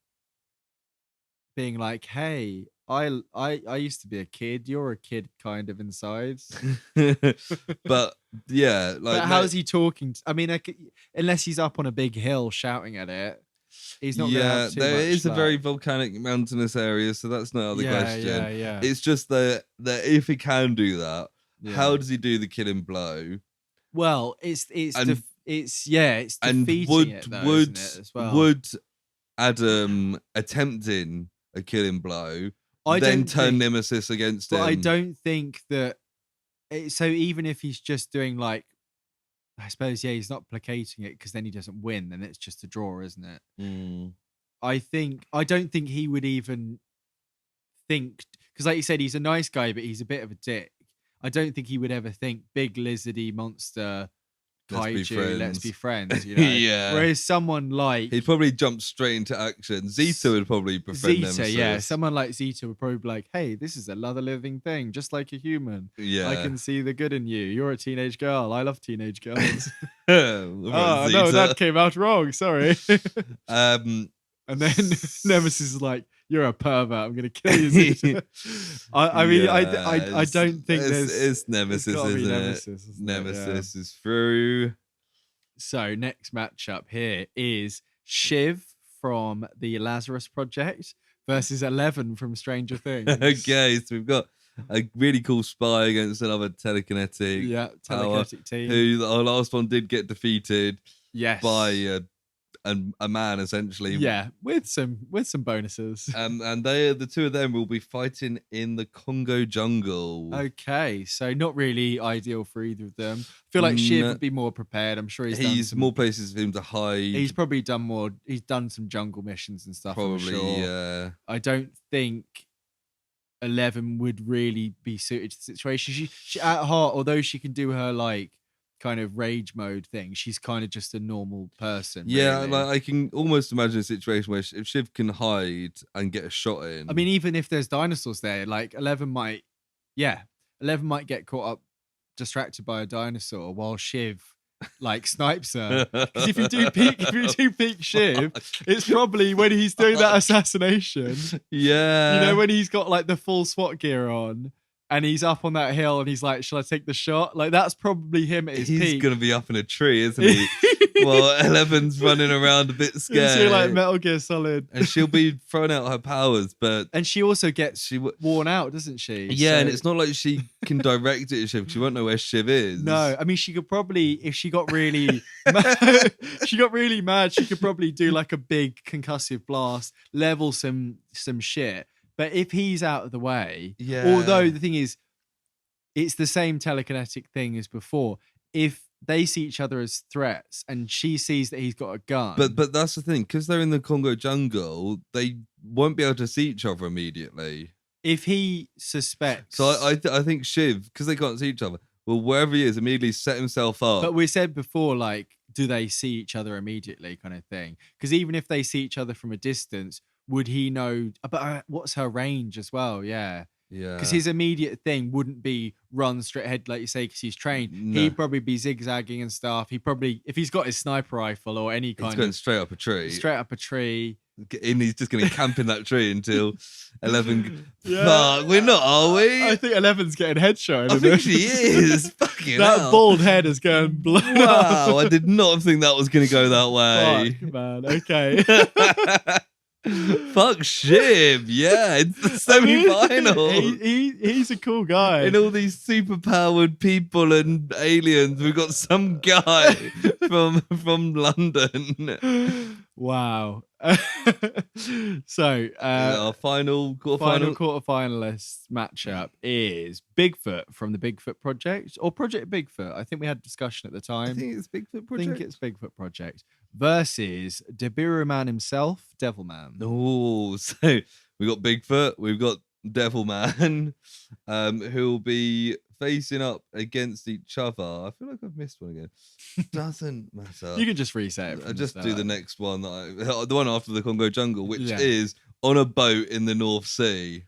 being like, "Hey, I used to be a kid. You're a kid, kind of inside." But yeah, like, but how's he talking? I mean, unless he's up on a big hill shouting at it. He's not. Yeah, there is a like, very volcanic, mountainous area, so that's not out of the question. Yeah. It's just that if he can do that, how does he do the killing blow? Well, it's defeating it though, isn't it, as well? Would Adam attempting a killing blow then turn Nemesis against him? But I don't think that. So even if he's just doing like, I suppose, he's not placating it because then he doesn't win. Then it's just a draw, isn't it? I don't think he would even think, because like you said, he's a nice guy, but he's a bit of a dick. I don't think he would ever think big lizardy monster kaiju, let's be friends. Yeah. Whereas someone like, he'd probably jump straight into action. Zeta would probably befriend Nemesis. Yeah. Someone like Zeta would probably be like, "Hey, this is another living thing, just like a human. Yeah. I can see the good in you. You're a teenage girl. I love teenage girls." Oh no, that came out wrong. Sorry. And then Nemesis is like, "You're a pervert. I'm gonna kill you." Zeta." I mean, I don't think it's Nemesis, isn't Nemesis, it? Nemesis is through. So next matchup here is Shiv from the Lazarus Project versus 11 from Stranger Things. Okay, so we've got a really cool spy against another telekinetic. Yeah, telekinetic team. Who our last one did get defeated. Yes. By a man, essentially. Yeah, with some bonuses. And the two of them will be fighting in the Congo jungle. Okay, so not really ideal for either of them. I feel like Shiv would be more prepared. I'm sure he's more places for him to hide. He's probably done more. He's done some jungle missions and stuff. Probably, I'm sure. yeah. I don't think 11 would really be suited to the situation. She at heart, although she can do her like kind of rage mode thing, she's kind of just a normal person. Yeah, really. like I can almost imagine a situation where if Shiv can hide and get a shot in. I mean, even if there's dinosaurs there, like 11 might get caught up, distracted by a dinosaur while Shiv like snipes her. Because if you do peek Shiv, it's probably when he's doing that assassination. Yeah, when he's got like the full SWAT gear on. and he's up on that hill and he's like, shall I take the shot? Like, that's probably him at his He's peak. gonna be up in a tree, isn't he? Well, Eleven's running around a bit scared. It's like Metal Gear Solid. And she'll be throwing out her powers, but and she also gets worn out, doesn't she? Yeah, and it's not like she can direct it at Shiv. She won't know where Shiv is. No, I mean, she could probably, if she got really she got really mad, she could probably do like a big concussive blast, level some shit. But if he's out of the way, although the thing is, it's the same telekinetic thing as before. If they see each other as threats and she sees that he's got a gun. But that's the thing, because they're in the Congo jungle, they won't be able to see each other immediately. If he suspects... So I think Shiv, because they can't see each other, well, wherever he is, immediately set himself up. But we said before, like, do they see each other immediately kind of thing? Because even if they see each other from a distance, would he know... But what's her range as well? Yeah. Yeah. Because his immediate thing wouldn't be run straight ahead, like you say, because he's trained. No. He'd probably be zigzagging and stuff. He probably, if he's got his sniper rifle or any kind he's going straight up a tree. Straight up a tree. And he's just going to camp in that tree until 11... Yeah. Fuck, we're not, are we? I think 11's getting headshot. I think she is. Fucking that hell. bald head is going blown Wow, up. I did not think that was going to go that way. Fuck, man. Okay. Fuck Shiv, yeah, it's the semi-final. He's a cool guy. In all these super-powered people and aliens, we've got some guy from London. Wow. So our final quarterfinalist matchup is Bigfoot from the Bigfoot Project or Project Bigfoot. I think we had a discussion at the time. I think it's Bigfoot Project. I think it's Bigfoot Project versus Devilman himself, Devilman. Oh, so we got Bigfoot, we've got Devilman, who'll be facing up against each other. I feel like I've missed one again. Doesn't matter. You can just reset it. I'll just do the next one, the one after the Congo jungle, which is on a boat in the North Sea.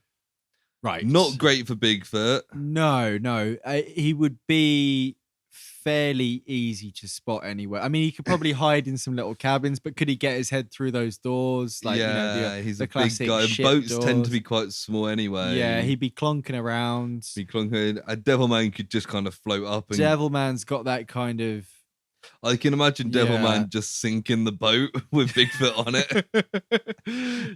Right. Not great for Bigfoot. No. He would be fairly easy to spot anywhere. I mean, he could probably hide in some little cabins, but could he get his head through those doors? Like, he's the a big guy. Boats doors. tend to be quite small anyway. Yeah, he'd be clonking around. A Devilman could just kind of float up. And Devilman's got that kind of... I can imagine Devilman just sinking the boat with Bigfoot on it.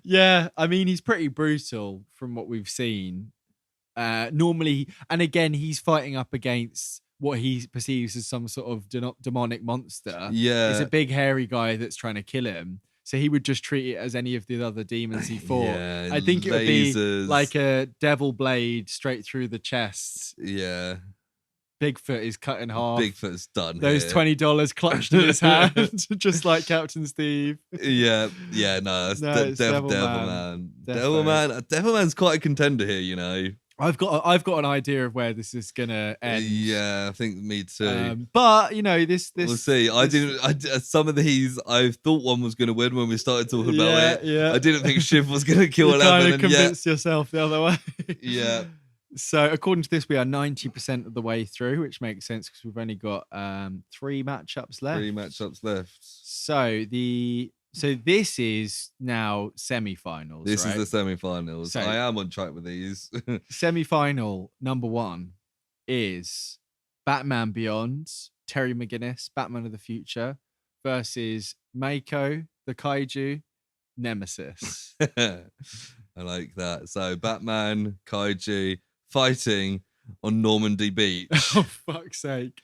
Yeah, I mean, he's pretty brutal from what we've seen. Normally, and again, he's fighting up against what he perceives as some sort of demonic monster. Yeah. It's a big hairy guy that's trying to kill him. So he would just treat it as any of the other demons he fought. Yeah, I think it would be lasers. like a devil blade straight through the chest. Yeah. Bigfoot is cut in half. Bigfoot's done. Those here. $20 clutched in his hand, just like Captain Steve. Yeah, no, it's Devilman. Devilman's quite a contender here, you know. I've got an idea of where this is gonna end. Yeah, I think me too. But you know, this we'll see. Some of these I thought one was gonna win when we started talking about it. Yeah. I didn't think Shiv was gonna kill 11. Kind of convinced yourself the other way. Yeah. So according to this, we are 90% of the way through, which makes sense because we've only got 3 matchups left. So this is now semi-finals. This right? is the semi-finals. So, I am on track with these. Semi-final number 1 is Batman Beyond, Terry McGinnis, Batman of the Future, versus Mako, the Kaiju, Nemesis. I like that. So Batman, Kaiju, fighting on Normandy Beach. Oh, fuck's sake.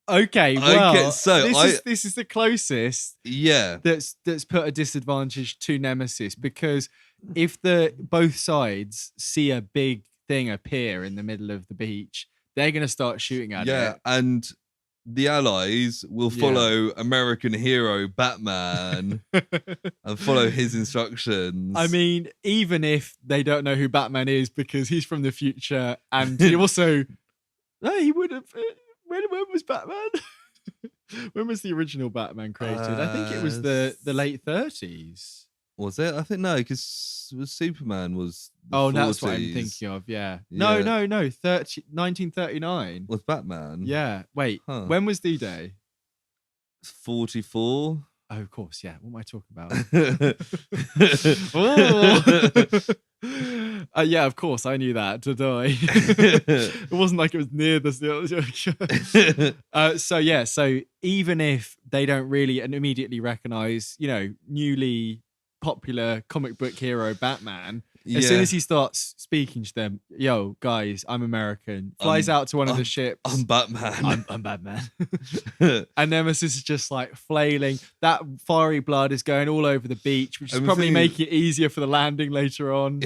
Okay, well, so this is the closest. Yeah, that's put a disadvantage to Nemesis, because if both sides see a big thing appear in the middle of the beach, they're going to start shooting at it. Yeah, and the Allies will follow American hero Batman and follow his instructions. I mean, even if they don't know who Batman is because he's from the future, and he also, he would have. When was Batman? When was the original Batman created? I think it was the late 30s. Was it? I think no, because Superman was. That's what I'm thinking of. Yeah. No. 1939 was Batman. Yeah. Wait. Huh. When was D-Day? 44. Oh, of course, yeah. What am I talking about? Yeah, of course, I knew that. To die. It wasn't like it was near the. So even if they don't really and immediately recognize, newly popular comic book hero Batman. As soon as he starts speaking to them, yo, guys, I'm American. Flies out to one of the ships. I'm Batman. I'm Batman. And Nemesis is just like flailing. That fiery blood is going all over the beach, which is probably making it easier for the landing later on.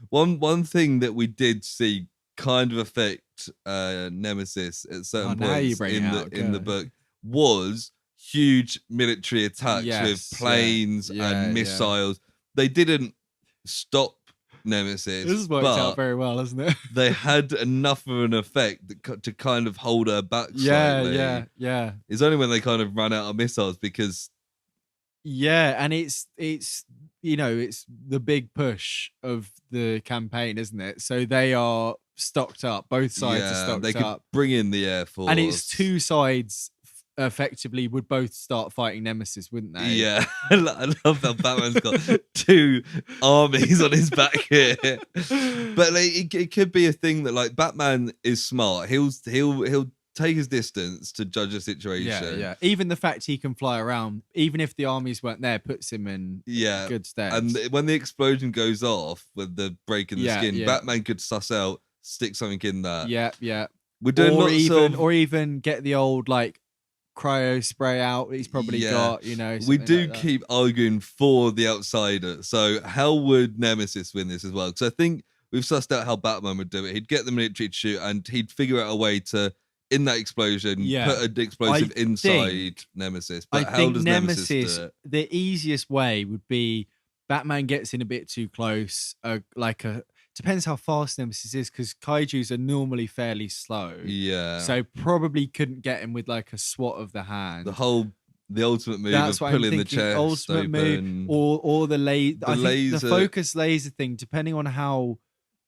One thing that we did see kind of affect Nemesis at certain points in the book was huge military attacks with planes and missiles. They didn't stop Nemesis. This has worked out very well, hasn't it? They had enough of an effect to kind of hold her back slightly. Yeah. It's only when they kind of ran out of missiles because... Yeah, and it's the big push of the campaign, isn't it? So they are stocked up. Both sides are stocked up. They could bring in the Air Force. And it's two sides effectively would both start fighting Nemesis, wouldn't they? Yeah. I love that Batman's got two armies on his back here. But like, it could be a thing that like Batman is smart. He'll take his distance to judge a situation. Yeah. Even the fact he can fly around, even if the armies weren't there, puts him in good stead. And when the explosion goes off with the break in the skin, Batman could suss out, stick something in that. Yeah. We're doing or even get the old like cryo spray out that he's probably got, We do keep arguing for the outsider. So how would Nemesis win this as well? Because I think we've sussed out how Batman would do it. He'd get the military to shoot and he'd figure out a way to, in that explosion, put an explosive inside Nemesis. But how does Nemesis do it? The easiest way would be Batman gets in a bit too close, depends how fast Nemesis is, because kaijus are normally fairly slow. Yeah. So probably couldn't get him with like a swat of the hand. The ultimate move of pulling the chest ultimate open. Move, or the laser. The focus laser thing, depending on how,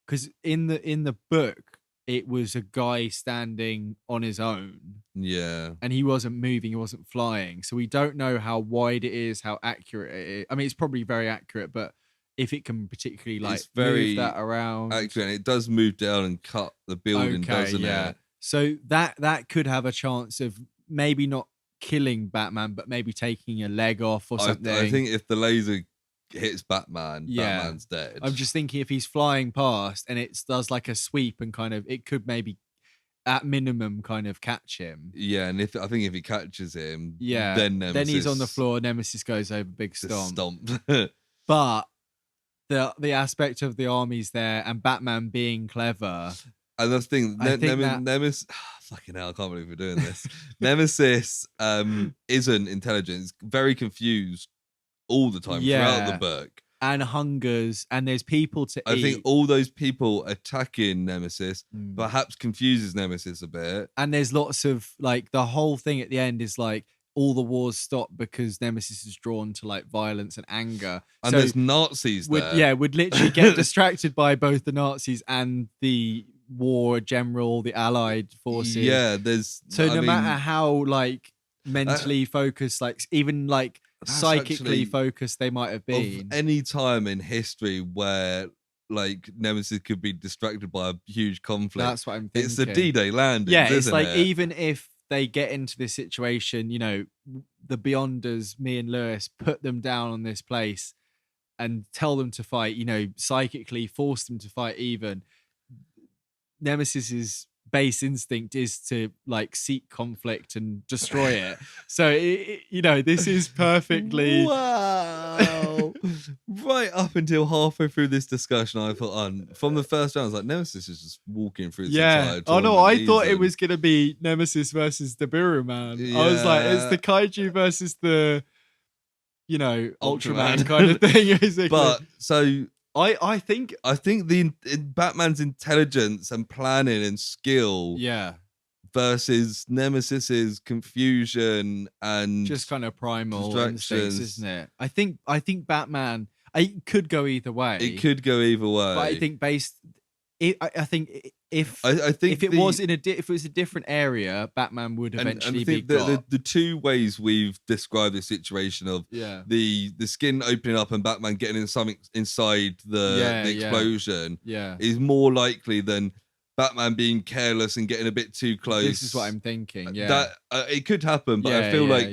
because in the book it was a guy standing on his own. Yeah. And he wasn't moving, he wasn't flying. So we don't know how wide it is, how accurate it is. I mean, it's probably very accurate, but if it can particularly move that around. Accurate, and it does move down and cut the building, doesn't it? So that could have a chance of maybe not killing Batman, but maybe taking a leg off or something. I think if the laser hits Batman, Batman's dead. I'm just thinking if he's flying past and it does like a sweep and kind of, it could maybe at minimum kind of catch him. Yeah, and I think if he catches him, then he's on the floor. Nemesis goes over big stomp. But the aspect of the armies there and Batman being clever. And that's the thing, Nemesis. Fucking hell, I can't believe we're doing this. Nemesis isn't intelligent. He's very confused all the time throughout the book. And hungers, and there's people to eat. I think all those people attacking Nemesis perhaps confuses Nemesis a bit. And there's lots of, like, the whole thing at the end is like, all the wars stop because Nemesis is drawn to like violence and anger. And there's Nazis there. Yeah, would literally get distracted by both the Nazis and the war general, the Allied forces. Yeah, no matter how like mentally focused, like even like psychically focused they might have been. Of any time in history where like Nemesis could be distracted by a huge conflict. That's what I'm thinking. It's the D-Day landing. Yeah, it's like even if they get into this situation, the Beyonders, me and Lewis, put them down on this place and tell them to fight, psychically force them to fight even. Nemesis's base instinct is to like seek conflict and destroy it. So, this is perfectly... Wow. Right up until halfway through this discussion, I thought, from the first round, I was like, Nemesis is just walking through this entire tournament. Oh, no, I thought it was going to be Nemesis versus the Devilman. Yeah. I was like, it's the kaiju versus the, Ultraman kind of thing. Basically. But, so... I think Batman's intelligence and planning and skill versus Nemesis's confusion and just kind of primal instincts, isn't it? I think Batman, it could go either way. It could go either way. But I think I think if I think if it was if it was a different area, Batman would eventually be got. The two ways we've described the situation of the skin opening up and Batman getting in something inside the explosion is more likely than Batman being careless and getting a bit too close. This is what I'm thinking. Yeah, that it could happen, but I feel like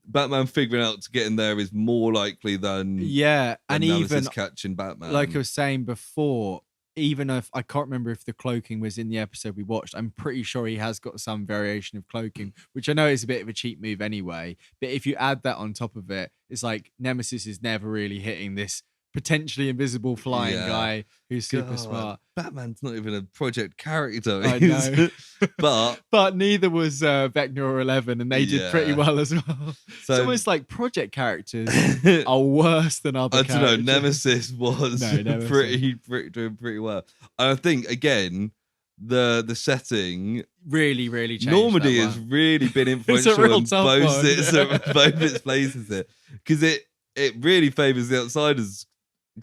Batman figuring out to get in there is more likely than and even catching Batman. Like I was saying before, even if I can't remember if the cloaking was in the episode we watched, I'm pretty sure he has got some variation of cloaking, which I know is a bit of a cheap move anyway. But if you add that on top of it, it's like Nemesis is never really hitting this potentially invisible flying guy who's super smart. Batman's not even a project character. I know. but neither was Vecna or 11, and they did pretty well as well. So, it's almost like project characters are worse than other characters. I don't know. Nemesis was doing pretty well. And I think, again, the setting really changed. Normandy has really been influential in both its places there, because it really favours the outsiders.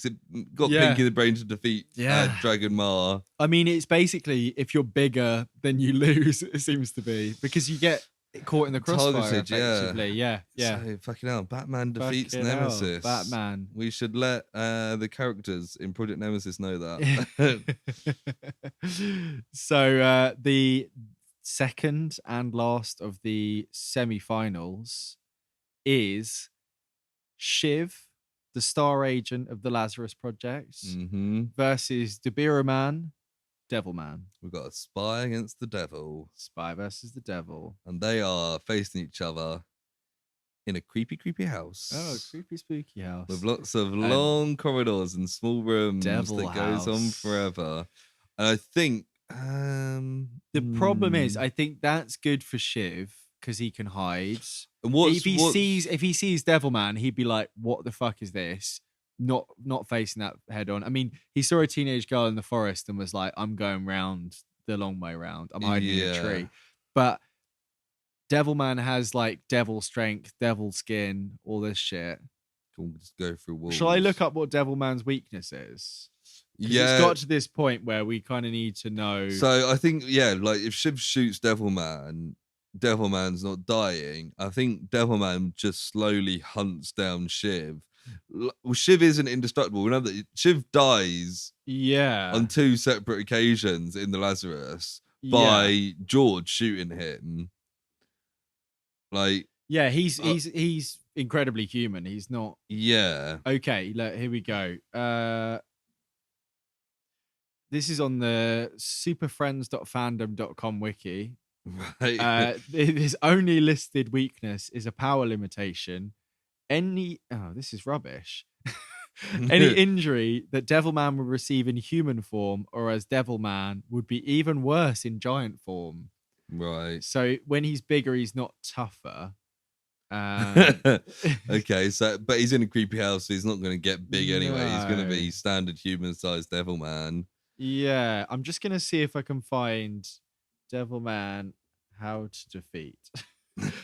It got Pinky the Brain to defeat Dragon Ma. I mean, it's basically if you're bigger, then you lose. It seems to be because you get caught in the crossfire. Effectively, yeah. So fucking hell, Batman defeats Nemesis. Batman. We should let the characters in Project Nemesis know that. So the second and last of the semi-finals is Shiv, the star agent of the Lazarus Project, versus Devilman, Devilman. We've got a spy against the devil. Spy versus the devil. And they are facing each other in a creepy house. Oh, creepy, spooky house. With lots of long corridors and small rooms devil goes on forever. And I think... the problem is, I think that's good for Shiv, because he can hide. And if he sees Devilman, he'd be like, "What the fuck is this?" Not facing that head on. I mean, he saw a teenage girl in the forest and was like, "I'm going round the long way round. I'm hiding in a tree." But Devilman has like devil strength, devil skin, all this shit. We'll just go through walls. Shall I look up what Devilman's weakness is? It's got to this point where we kind of need to know. So I think like if Shiv shoots Devilman's not dying. I think Devilman just slowly hunts down Shiv. Well, Shiv isn't indestructible. We know that Shiv dies on two separate occasions in the Lazarus by George shooting him. Like he's incredibly human. He's not okay, look, here we go. This is on the superfriends.fandom.com wiki. Right. His only listed weakness is a power limitation. This is rubbish. Any injury that Devilman would receive in human form or as Devilman would be even worse in giant form. Right. So when he's bigger, he's not tougher. Okay, but he's in a creepy house, so he's not going to get big anyway. He's going to be standard human-sized Devilman. Yeah, I'm just going to see if I can find Devilman how to defeat.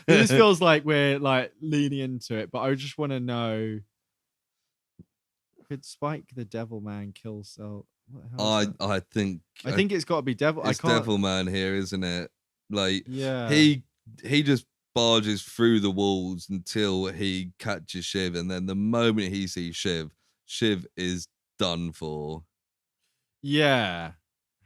This feels like we're like leaning into it, but I just want to know, could Spike the Devilman kill Cell? I think it's got to be Devil. It's Devilman here, isn't it? Like he just barges through the walls until he catches Shiv, and then the moment he sees Shiv is done for. Yeah.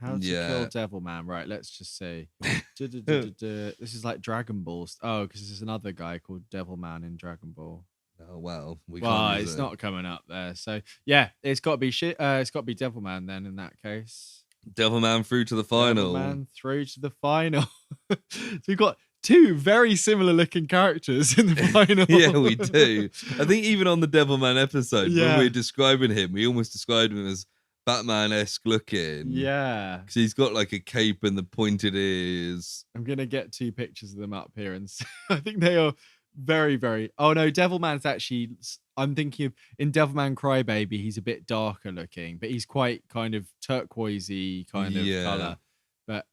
How to kill Devilman? Right, let's just see. This is like Dragon Balls. Oh, because there's another guy called Devilman in Dragon Ball. Oh well, it's not coming up there. So yeah, it's got to be it's got to be Devilman then. In that case, Devilman through to the final. Devilman through to the final. So we've got two very similar looking characters in the final. Yeah, we do. I think even on the Devilman episode, when we were describing him, we almost described him as Batman-esque looking. Yeah. Because he's got like a cape and the pointed ears. I'm going to get two pictures of them up here. And I think they are very, very... Oh, no, Devilman's actually... I'm thinking of... In Devilman Crybaby, he's a bit darker looking, but he's quite kind of turquoisey kind of colour. But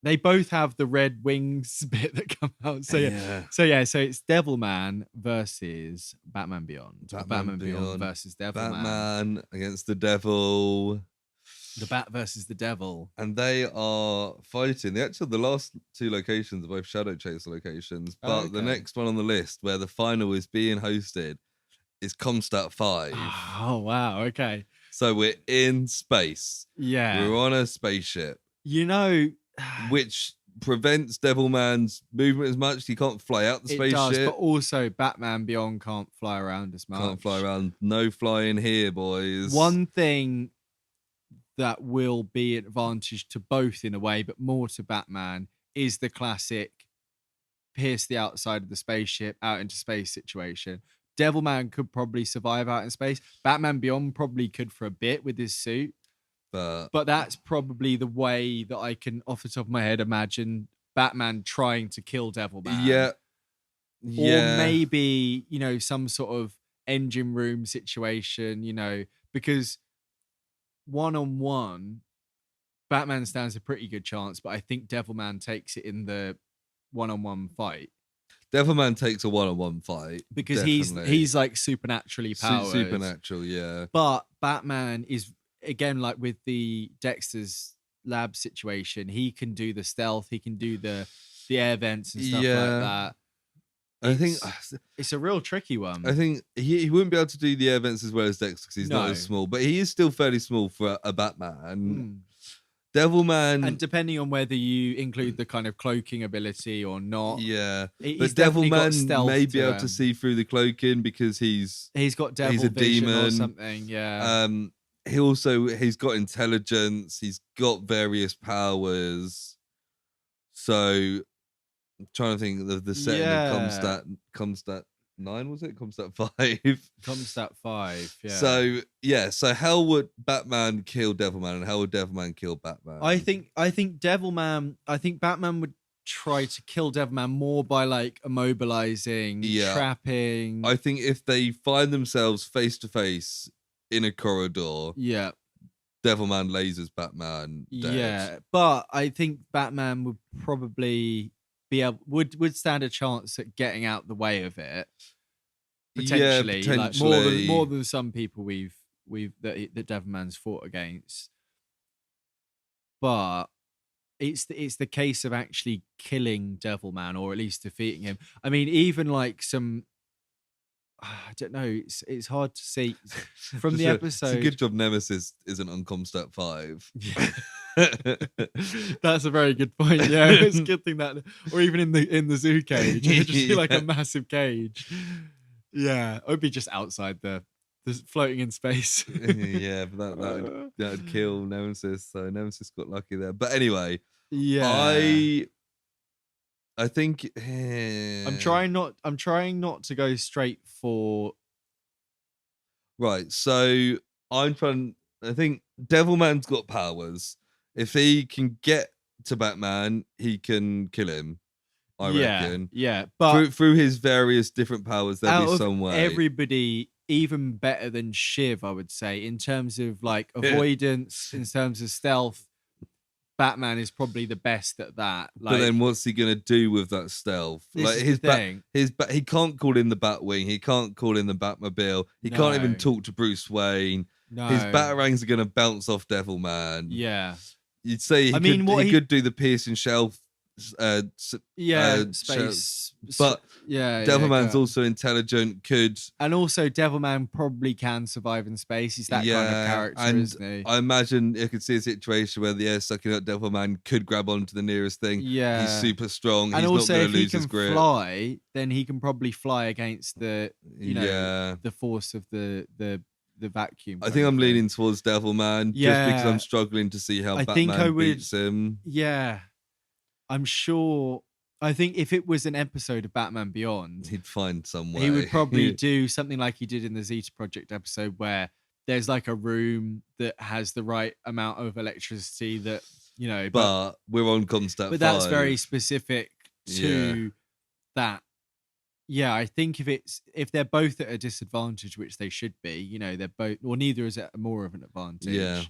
they both have the red wings bit that come out. So it's Devilman versus Batman Beyond. Batman Beyond versus Devilman. Batman against the devil. The Bat versus the Devil. And they are fighting. The last 2 locations are both Shadow Chase locations, but the next one on the list where the final is being hosted is Comstat 5. Oh, wow. Okay. So we're in space. Yeah. We're on a spaceship. You know... which prevents Devilman's movement as much. He can't fly out the spaceship. It does, but also Batman Beyond can't fly around as much. Can't fly around. No flying here, boys. One thing that will be an advantage to both in a way, but more to Batman, is the classic pierce the outside of the spaceship out into space situation. Devilman could probably survive out in space. Batman Beyond probably could for a bit with his suit. But that's probably the way that I can, off the top of my head, imagine Batman trying to kill Devilman. Yeah. Or maybe, some sort of engine room situation, because 1-on-1, Batman stands a pretty good chance, but I think Devilman takes it in the 1-on-1 fight. Devilman takes a 1-on-1 fight. Because he's like supernaturally powered. Supernatural, yeah. But Batman is... Again, like with the Dexter's lab situation, he can do the stealth, he can do the air vents and stuff like that. I think it's a real tricky one. I think he wouldn't be able to do the air vents as well as Dexter because he's not as small, but he is still fairly small for a Batman. Devilman, and depending on whether you include the kind of cloaking ability or not, but Devilman may be able to see through the cloaking because he's got devil he's a vision demon or something. Yeah. He's got intelligence. He's got various powers. So, I'm trying to think of the setting of Comstat 9, was it? Comstat 5. Comstat 5. Yeah. So how would Batman kill Devilman, and how would Devilman kill Batman? I think Batman would try to kill Devilman more by like immobilizing, trapping. I think if they find themselves face to face in a corridor, Devilman lasers Batman dead. Yeah, but I think Batman would probably would stand a chance at getting out the way of it. Potentially. Like more than some people that Devilman's fought against. But it's the case of actually killing Devilman, or at least defeating him. I mean, even like some... I don't know. It's hard to see from the episode. It's a good job Nemesis isn't on Comstat 5. That's a very good point. Yeah, it's a good thing that, or even in the zoo cage, it would just be like a massive cage. Yeah, it would be just outside the floating in space. Yeah, but that would kill Nemesis. So Nemesis got lucky there. But anyway, I think I'm trying not to go straight for... Right, so I think Devilman's got powers. If he can get to Batman, he can kill him. I reckon. Yeah, but through his various different powers, there'll be some way. Everybody even better than Shiv, I would say, in terms of like avoidance, in terms of stealth. Batman is probably the best at that. But then what's he gonna do with that stealth? Like he can't call in the Batwing, he can't call in the Batmobile, he can't even talk to Bruce Wayne. No. His batarangs are gonna bounce off Devilman. Yeah. You'd say he could do the piercing shelf space. But Devilman's also intelligent, and also Devilman probably can survive in space. He's that kind of character, isn't he? I imagine you could see a situation where the air sucking up Devilman could grab onto the nearest thing. Yeah, he's super strong. And he's also, not going to lose his grip. If he can fly, then he can probably fly against the the force of the vacuum. I think I'm leaning towards Devilman just because I'm struggling to see how Batman beats him. Yeah. I'm sure. I think if it was an episode of Batman Beyond, he'd find some way. He would probably do something like he did in the Zeta Project episode, where there's like a room that has the right amount of electricity that, But we're on Comstat 5. But that's very specific to that. Yeah, I think if they're both at a disadvantage, which they should be, they're both, or neither is at more of an advantage. Yeah.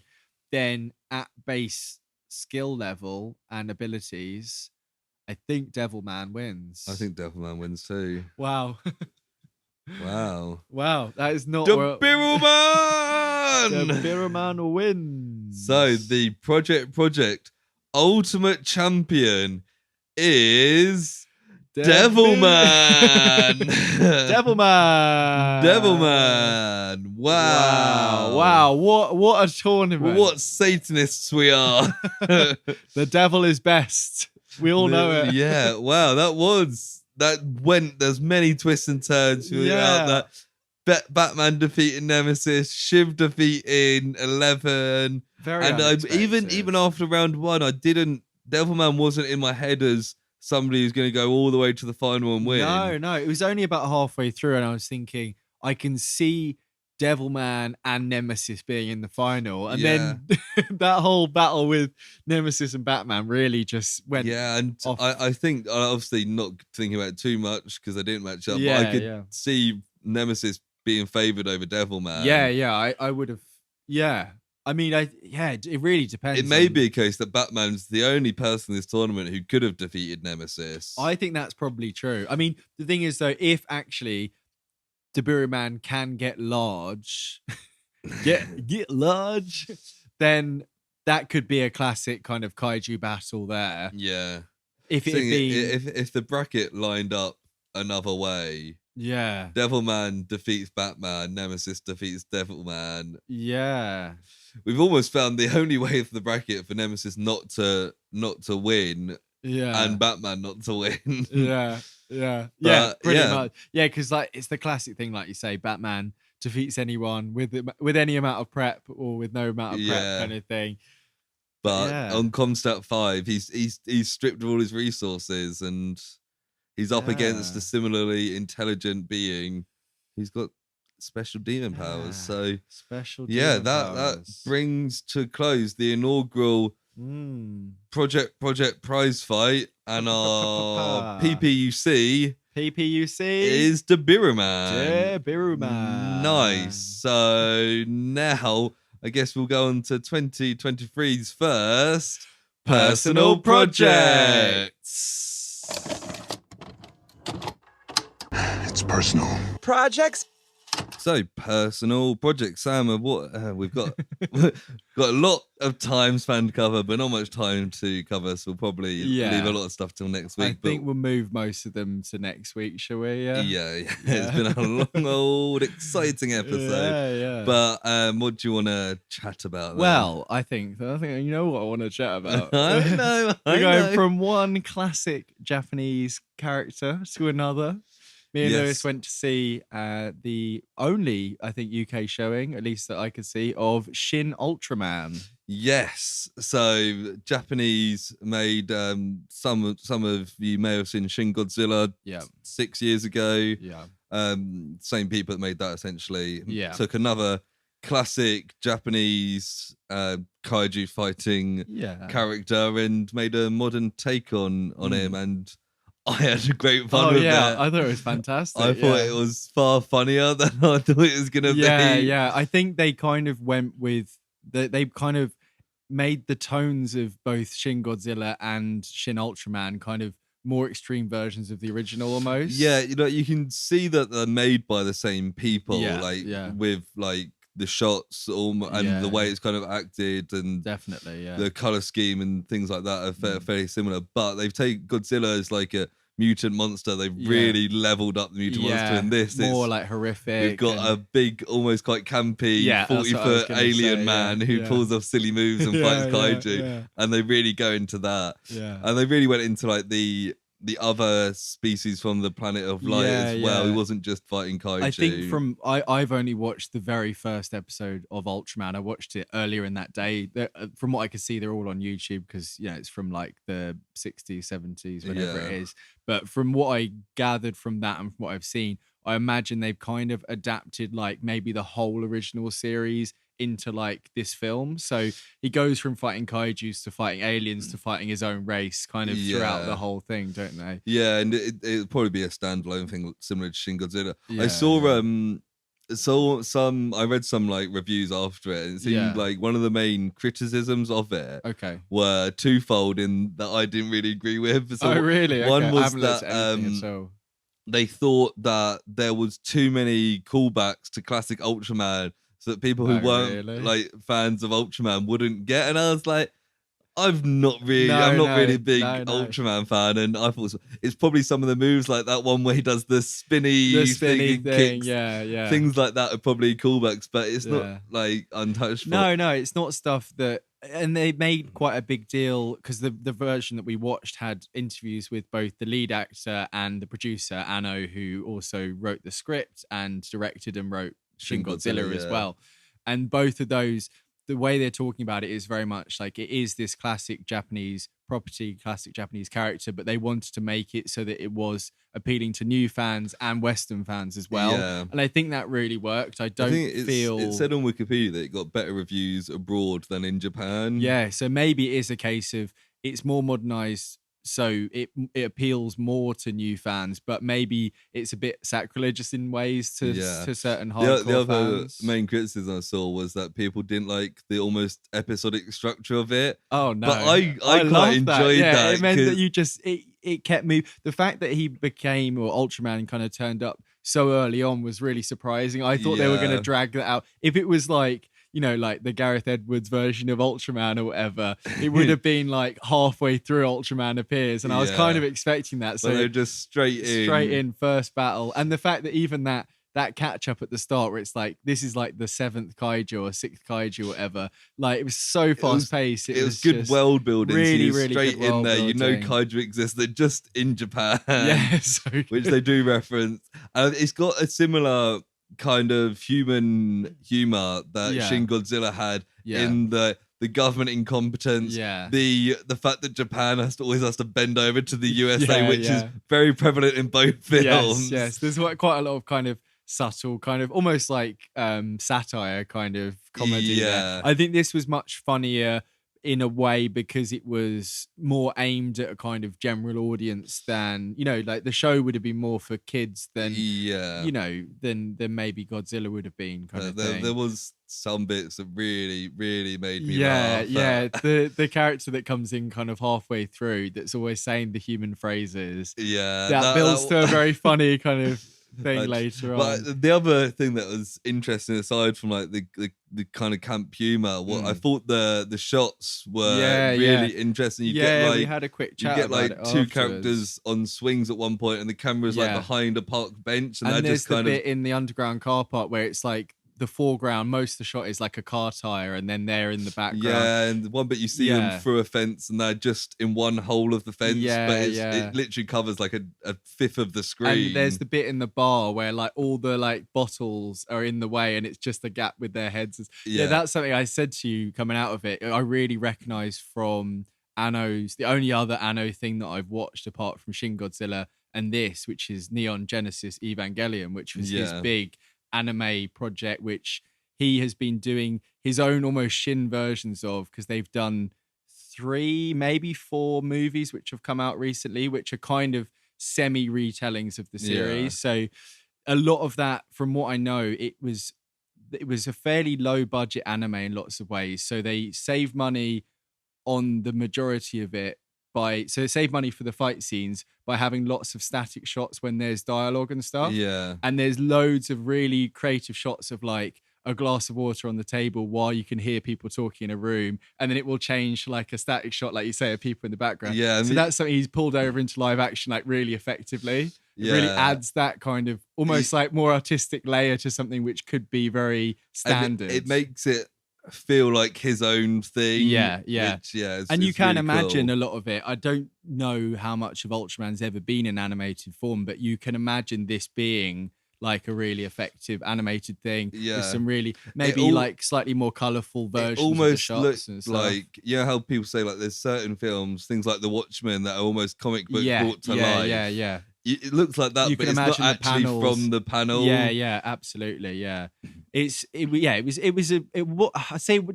Then at base skill level and abilities, I think Devilman wins. I think Devilman wins too. Wow. Wow. That is not... Devilman! Devilman wins. So the project ultimate champion is Devilman. Devilman. Devilman. Wow. What a tournament. What Satanists we are. The devil is best. We all know it. Yeah. Wow. There's many twists and turns throughout that. Batman defeating Nemesis, Shiv defeating 11. Very and unexpected. even after round 1, Devilman wasn't in my head as somebody who's going to go all the way to the final and win. No. It was only about halfway through, and I was thinking, I can see Devilman and Nemesis being in the final. And then that whole battle with Nemesis and Batman really just went. Yeah, and off. I think, obviously not thinking about it too much because they didn't match up, Yeah, but I could see Nemesis being favoured over Devilman. Yeah. I would have. Yeah. I mean, it really depends. It may be a case that Batman's the only person in this tournament who could have defeated Nemesis. I think that's probably true. I mean, the thing is, though, if actually Devilman can get large, get large, then that could be a classic kind of kaiju battle there. Yeah. If the bracket lined up another way, Devilman defeats Batman, Nemesis defeats Devilman. Yeah. We've almost found the only way for the bracket for Nemesis not to win. Yeah. And Batman not to win. Yeah. Pretty much. Yeah, because like it's the classic thing, like you say, Batman defeats anyone with any amount of prep or with no amount of prep kind of thing. But on Comstat 5, he's stripped of all his resources and he's up against a similarly intelligent being. He's got special demon powers. So special demon powers. That brings to close the inaugural Project Prizefight, and our PPUC is Devilman. Devilman. Nice. So now I guess we'll go on to 2023's first personal projects. It's personal. Projects? So, personal project, Sam. What we've got got a lot of time span to cover, but not much time to cover. So we'll probably leave a lot of stuff till next week. I think we'll move most of them to next week, shall we? Yeah. It's been a long, old, exciting episode. Yeah. But what do you want to chat about? Well, I think you know what I want to chat about. I know. We're going from one classic Japanese character to another. Me and Lewis went to see the only, I think, UK showing, at least that I could see, of Shin Ultraman. Yes. So Japanese made some of you may have seen Shin Godzilla 6 years ago. Yeah. Same people that made that essentially. Yeah. Took another classic Japanese kaiju fighting character and made a modern take on him, and I had a great fun with it. I thought it was fantastic. I thought it was far funnier than I thought it was going to be. Yeah. I think they kind of went with they kind of made the tones of both Shin Godzilla and Shin Ultraman kind of more extreme versions of the original almost. Yeah, you can see that they're made by the same people, with like the shots and the way it's kind of acted, and definitely the color scheme and things like that are fairly similar. But they've taken Godzilla as like a mutant monster. They've really leveled up the mutant monster in this. More like horrific. We've got a big, almost quite campy 40-foot alien man who pulls off silly moves and fights kaiju, and they really go into that. And they really went into like the other species from the planet of light as well. He wasn't just fighting kaiju. I think I've only watched the very first episode of Ultraman. I watched it earlier in that day. From what I could see, they're all on YouTube because it's from like the 60s, 70s, whenever it is. But from what I gathered from that and from what I've seen, I imagine they've kind of adapted like maybe the whole original series into like this film. So he goes from fighting kaijus to fighting aliens to fighting his own race kind of throughout the whole thing, don't they? Yeah, and it'll probably be a standalone thing similar to Shin Godzilla. I read some like reviews after it, and it seemed like one of the main criticisms of it were twofold in that I didn't really agree with. So really? One was that they thought that there was too many callbacks to classic Ultraman. so that people who Oh, weren't really? like fans of Ultraman wouldn't get. And I was like, I'm not really No, a big no. Ultraman fan, and I thought it's probably some of the moves like that one where he does the spinny thing, kicks, yeah. things like that are probably callbacks, but it's not Yeah. like untouched. No, it's not stuff that, and they made quite a big deal because the version that we watched had interviews with both the lead actor and the producer, Anno, who also wrote the script and directed and wrote Shin Godzilla as well. And both of those, the way they're talking about it is very much like it is this classic Japanese property, classic Japanese character, but they wanted to make it so that it was appealing to new fans and Western fans as well. Yeah. And I think that really worked. I think feel it said on Wikipedia that it got better reviews abroad than in Japan. Yeah, so maybe it is a case of it's more modernized, so it appeals more to new fans, but maybe it's a bit sacrilegious in ways to certain hardcore the other fans. main criticism I saw was that people didn't like the almost episodic structure of it. Oh no, but I quite enjoyed that. It meant that you just it kept moving. The fact that he became, or Ultraman kind of turned up so early on was really surprising. I thought they were going to drag that out. If it was like, like the Gareth Edwards version of Ultraman or whatever, it would have been like halfway through Ultraman appears, and I was kind of expecting that. So they're just straight in first battle, and the fact that even that catch-up at the start where it's like this is like the 7th kaiju or 6th kaiju or whatever, like it was so fast-paced. It was good world building, really, so really straight good in there. building. You know kaiju exists, they're just in Japan. Yeah, so which they do reference. It's got a similar kind of human humor that Shin Godzilla had in the government incompetence, the fact that Japan always has to bend over to the USA, which is very prevalent in both films. Yes, there's quite a lot of kind of subtle, kind of almost like satire kind of comedy there. I think this was much funnier in a way because it was more aimed at a kind of general audience than, like the show would have been more for kids than than maybe Godzilla would have been kind of thing. There was some bits that really made me laugh. The character that comes in kind of halfway through that's always saying the human phrases, that builds to a very funny kind of thing later on. But the other thing that was interesting, aside from like the kind of camp humor, I thought the shots were really interesting. You get like, we had a quick chat. You get like about two characters on swings at one point, and the camera's like behind a park bench, and they're there's just kind the bit in the underground car park where it's like the foreground, most of the shot is like a car tire, and then they're in the background. Yeah, and one bit you see them through a fence, and they're just in one hole of the fence. But it literally covers like a fifth of the screen. And there's the bit in the bar where like all the like bottles are in the way, and it's just a gap with their heads. Yeah, that's something I said to you coming out of it. I really recognise from Anno's, the only other Anno thing that I've watched apart from Shin Godzilla and this, which is Neon Genesis Evangelion, which was his big anime project, which he has been doing his own almost Shin versions of, because they've done 3, maybe 4 movies which have come out recently, which are kind of semi retellings of the series. So a lot of that, from what I know, it was a fairly low budget anime in lots of ways. So they save money on the majority of it so save money for the fight scenes by having lots of static shots when there's dialogue and stuff. Yeah. And there's loads of really creative shots of like a glass of water on the table while you can hear people talking in a room, and then it will change to like a static shot, like you say, of people in the background. Yeah. So that's something he's pulled over into live action like really effectively. It really adds that kind of almost like more artistic layer to something which could be very standard. It makes it feel like his own thing. And you can really imagine a lot of it. I don't know how much of Ultraman's ever been in animated form, but you can imagine this being like a really effective animated thing with some really like slightly more colorful versions of the shots and stuff. Like, how people say like there's certain films, things like The Watchmen, that are almost comic book brought to life. It looks like that, but it's not actually from the panel. Absolutely. I say it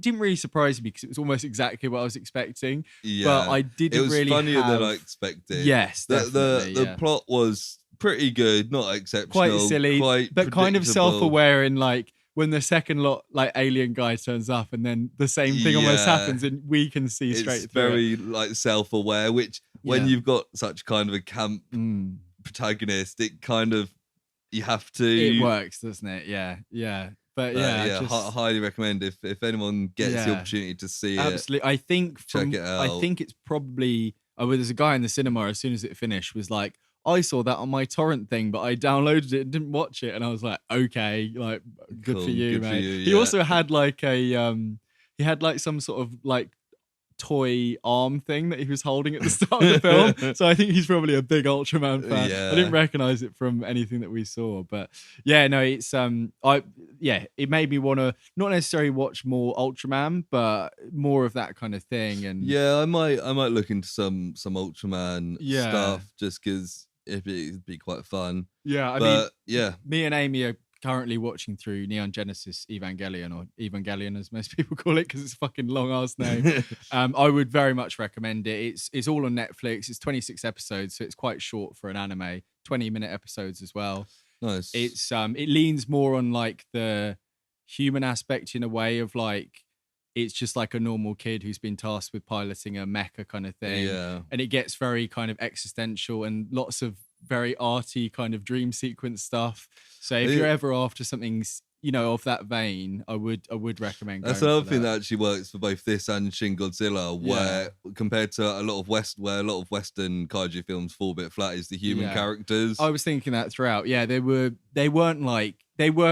didn't really surprise me because it was almost exactly what I was expecting. But I didn't really. It was funnier than I expected. Yes, definitely. The plot was pretty good, not exceptional, quite silly, but kind of self-aware in like when the second like alien guy turns up, and then the same thing almost happens, and we can see straight it's through. Very like self-aware, which when you've got such kind of a camp protagonist, it kind of you have to. It works, doesn't it? Yeah. But yeah, highly recommend if anyone gets the opportunity to see it. Absolutely. I think check it out. I think it's probably there's a guy in the cinema as soon as it finished was like, I saw that on my torrent thing, but I downloaded it and didn't watch it. And I was like, okay, like good for you, mate. He also had like he had like some sort of like toy arm thing that he was holding at the start of the film. So I think he's probably a big Ultraman fan. Yeah. I didn't recognize it from anything that we saw, but yeah, no, it's it made me want to not necessarily watch more Ultraman, but more of that kind of thing. And yeah, I might look into some Ultraman stuff just because it'd be quite fun. Yeah, I mean, me and Amy are currently watching through Neon Genesis Evangelion, or Evangelion as most people call it because it's a fucking long ass name. I would very much recommend it. It's all on Netflix. It's 26 episodes, so it's quite short for an anime. 20-minute episodes as well. Nice. It's it leans more on like the human aspect in a way of like it's just like a normal kid who's been tasked with piloting a mecha kind of thing. Yeah. And it gets very kind of existential and lots of very arty kind of dream sequence stuff. So if you're ever after something, you know, of that vein, I would recommend. That's another thing that actually works for both this and Shin Godzilla, where compared to a lot of Western kaiju films fall a bit flat is the human characters. I was thinking that throughout. Yeah, they were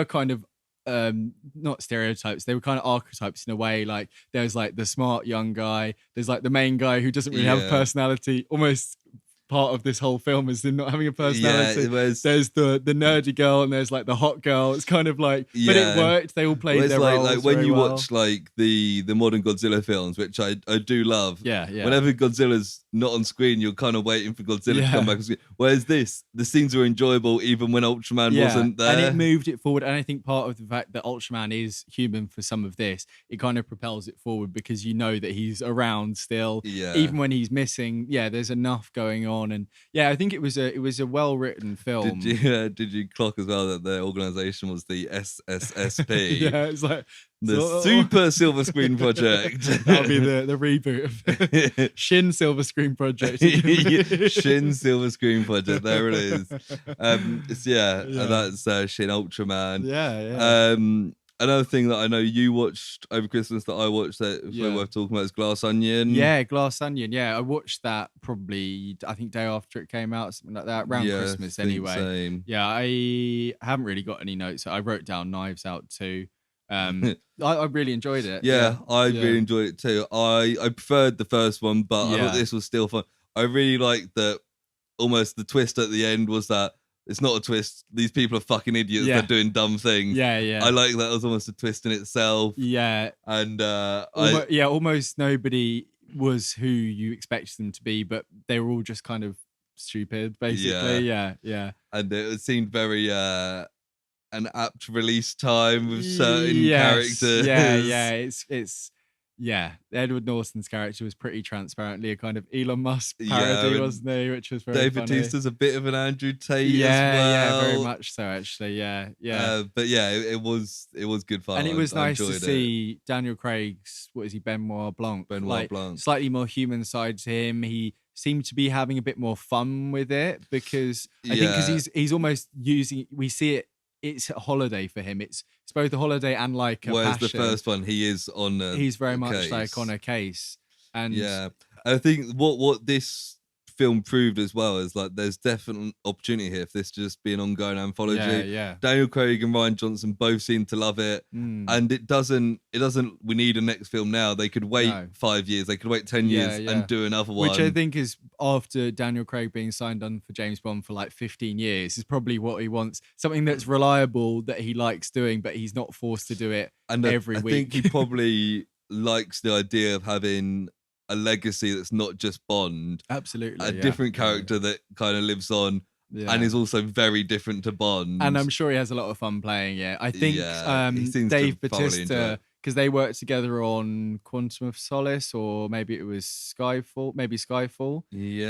kind of not stereotypes, they were kind of archetypes in a way. Like there's like the smart young guy, there's like the main guy who doesn't really have a personality. Almost part of this whole film is him not having a personality. There's the nerdy girl and there's like the hot girl. It's kind of like, but it worked. They all played their roles. Like when very you well. watch like the modern Godzilla films, which I do love. Yeah. Whenever Godzilla's not on screen, you're kind of waiting for Godzilla to come back on screen. Whereas the scenes were enjoyable even when Ultraman wasn't there. And it moved it forward. And I think part of the fact that Ultraman is human for some of this, it kind of propels it forward because you know that he's around still. Yeah. Even when he's missing, there's enough going on. And I think it was a well-written film. Did you clock as well that the organization was the SSSP? Yeah, it's like the Super Silver Screen Project. That'll be the reboot of Shin Silver Screen Project. Shin Silver Screen Project. There it is. And that's Shin Ultraman. Yeah. Another thing that I know you watched over Christmas that I watched that we're worth talking about is Glass Onion. Yeah, Glass Onion. Yeah, I watched that probably, I think, day after it came out, something like that, around Christmas anyway. Same. Yeah, I haven't really got any notes. I wrote down Knives Out too. I really enjoyed it. Yeah, I really enjoyed it too. I preferred the first one, but I thought this was still fun. I really liked that almost the twist at the end was that it's not a twist. These people are fucking idiots. They're doing dumb things. Yeah. I like that. It was almost a twist in itself. Yeah. And almost nobody was who you expected them to be, but they were all just kind of stupid, basically. Yeah. And it seemed very an apt release time with certain characters. Yeah. Edward Norton's character was pretty transparently a kind of Elon Musk parody, wasn't he? Which was very Dave funny. Bautista's a bit of an Andrew Tate as well. Yeah, very much so, actually. Yeah. But yeah, it was good fun. And it was nice to see Daniel Craig's, Benoit Blanc. Blanc. Slightly more human side to him. He seemed to be having a bit more fun with it because I think because he's almost using, we see it, it's a holiday for him. It's both a holiday and like a Whereas passion. the first one, he is on he's very much case. like on a case. And I think what this film proved as well is like there's definite opportunity here for this to just be an ongoing anthology. Yeah. Daniel Craig and Rian Johnson both seem to love it. And it doesn't we need a next film now. They could wait 5 years, they could wait 10 years and do another one. Which I think is after Daniel Craig being signed on for James Bond for like 15 years is probably what he wants. Something that's reliable that he likes doing, but he's not forced to do it every week. I think he probably likes the idea of having a legacy that's not just Bond. Absolutely. A different character that kind of lives on and is also very different to Bond. And I'm sure he has a lot of fun playing it. I think Dave Bautista, because they worked together on Quantum of Solace, or maybe it was Skyfall. Yeah.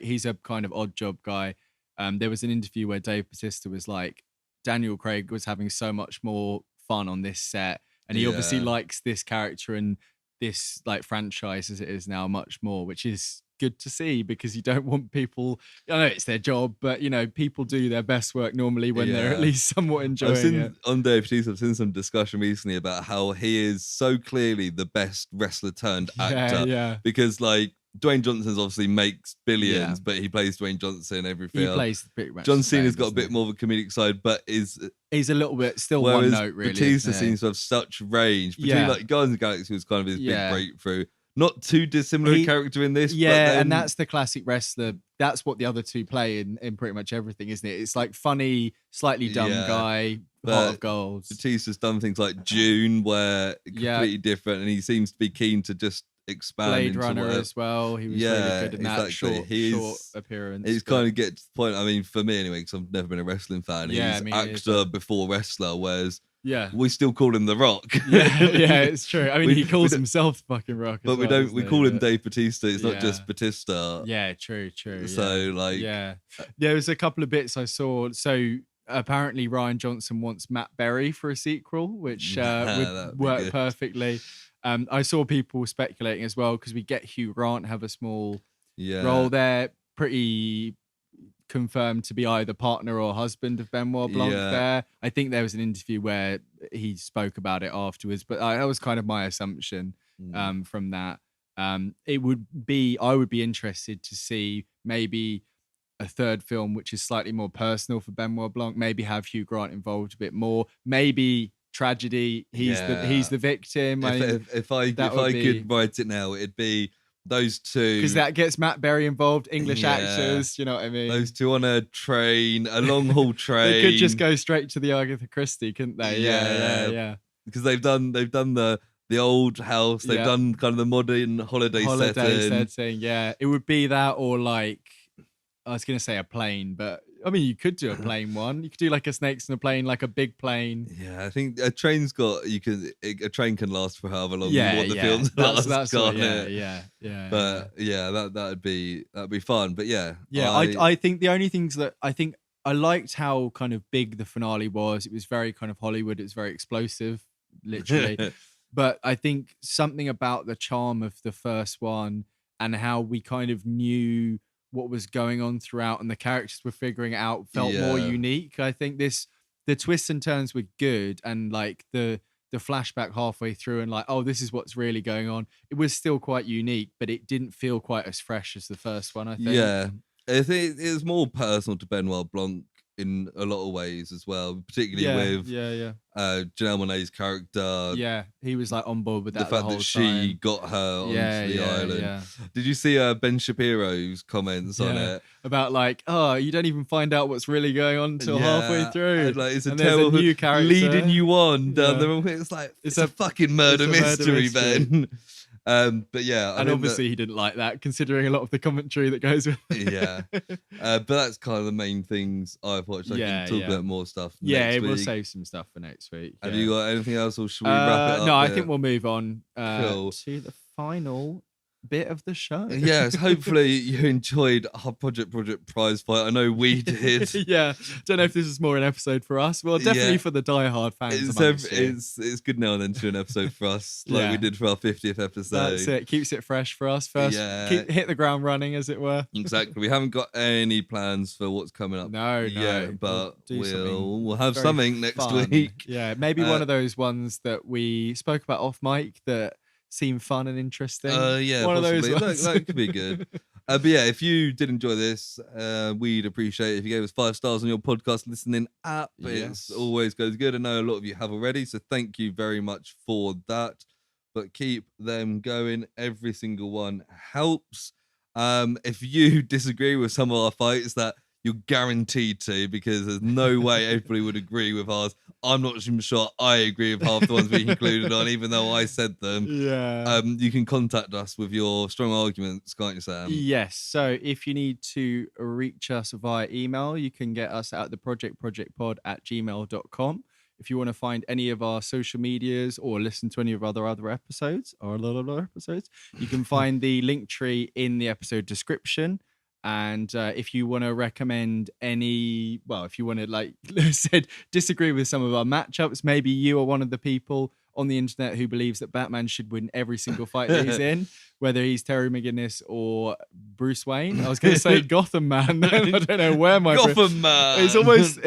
He's a kind of odd job guy. There was an interview where Dave Bautista was like, Daniel Craig was having so much more fun on this set. And he obviously likes this character and this like franchise as it is now much more, which is good to see, because you don't want people, I know it's their job, but you know, people do their best work normally when they're at least somewhat enjoying it. On Dave Bautista, I've seen some discussion recently about how he is so clearly the best wrestler turned actor. Yeah. Because like Dwayne Johnson's obviously makes billions, but he plays Dwayne Johnson every film. He plays pretty much. John Cena's got a bit more of a comedic side, but he's a little bit still one note really. Bautista seems to have such range. Between like Guardians of the Galaxy was kind of his big breakthrough. Not too dissimilar character in this. Yeah, but then, and that's the classic wrestler. That's what the other two play in pretty much everything, isn't it? It's like funny, slightly dumb guy, heart of gold. Batista's done things like June, where completely different, and he seems to be keen to just expand. Blade Runner as well. He was really good in that short appearance. It's kind of get to the point. I mean, for me anyway, because I've never been a wrestling fan. He's actor before wrestler, whereas. Yeah, we still call him The Rock. yeah, it's true. I mean, he calls himself the fucking Rock, but we don't. We call him Dave Bautista. It's not just Batista. Yeah, true. So like, there was a couple of bits I saw. So apparently, Ryan Johnson wants Matt Berry for a sequel, which would work perfectly. I saw people speculating as well, because we get Hugh Grant have a small role there, pretty confirmed to be either partner or husband of Benoit Blanc there. I think there was an interview where he spoke about it afterwards, but that was kind of my assumption from that. I would be interested to see maybe a third film which is slightly more personal for Benoit Blanc, maybe have Hugh Grant involved a bit more, maybe tragedy, he's the victim. If I could write it now, it'd be those two, because that gets Matt Berry involved, English actors, you know what I mean? Those two on a train, a long haul train. They could just go straight to the Agatha Christie, couldn't they? Yeah. Because they've done the old house, they've done kind of the modern holiday setting. Yeah, it would be that, or like, I was gonna say a plane, but I mean, you could do a plane one. You could do like a Snakes in a Plane, like a big plane. Yeah, I think a train's got a train can last for however long you want the film to last. That's yeah. But that'd be fun. But I think the only things that I liked how kind of big the finale was. It was very kind of Hollywood. It was very explosive, literally. But I think something about the charm of the first one and how we kind of knew what was going on throughout and the characters were figuring it out felt more unique. I think the twists and turns were good, and like the flashback halfway through and like, oh, this is what's really going on. It was still quite unique, but it didn't feel quite as fresh as the first one, I think. Yeah. I think it was more personal to Benoit Blanc in a lot of ways as well, particularly with Janelle Monáe's character. Yeah, he was like on board with that. The fact that she got her onto the island. Yeah. Did you see Ben Shapiro's comments on it about like, oh, you don't even find out what's really going on until halfway through? And, like, it's a terrible new character leading you on down the wrong way. It's like it's a fucking murder mystery, Ben. But and obviously he didn't like that, considering a lot of the commentary that goes with it. But that's kind of the main things I've watched. I can talk about more stuff next week. We'll save some stuff for next week. Have you got anything else, or should we wrap it up? No, I think we'll move on to the final bit of the show. Yes, hopefully you enjoyed our Project Prizefight. I know we did. Don't know if this is more an episode for us. Well, definitely for the diehard fans. It's good now and then to do an episode for us, like we did for our 50th episode. That's it. Keeps it fresh for us. First, hit the ground running, as it were. Exactly. We haven't got any plans for what's coming up. No. But we'll have something next week. Yeah, maybe one of those ones that we spoke about off mic that seem fun and interesting. One of those ones. That could be good. But if you did enjoy this, we'd appreciate it if you gave us 5 stars on your podcast listening app. It always goes good. I know a lot of you have already, so thank you very much for that. But keep them going. Every single one helps. If you disagree with some of our fights, that you're guaranteed to, because there's no way everybody would agree with ours. I'm not even sure I agree with half the ones we included on, even though I said them. You can contact us with your strong arguments, can't you, Sam? Yes. So if you need to reach us via email, you can get us at theprojectpod@gmail.com. If you want to find any of our social medias or listen to any of our other episodes, or a lot of other episodes, you can find the link tree in the episode description. And if you want to recommend if you want to, like Lewis said, disagree with some of our matchups, maybe you are one of the people on the internet who believes that Batman should win every single fight that he's in, whether he's Terry McGinnis or Bruce Wayne. I was going to say Gotham Man. I don't know where my Gotham Man. It's almost.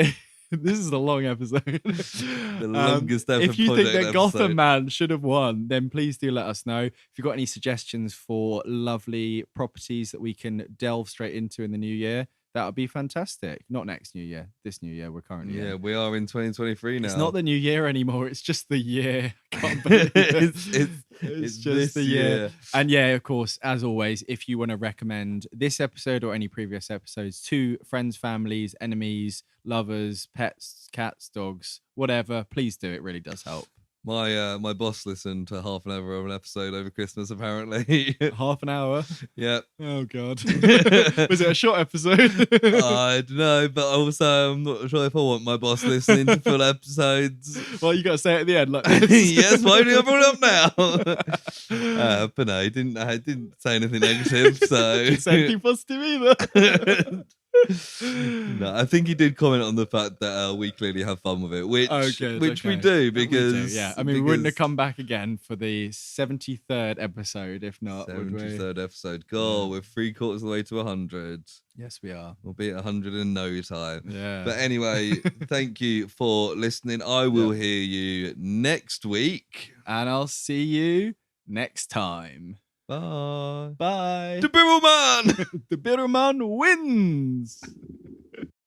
This is a long episode. The longest ever. If you think that episode. Gotham Man should have won, then please do let us know. If you've got any suggestions for lovely properties that we can delve straight into in the new year, that would be fantastic. Not next new year, this new year we're currently in. We are in 2023 now. It's not the new year anymore. It's just the year. I can't believe it. It's just the year. And yeah, of course, as always, if you want to recommend this episode or any previous episodes to friends, families, enemies, lovers, pets, cats, dogs, whatever, please do. It really does help. My boss listened to half an hour of an episode over Christmas, apparently. Half an hour? Yeah. Oh, God. Was it a short episode? I don't know, but also I'm not sure if I want my boss listening to full episodes. Well, you got to say it at the end like this. Yes, why do I bring it up now? But no, I didn't say anything negative, so... Didn't say anything positive either. No, I think he did comment on the fact that we clearly have fun with it, which we do because we wouldn't have come back again for the 73rd episode if not. 73rd episode. God, we're 3/4 of the way to 100. Yes, we are. We'll be at 100 in no time. Yeah. But anyway, thank you for listening. I will hear you next week, and I'll see you next time. Bye. Bye. The Devilman! The Devilman wins!